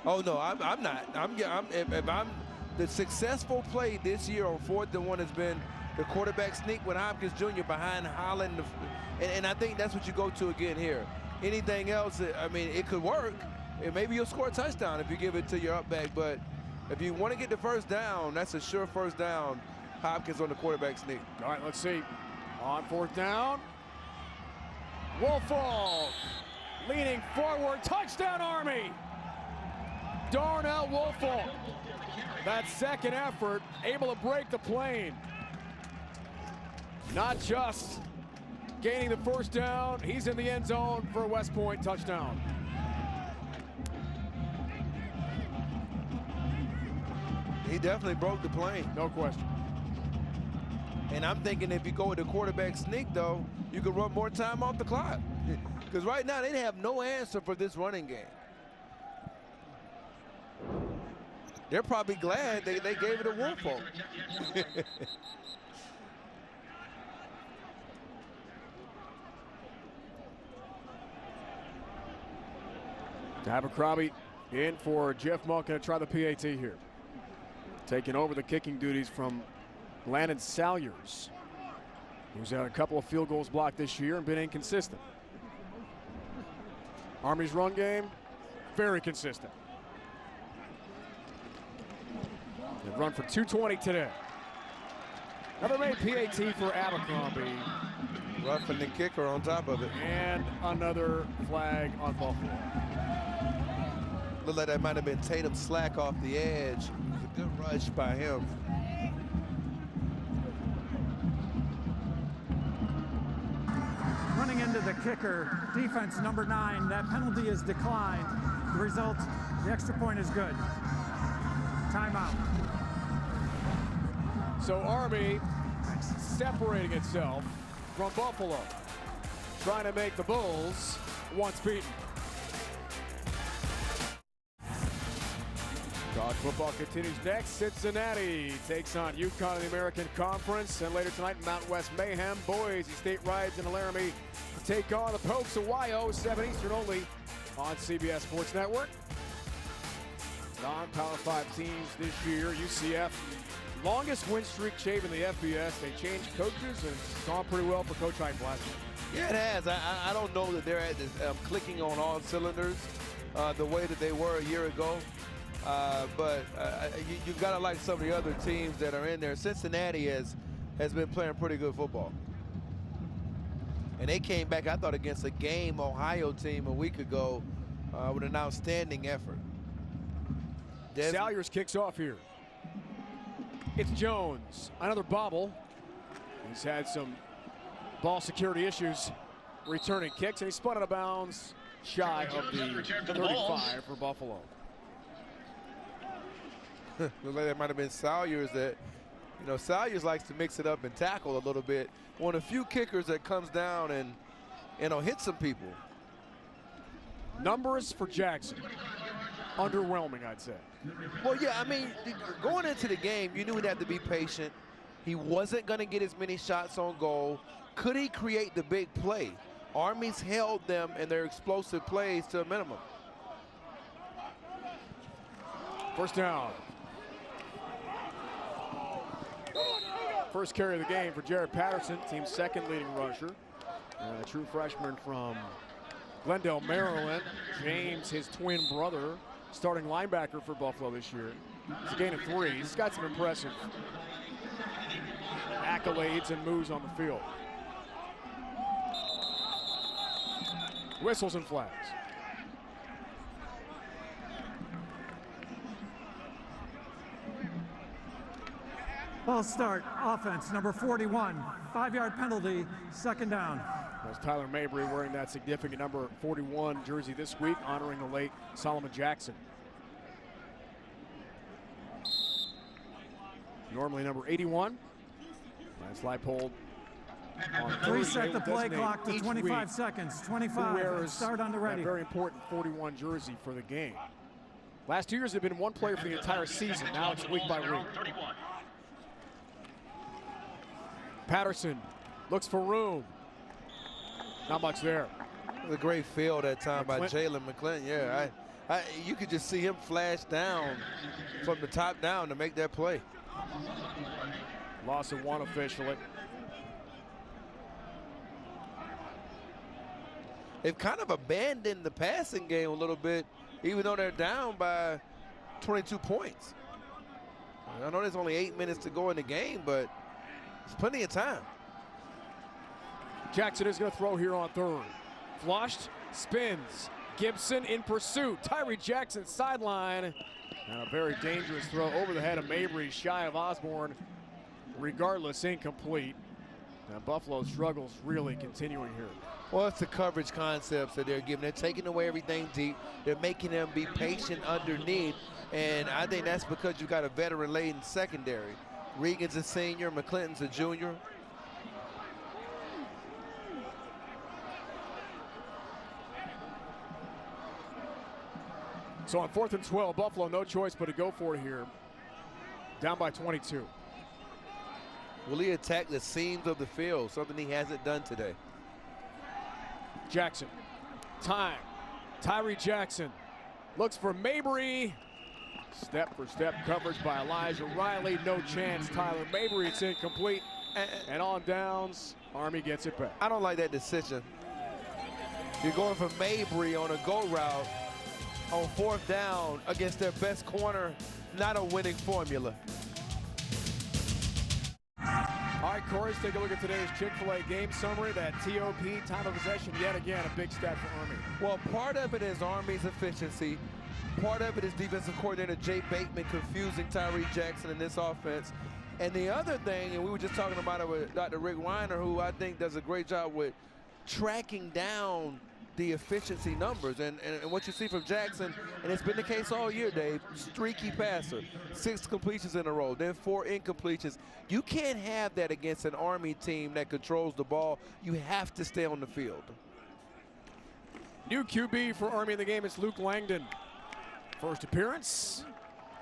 Oh no, I'm not. If I'm the successful play this year on 4th and 1 has been the quarterback sneak with Hopkins Jr. behind Holland, and I think that's what you go to again here. Anything else, I mean, it could work. And maybe you'll score a touchdown if you give it to your up back, but if you want to get the first down, that's a sure first down. Hopkins on the quarterback sneak. All right, let's see. On fourth down, Woolfolk leaning forward, touchdown Army. Darnell Woolfolk, that second effort, able to break the plane. Not just gaining the first down, he's in the end zone for a West Point touchdown. He definitely broke the plane. No question. And I'm thinking if you go with the quarterback sneak, though, you could run more time off the clock. Because right now, they have no answer for this running game. They're probably glad they gave it to Woolfolk. Abercrombie in for Jeff Monk, going to try the PAT here. Taking over the kicking duties from Landon Salyers, who's had a couple of field goals blocked this year and been inconsistent. Army's run game, very consistent. They've run for 220 today. Another made PAT for Abercrombie. Roughing the kicker on top of it. And another flag on Buffalo. Looked like that might have been Tatum Slack off the edge. It was a good rush by him. Running into the kicker, defense number 9. That penalty is declined. The result, the extra point is good. Timeout. So Army separating itself from Buffalo, trying to make the Bulls once beaten. College football continues next. Cincinnati takes on UConn in the American Conference. And later tonight, Mountain West Mayhem, Boise State rides into Laramie to take on the Pokes of Ohio, 7 Eastern only on CBS Sports Network. Non-Power 5 teams this year. UCF, longest win streak shaving the FBS. They changed coaches and it's gone pretty well for Coach Ike Blackman. Yeah, it has. I don't know that they're at this, clicking on all cylinders the way that they were a year ago. But you've got to like some of the other teams that are in there. Cincinnati has been playing pretty good football. And they came back, I thought, against a game Ohio team a week ago with an outstanding effort. Salyers kicks off here. It's Jones, another bobble. He's had some ball security issues returning kicks, and he spun out of bounds shy of the 35 for Buffalo. Looks like that might have been Salyers that, you know, Salyers likes to mix it up and tackle a little bit. One of the few kickers that comes down and, you know, hit some people. Numbers for Jackson. Underwhelming, I'd say. Well, yeah, I mean, going into the game, you knew he'd have to be patient. He wasn't going to get as many shots on goal. Could he create the big play? Army's held them and their explosive plays to a minimum. First down. First carry of the game for Jared Patterson, team's second leading rusher. A true freshman from Glendale, Maryland. James, his twin brother, starting linebacker for Buffalo this year. It's a gain of 3. He's got some impressive accolades and moves on the field. Whistles and flags. Ball start, offense, number 41. 5-yard penalty, second down. That's Tyler Mabry wearing that significant number 41 jersey this week, honoring the late Solomon Jackson. normally number 81. Nice Leipold. Reset the play clock to 25 seconds. 25. Start on the ready. A very important 41 jersey for the game. Last 2 years, there have been one player for the entire season. Now it's week by week. Patterson looks for room. Not much there. It was a great field that time by Jalen McClinton. Yeah, you could just see him flash down from the top down to make that play. Loss of one officially. They've kind of abandoned the passing game a little bit, even though they're down by 22 points. I know there's only 8 minutes to go in the game, but there's plenty of time. Jackson is going to throw here on third. Flushed, spins. Gibson in pursuit. Tyree Jackson sideline. And a very dangerous throw over the head of Mabry, shy of Osborne. Regardless, incomplete. Now Buffalo's struggles really continuing here. Well, it's the coverage concepts that they're giving. They're taking away everything deep. They're making them be patient underneath. And I think that's because you've got a veteran-laden secondary. Regan's a senior, McClinton's a junior. So on 4th and 12, Buffalo no choice but to go for it here. Down by 22. Will he attack the seams of the field, something he hasn't done today? Jackson, time. Tyree Jackson looks for Mabry. Step-for-step coverage by Elijah Riley. No chance, Tyler Mabry. It's incomplete. And on downs, Army gets it back. I don't like that decision. You're going for Mabry on a go route on 4th down against their best corner. Not a winning formula. All right, Corey, let's take a look at today's Chick-fil-A game summary. That TOP, time of possession, yet again, a big stat for Army. Well, part of it is Army's efficiency. Part of it is defensive coordinator Jay Bateman confusing Tyree Jackson in this offense. And the other thing, and we were just talking about it with Dr. Rick Weiner, who I think does a great job with tracking down the efficiency numbers. And what you see from Jackson, and it's been the case all year, Dave, streaky passer, 6 completions in a row, then 4 incompletions. You can't have that against an Army team that controls the ball. You have to stay on the field. New QB for Army in the game, it's Luke Langdon. First appearance.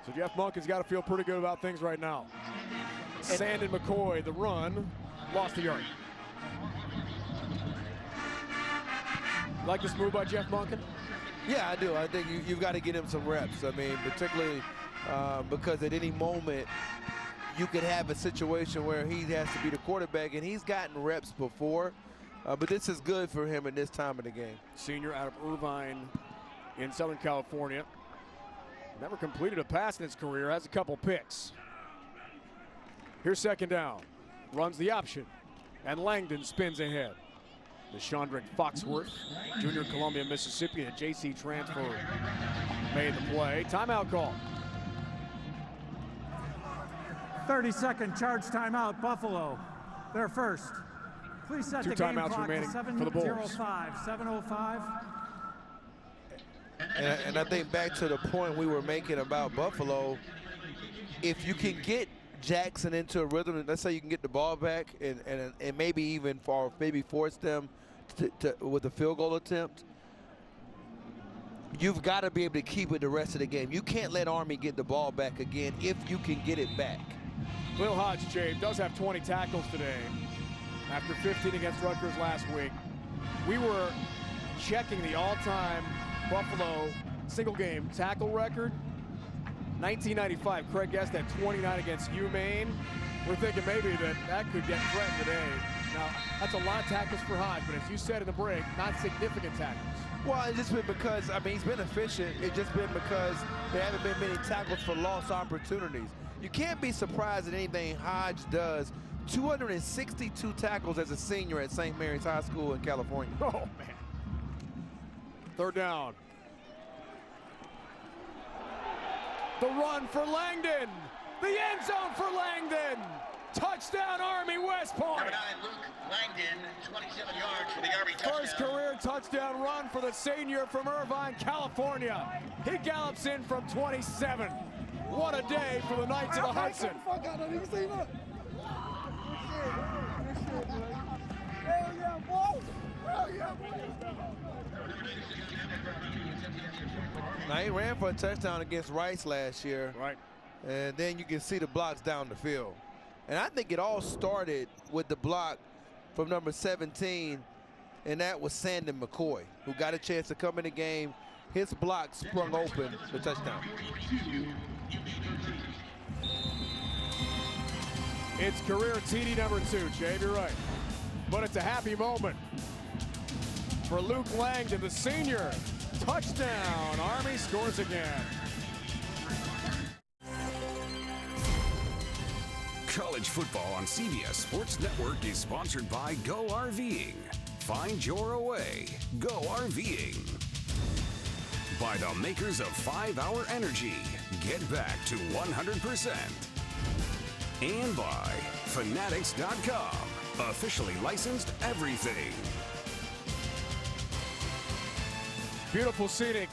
So Jeff Monk has got to feel pretty good about things right now. Sandon McCoy, the run, lost the yard. Like this move by Jeff Monken? Yeah, I do. I think you've got to get him some reps. I mean, particularly because at any moment you could have a situation where he has to be the quarterback, and he's gotten reps before. But this is good for him in this time of the game. Senior out of Irvine in Southern California. Never completed a pass in his career, has a couple picks. Here's 2nd down. Runs the option, and Langdon spins ahead. The Chandrick Foxworth, junior Columbia, Mississippi, a JC transfer, made the play. Timeout call. 30-second charge timeout, Buffalo. They're first. Please set the game clock to 7:05. And I think back to the point we were making about Buffalo, if you can get Jackson into a rhythm, let's say you can get the ball back and maybe even force them with a field goal attempt, you've got to be able to keep it the rest of the game. You can't let Army get the ball back again if you can get it back. Will Hodge, Jay, does have 20 tackles today after 15 against Rutgers last week. We were checking the all-time Buffalo single-game tackle record. 1995, Craig Guest had 29 against UMaine. We're thinking maybe that could get threatened today. Now, that's a lot of tackles for Hodge, but as you said in the break, not significant tackles. Well, it's just been because, I mean, he's been efficient. It's just been because there haven't been many tackles for lost opportunities. You can't be surprised at anything Hodge does. 262 tackles as a senior at St. Mary's High School in California. Oh, man. 3rd down. The run for Langdon. The end zone for Langdon. Touchdown, Army, West Point. Number 9, Luke Langdon, 27 yards for the Army touchdown. First career touchdown run for the senior from Irvine, California. He gallops in from 27. What a day for the Knights of the Hudson. Now, he ran for a touchdown against Rice last year. Right. And then you can see the blocks down the field. And I think it all started with the block from number 17, and that was Sandon McCoy, who got a chance to come in the game. His block sprung open the touchdown. It's career TD number 2, Jay, you're right. But it's a happy moment for Luke Langdon, the senior. Touchdown, Army scores again. College football on CBS Sports Network is sponsored by Go RVing. Find your away. Go RVing. By the makers of 5-Hour Energy. Get back to 100%. And by Fanatics.com. Officially licensed everything. Beautiful scenic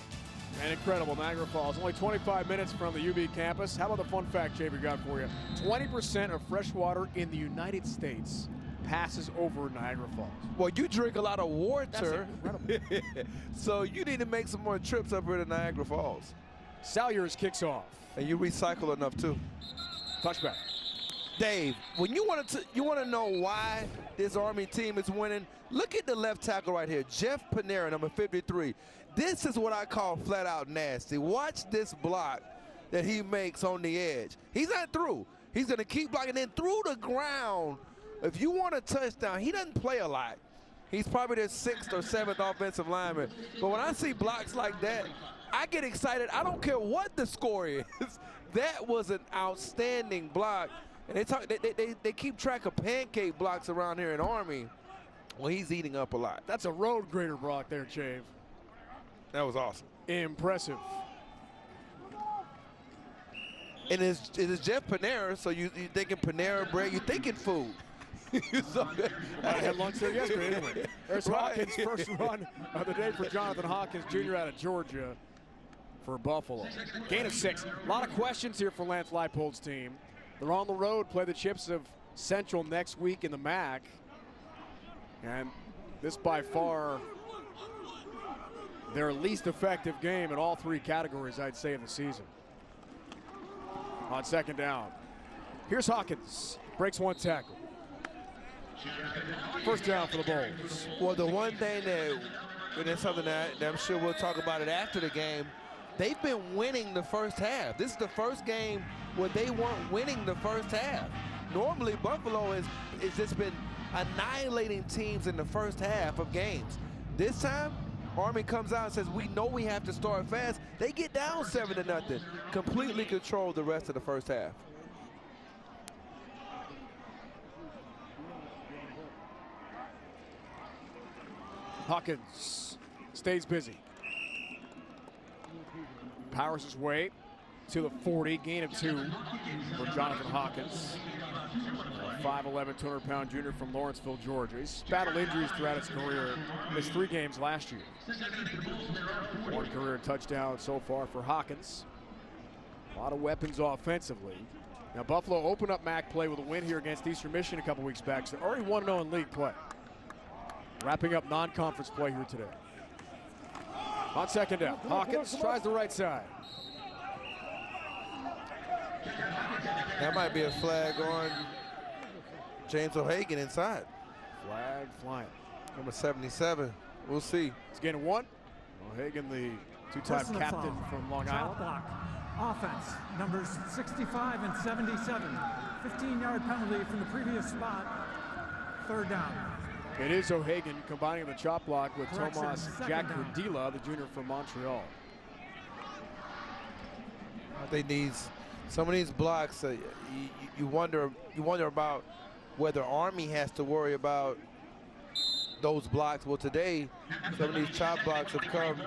and incredible Niagara Falls. Only 25 minutes from the UB campus. How about the fun fact, Jay, we got for you? 20% of fresh water in the United States passes over Niagara Falls. Well, you drink a lot of water. That's incredible. So you need to make some more trips up here to Niagara Falls. Salyers kicks off. And you recycle enough, too. Touchback. Dave, when you want to know why this Army team is winning, look at the left tackle right here, Jeff Panera, number 53. This is what I call flat out nasty. Watch this block that he makes on the edge. He's not through. He's going to keep blocking, then through the ground. If you want a touchdown, he doesn't play a lot. He's probably their 6th or 7th offensive lineman. But when I see blocks like that, I get excited. I don't care what the score is. That was an outstanding block. And they keep track of pancake blocks around here in Army. Well, he's eating up a lot. That's a road grader block there, Chave. That was awesome. Impressive. And it's Jeff Panera, so you're thinking Panera bread, you're thinking food. I had lunch there yesterday, didn't we? There's Right. Hawkins' first run of the day for Jonathan Hawkins Jr. out of Georgia for Buffalo. Gain of 6. A lot of questions here for Lance Leipold's team. They're on the road, play the Chips of Central next week in the MAC. And this by far their least effective game in all 3 categories, I'd say, of the season. On second down. Here's Hawkins. Breaks 1 tackle. First down for the Bulls. Well, the one thing that, and it's something that I'm sure we'll talk about it after the game, they've been winning the first half. This is the first game where they weren't winning the first half. Normally, Buffalo has just been annihilating teams in the first half of games. This time, Army comes out and says, we know we have to start fast. They get down 7-0, completely control the rest of the first half. Hawkins stays busy. Powers his way to the 40, gain of 2 for Jonathan Hawkins. 5'11", 200-pound junior from Lawrenceville, Georgia. He's battled injuries throughout his career. Missed 3 games last year. 1 career touchdown so far for Hawkins. A lot of weapons offensively. Now Buffalo opened up MAC play with a win here against Eastern Michigan a couple weeks back. So they're already 1-0 in league play. Wrapping up non-conference play here today. On second down, Hawkins tries the right side. That might be a flag on James O'Hagan inside. Flag flying. Number 77. We'll see. It's gain of 1. O'Hagan, the 2-time captain from Long Island. Block. Offense, numbers 65 and 77. 15-yard penalty from the previous spot. Third down. It is O'Hagan combining the chop block with Correction, Tomas second down. Jacrodila, the junior from Montreal. I think some of these blocks, you wonder about whether Army has to worry about those blocks. Well, today, some of these chop blocks have come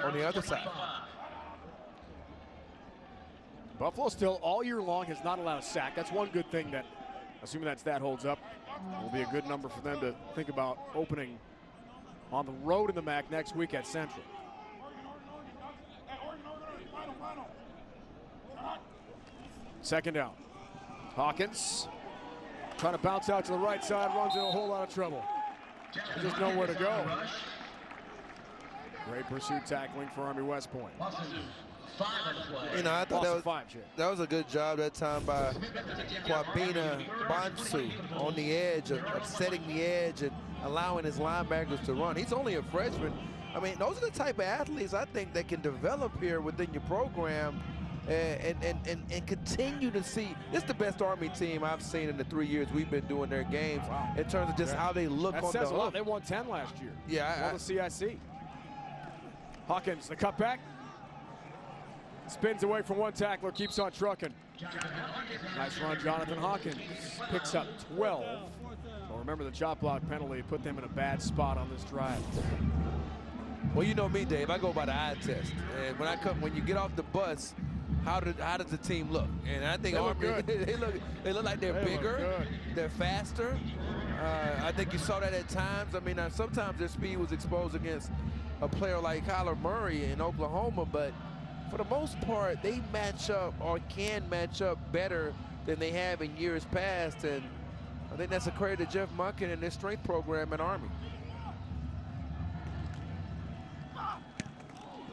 on the other side. Buffalo still all year long has not allowed a sack. That's one good thing that, assuming that stat holds up, will be a good number for them to think about opening on the road in the MAC next week at Central. Second down. Hawkins trying to bounce out to the right side, runs into a whole lot of trouble. There's just nowhere to go. Great pursuit tackling for Army West Point. You know, I thought that was a good job that time by Kwabena Bonsu on the edge, of setting the edge and allowing his linebackers to run. He's only a freshman. I mean, those are the type of athletes I think that can develop here within your program and continue to see. This is the best Army team I've seen in the 3 years we've been doing their games in terms of just how they look on the hook. They won 10 last year. Yeah. Won the CIC. Hawkins, the cutback. Spins away from one tackler, keeps on trucking. Nice run, Jonathan Hawkins. Picks up 12. Well, remember the chop block penalty put them in a bad spot on this drive. Well, you know me, Dave. I go by the eye test. And when you get off the bus, how does the team look? And I think Army, they look like they're bigger, they're faster. I think you saw that at times. I mean, sometimes their speed was exposed against a player like Kyler Murray in Oklahoma, but for the most part, they match up or can match up better than they have in years past. And I think that's a credit to Jeff Monken and his strength program at Army.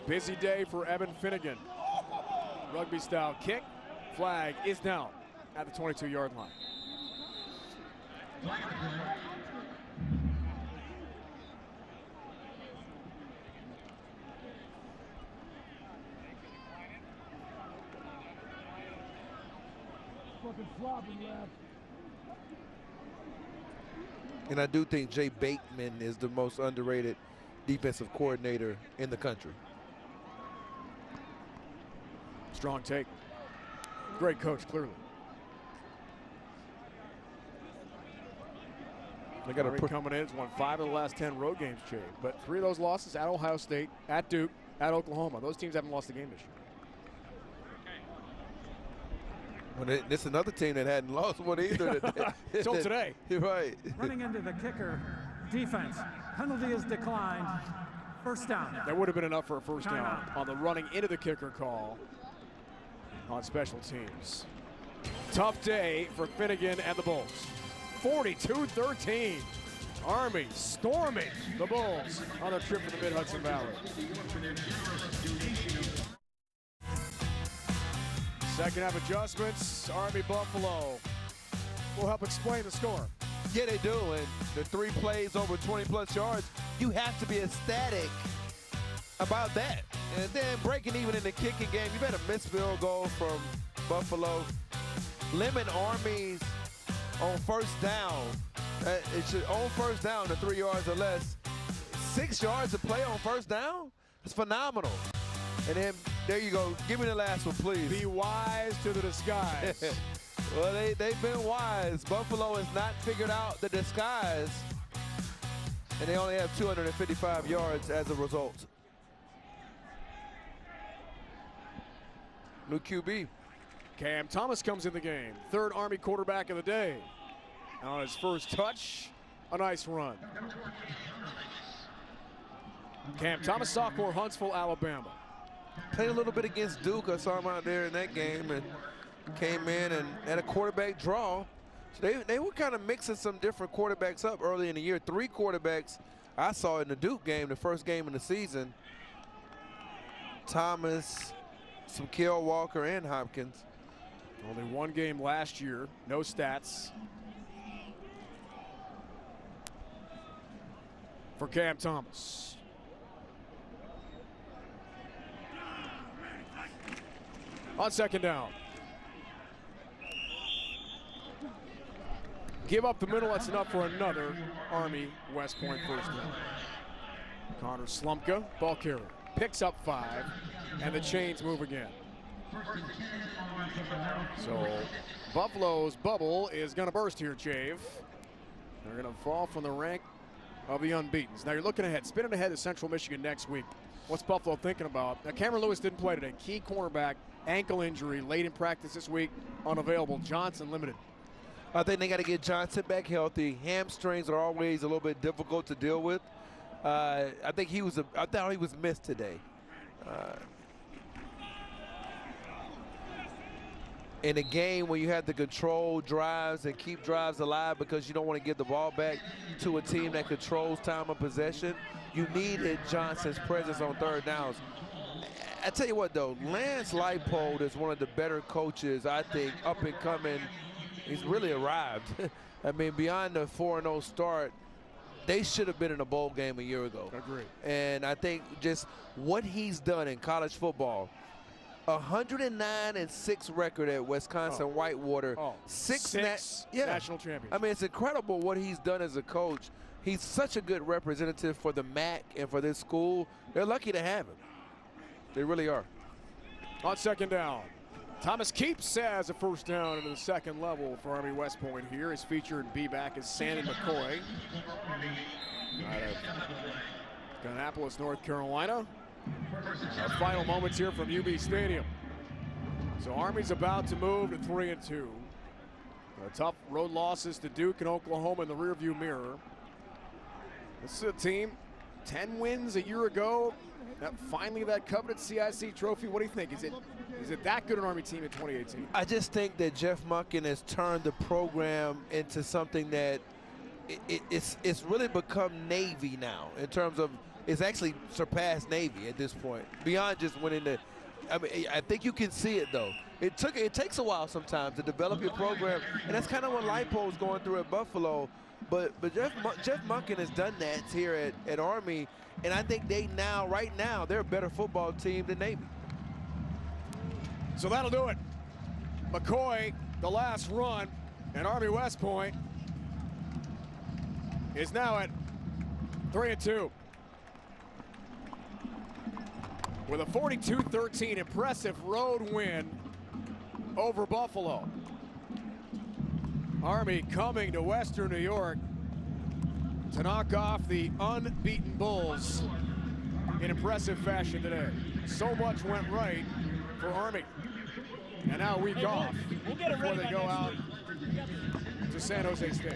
Busy day for Evan Finnegan. Rugby style kick. Flag is down at the 22-yard line. And I do think Jay Bateman is the most underrated defensive coordinator in the country. Strong take. Great coach, clearly. They got a coming in. It's won 5 of the last 10 road games, Jay. But 3 of those losses at Ohio State, at Duke, at Oklahoma. Those teams haven't lost a game this year. Well, this is another team that hadn't lost one either. Until today. You're right. Running into the kicker defense. Penalty is declined. First down. That would have been enough for a first down on the running into the kicker call on special teams. Tough day for Finnegan and the Bulls. 42-13. Army storming the Bulls on their trip to the Mid-Hudson Valley. Second half adjustments, Army Buffalo will help explain the score. Yeah, they do, and the 3 plays over 20-plus yards, you have to be ecstatic about that. And then breaking even in the kicking game, you've had a missed field goal from Buffalo. Limit Army's on first down. It should on first down to 3 yards or less. 6 yards to play on first down? It's phenomenal. And then, there you go. Give me the last one, please. Be wise to the disguise. Well, they've been wise. Buffalo has not figured out the disguise. And they only have 255 yards as a result. New QB. Cam Thomas comes in the game. 3rd Army quarterback of the day. And on his first touch, a nice run. Cam Thomas, sophomore, Huntsville, Alabama. Played a little bit against Duke. I saw him out there in that game and came in and had a quarterback draw. So they were kind of mixing some different quarterbacks up early in the year. 3 quarterbacks I saw in the Duke game, the first game of the season. Thomas, some Kale Walker, and Hopkins. Only 1 game last year, no stats for Cam Thomas. On second down. Give up the middle, that's enough for another Army West Point first down. Connor Slumka, ball carrier, picks up 5, and the chains move again. So Buffalo's bubble is going to burst here, Jave. They're going to fall from the rank of the unbeatens. Now you're looking ahead, spinning ahead to Central Michigan next week. What's Buffalo thinking about? Now Cameron Lewis didn't play today. Key cornerback, ankle injury, late in practice this week, unavailable. Johnson limited. I think they got to get Johnson back healthy. Hamstrings are always a little bit difficult to deal with. I thought he was missed today. in a game when you have to control drives and keep drives alive because you don't want to give the ball back to a team that controls time of possession, you needed Johnson's presence on third downs. I tell you what, though, Lance Leipold is one of the better coaches, I think, up and coming. He's really arrived. I mean, beyond the 4-0 start, they should have been in a bowl game a year ago. Agreed. And I think just what he's done in college football, 109-6 record at Wisconsin Whitewater. Six national champions. I mean, it's incredible what he's done as a coach. He's such a good representative for the MAC and for this school. They're lucky to have him. They really are. On second down, Thomas Keeps has a first down into the second level for Army West Point here. His featured B-back is Sandy McCoy out of Kannapolis, North Carolina. Our final moments here from UB Stadium. So Army's about to move to 3-2. Tough road losses to Duke and Oklahoma in the rearview mirror. This is a team, 10 wins a year ago. Finally that coveted CIC trophy. What do you think? Is it that good an Army team in 2018? I just think that Jeff Monken has turned the program into something that it's really become Navy now in terms of it's actually surpassed Navy at this point. Beyond just winning the, I mean, I think you can see it though. It takes a while sometimes to develop your program, and that's kind of what Leipold's going through at Buffalo. But Jeff Monken has done that here at Army, and I think right now, they're a better football team than Navy. So that'll do it. McCoy, the last run, and Army West Point is now at 3-2. With a 42-13 impressive road win over Buffalo. Army coming to Western New York to knock off the unbeaten Bulls in impressive fashion today. So much went right for Army. And now a week off before they go out to San Jose State.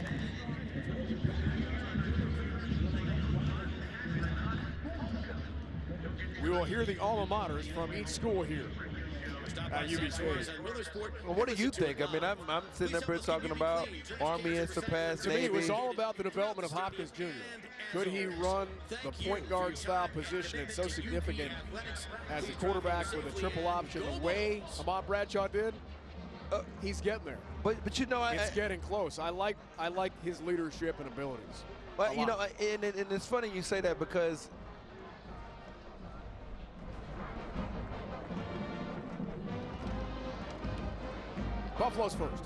We will hear the alma maters from each school here at UB Stadium. Well, what do you think? I mean, I'm sitting up here talking about Army and surpassed Navy. To me, it was all about the development of Hopkins Jr. Could he run the point guard style position? It's so significant as a quarterback with a triple option. The way Ahmad Bradshaw did, he's getting there. But you know, it's getting close. I like his leadership and abilities. But you know, and it's funny you say that because Buffalo's first.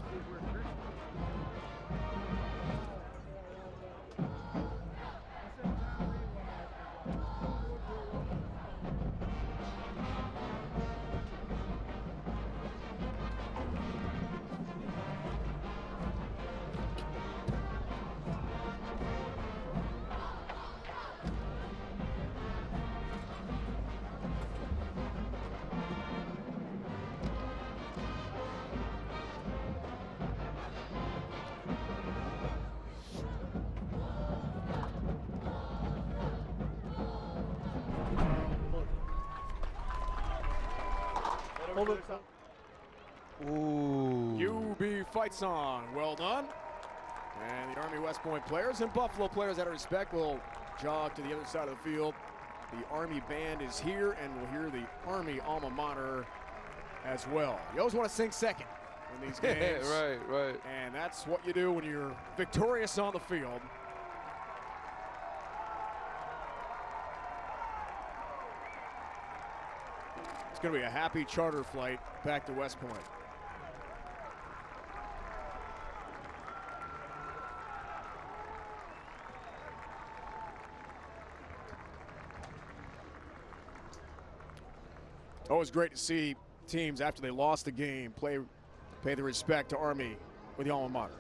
Ooh. UB fights on. Well done. And the Army West Point players and Buffalo players, out of respect, will jog to the other side of the field. The Army band is here, and we'll hear the Army alma mater as well. You always want to sing second in these games. Right. And that's what you do when you're victorious on the field. It's going to be a happy charter flight back to West Point. Always great to see teams, after they lost the game, pay the respect to Army with the alma mater.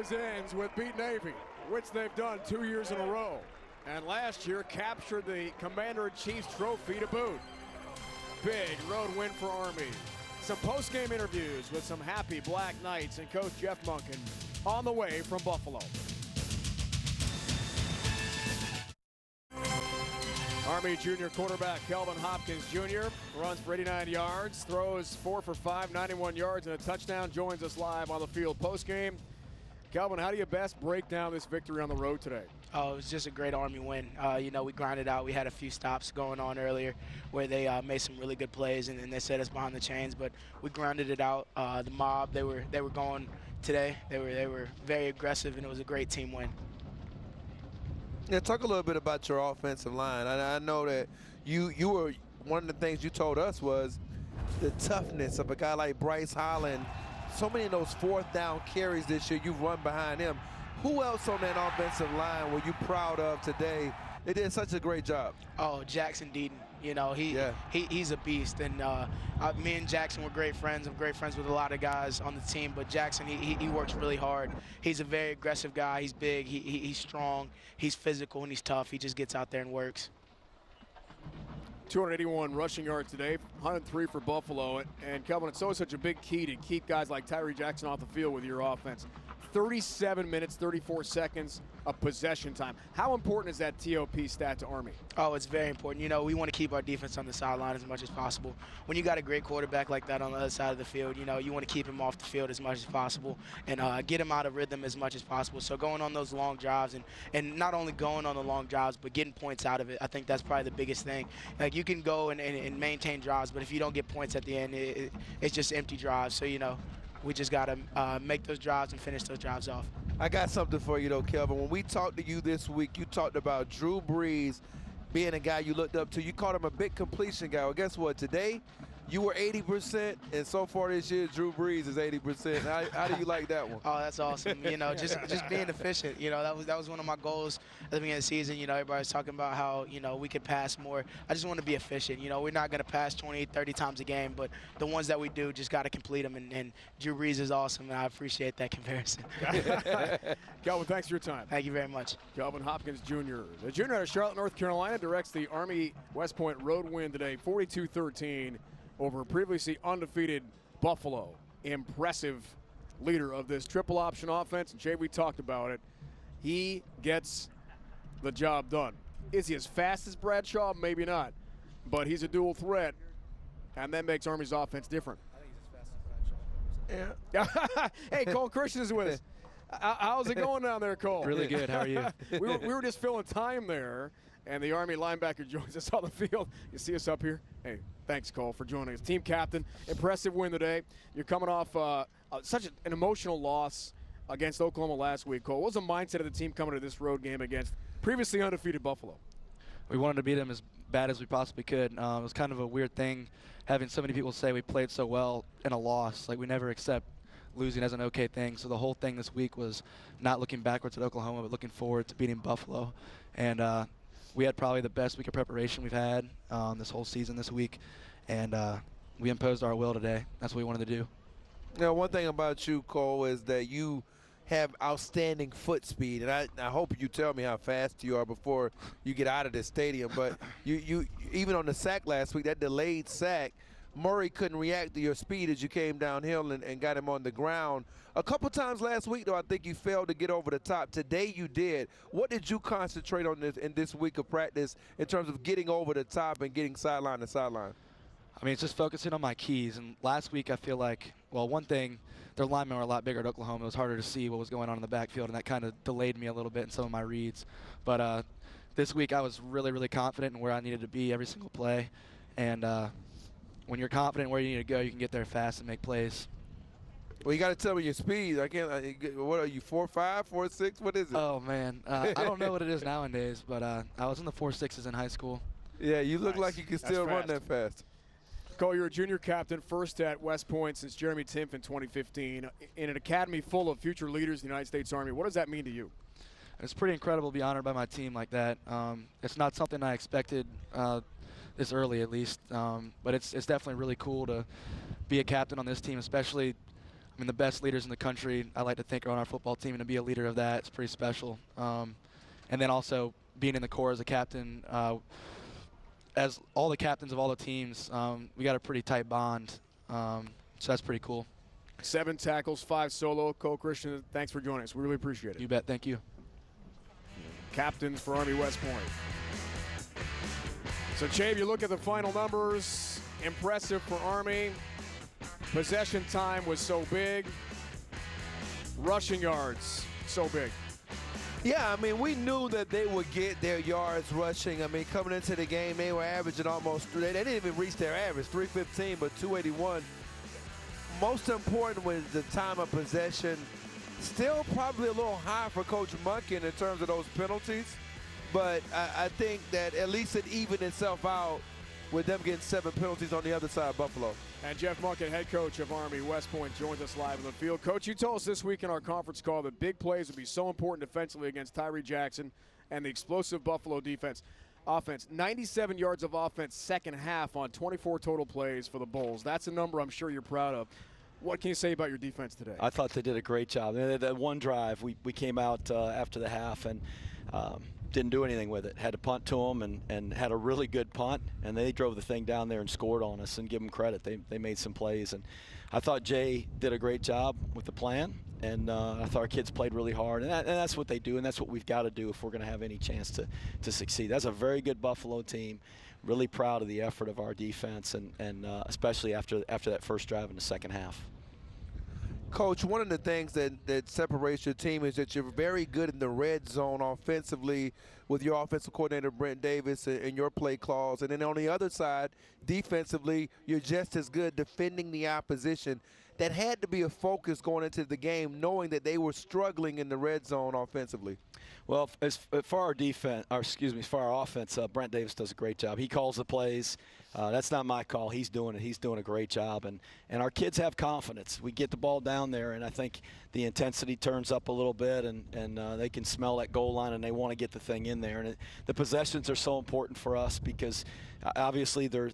always ends with beat Navy, which they've done 2 years in a row. And last year captured the Commander-in-Chief's trophy to boot. Big road win for Army. Some post-game interviews with some happy Black Knights and Coach Jeff Monken on the way from Buffalo. Army junior quarterback Kelvin Hopkins Jr. runs for 89 yards, throws 4 for 5, 91 yards and a touchdown, joins us live on the field post-game. Kelvin, how do you best break down this victory on the road today? Oh, it was just a great Army win. You know, we grinded out. We had a few stops going on earlier where they made some really good plays and they set us behind the chains, but we grinded it out. The mob, they were going today. They were very aggressive, and it was a great team win. Yeah, talk a little bit about your offensive line. I know that you were, one of the things you told us was the toughness of a guy like Bryce Holland. So many of those fourth down carries this year, you've run behind him. Who else on that offensive line were you proud of today? They did such a great job. Oh, Jackson Deaton. You know, he's a beast. And me and Jackson were great friends. I'm great friends with a lot of guys on the team. But Jackson, he works really hard. He's a very aggressive guy. He's big. He's strong. He's physical, and he's tough. He just gets out there and works. 281 rushing yards today, 103 for Buffalo. And Kelvin, it's always such a big key to keep guys like Tyree Jackson off the field with your offense. 37 minutes, 34 seconds of possession time. How important is that TOP stat to Army? Oh, it's very important. You know, we want to keep our defense on the sideline as much as possible. When you got a great quarterback like that on the other side of the field, you know, you want to keep him off the field as much as possible and get him out of rhythm as much as possible. So going on those long drives and not only going on the long drives, but getting points out of it, I think that's probably the biggest thing. Like, you can go and maintain drives, but if you don't get points at the end, it's just empty drives. So, you know, we just got to make those drives and finish those drives off. I got something for you, though, Kelvin. When we talked to you this week, you talked about Drew Brees being a guy you looked up to. You called him a big completion guy. Well, guess what? Today, you were 80%, and so far this year, Drew Brees is 80%. How do you like that one? Oh, that's awesome. You know, just being efficient. You know, that was one of my goals at the beginning of the season. You know, everybody's talking about how, you know, we could pass more. I just want to be efficient. You know, we're not going to pass 20, 30 times a game, but the ones that we do, just got to complete them. And Drew Brees is awesome, and I appreciate that comparison. Kelvin, thanks for your time. Thank you very much. Kelvin Hopkins Jr. The junior out of Charlotte, North Carolina, directs the Army West Point road win today, 42-13. Over previously undefeated Buffalo. Impressive leader of this triple option offense. And Jay, we talked about it. He gets the job done. Is he as fast as Bradshaw? Maybe not. But he's a dual threat, and that makes Army's offense different. I think he's as fast as Yeah. Bradshaw. Hey, Cole Christian is with us. How's it going down there, Cole? Really good. How are you? we were just filling time there, and the Army linebacker joins us on the field. You see us up here? Hey, thanks, Cole, for joining us. Team captain, impressive win today. You're coming off such an emotional loss against Oklahoma last week, Cole. What was the mindset of the team coming to this road game against previously undefeated Buffalo? We wanted to beat them as bad as we possibly could. It was kind of a weird thing having so many people say we played so well in a loss. Like, we never accept losing as an okay thing. So the whole thing this week was not looking backwards at Oklahoma, but looking forward to beating Buffalo. And we had probably the best week of preparation we've had this whole season this week. And we imposed our will today. That's what we wanted to do. Now, one thing about you, Cole, is that you have outstanding foot speed, and I hope you tell me how fast you are before you get out of this stadium. But you even on the sack last week, that delayed sack, Murray couldn't react to your speed as you came downhill and got him on the ground. A couple times last week, though, I think you failed to get over the top. Today you did. What did you concentrate on in this week of practice in terms of getting over the top and getting sideline to sideline? I mean, it's just focusing on my keys. And last week I feel like, well, one thing, their linemen were a lot bigger at Oklahoma. It was harder to see what was going on in the backfield, and that kind of delayed me a little bit in some of my reads. But this week I was really, really confident in where I needed to be every single play. And when you're confident where you need to go, you can get there fast and make plays. Well, you got to tell me your speed. I can't. What are you, 4.5, 4.6? What is it? Oh, man. I don't know what it is nowadays, but I was in the 4.6s in high school. Yeah, you look like you can still run that fast. Cole, you're a junior captain, first at West Point since Jeremy Timpf in 2015. In an academy full of future leaders in the United States Army, what does that mean to you? It's pretty incredible to be honored by my team like that. It's not something I expected this early, at least, but it's definitely really cool to be a captain on this team, especially I mean, the best leaders in the country, I like to think, are on our football team, and to be a leader of that, it's pretty special. And then also being in the Corps as a captain, as all the captains of all the teams, we got a pretty tight bond, so that's pretty cool. 7 tackles, 5 solo. Cole Christian, thanks for joining us. We really appreciate it. You bet. Thank you. Captains for Army West Point. So, Chave, you look at the final numbers. Impressive for Army. Possession time was so big. Rushing yards, so big. Yeah, I mean, we knew that they would get their yards rushing. I mean, coming into the game, they were averaging almost, they didn't even reach their average, 315, but 281. Most important was the time of possession. Still probably a little high for Coach Monken in terms of those penalties, but I think that at least it evened itself out with them getting 7 penalties on the other side of Buffalo. And Jeff Monken, head coach of Army West Point, joins us live in the field. Coach, you told us this week in our conference call that big plays would be so important defensively against Tyree Jackson and the explosive Buffalo offense. 97 yards of offense second half on 24 total plays for the Bulls. That's a number I'm sure you're proud of. What can you say about your defense today? I thought they did a great job. That one drive, we came out after the half and didn't do anything with it. Had to punt to them and had a really good punt, and they drove the thing down there and scored on us, and give them credit. They made some plays, and I thought Jay did a great job with the plan, and I thought our kids played really hard, and that's what they do, and that's what we've got to do if we're going to have any chance to succeed. That's a very good Buffalo team. Really proud of the effort of our defense, and especially after that first drive in the second half. Coach, one of the things that separates your team is that you're very good in the red zone offensively with your offensive coordinator, Brent Davis, and your play calls. And then on the other side, defensively, you're just as good defending the opposition. That had to be a focus going into the game, knowing that they were struggling in the red zone offensively. Well, as for our defense, for our offense, Brent Davis does a great job. He calls the plays. That's not my call. He's doing it. He's doing a great job. And our kids have confidence. We get the ball down there, and I think the intensity turns up a little bit, and they can smell that goal line, and they want to get the thing in there. And the possessions are so important for us because obviously there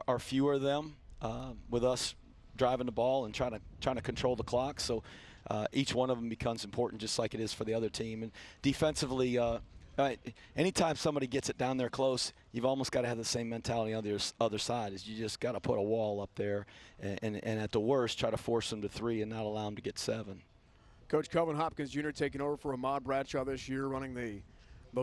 are fewer of them with us driving the ball and trying to control the clock. So each one of them becomes important, just like it is for the other team. And defensively, anytime somebody gets it down there close, you've almost got to have the same mentality on the other side. Is you just got to put a wall up there, and at the worst, try to force them to 3 and not allow them to get 7. Coach Kelvin Hopkins Jr. taking over for Ahmad Bradshaw this year, running the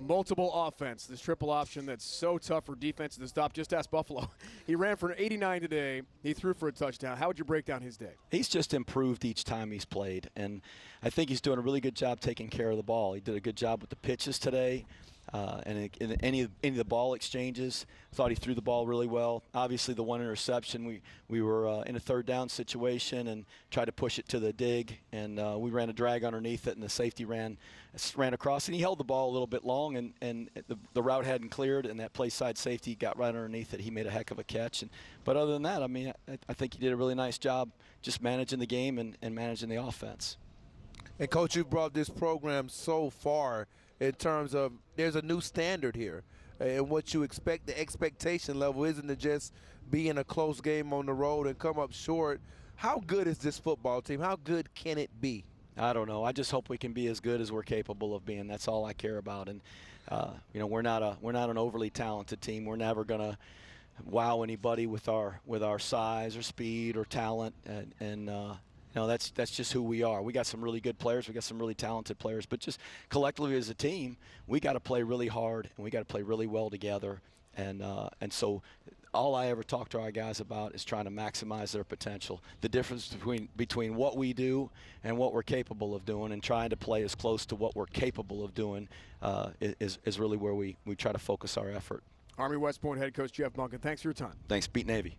multiple offense, this triple option that's so tough for defense to stop. Just ask Buffalo. He ran for 89 today. He threw for a touchdown. How would you break down his day? He's just improved each time he's played, and I think he's doing a really good job taking care of the ball. He did a good job with the pitches today. And in any of the ball exchanges, thought he threw the ball really well. Obviously, the one interception, we were in a third down situation and tried to push it to the dig, and we ran a drag underneath it, and the safety ran across, and he held the ball a little bit long, and the route hadn't cleared, and that play side safety got right underneath it. He made a heck of a catch. But other than that, I mean, I think he did a really nice job just managing the game and managing the offense. And, Coach, you've brought this program so far in terms of there's a new standard here. And what you expect, the expectation level isn't to just be in a close game on the road and come up short. How good is this football team? How good can it be? I don't know. I just hope we can be as good as we're capable of being. That's all I care about. And we're not an overly talented team. We're never going to wow anybody with our size or speed or talent. That's just who we are. We got some really good players. We got some really talented players. But just collectively as a team, we got to play really hard and we got to play really well together. And so all I ever talk to our guys about is trying to maximize their potential. The difference between what we do and what we're capable of doing, and trying to play as close to what we're capable of doing is really where we try to focus our effort. Army West Point head coach Jeff Monken, thanks for your time. Thanks. Beat Navy.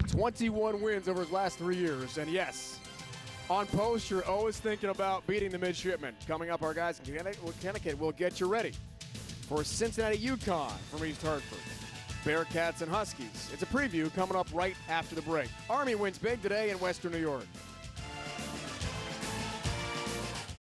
21 wins over his last 3 years. And yes, on post, you're always thinking about beating the midshipmen. Coming up, our guys in Connecticut will get you ready for Cincinnati UConn from East Hartford. Bearcats and Huskies. It's a preview coming up right after the break. Army wins big today in Western New York.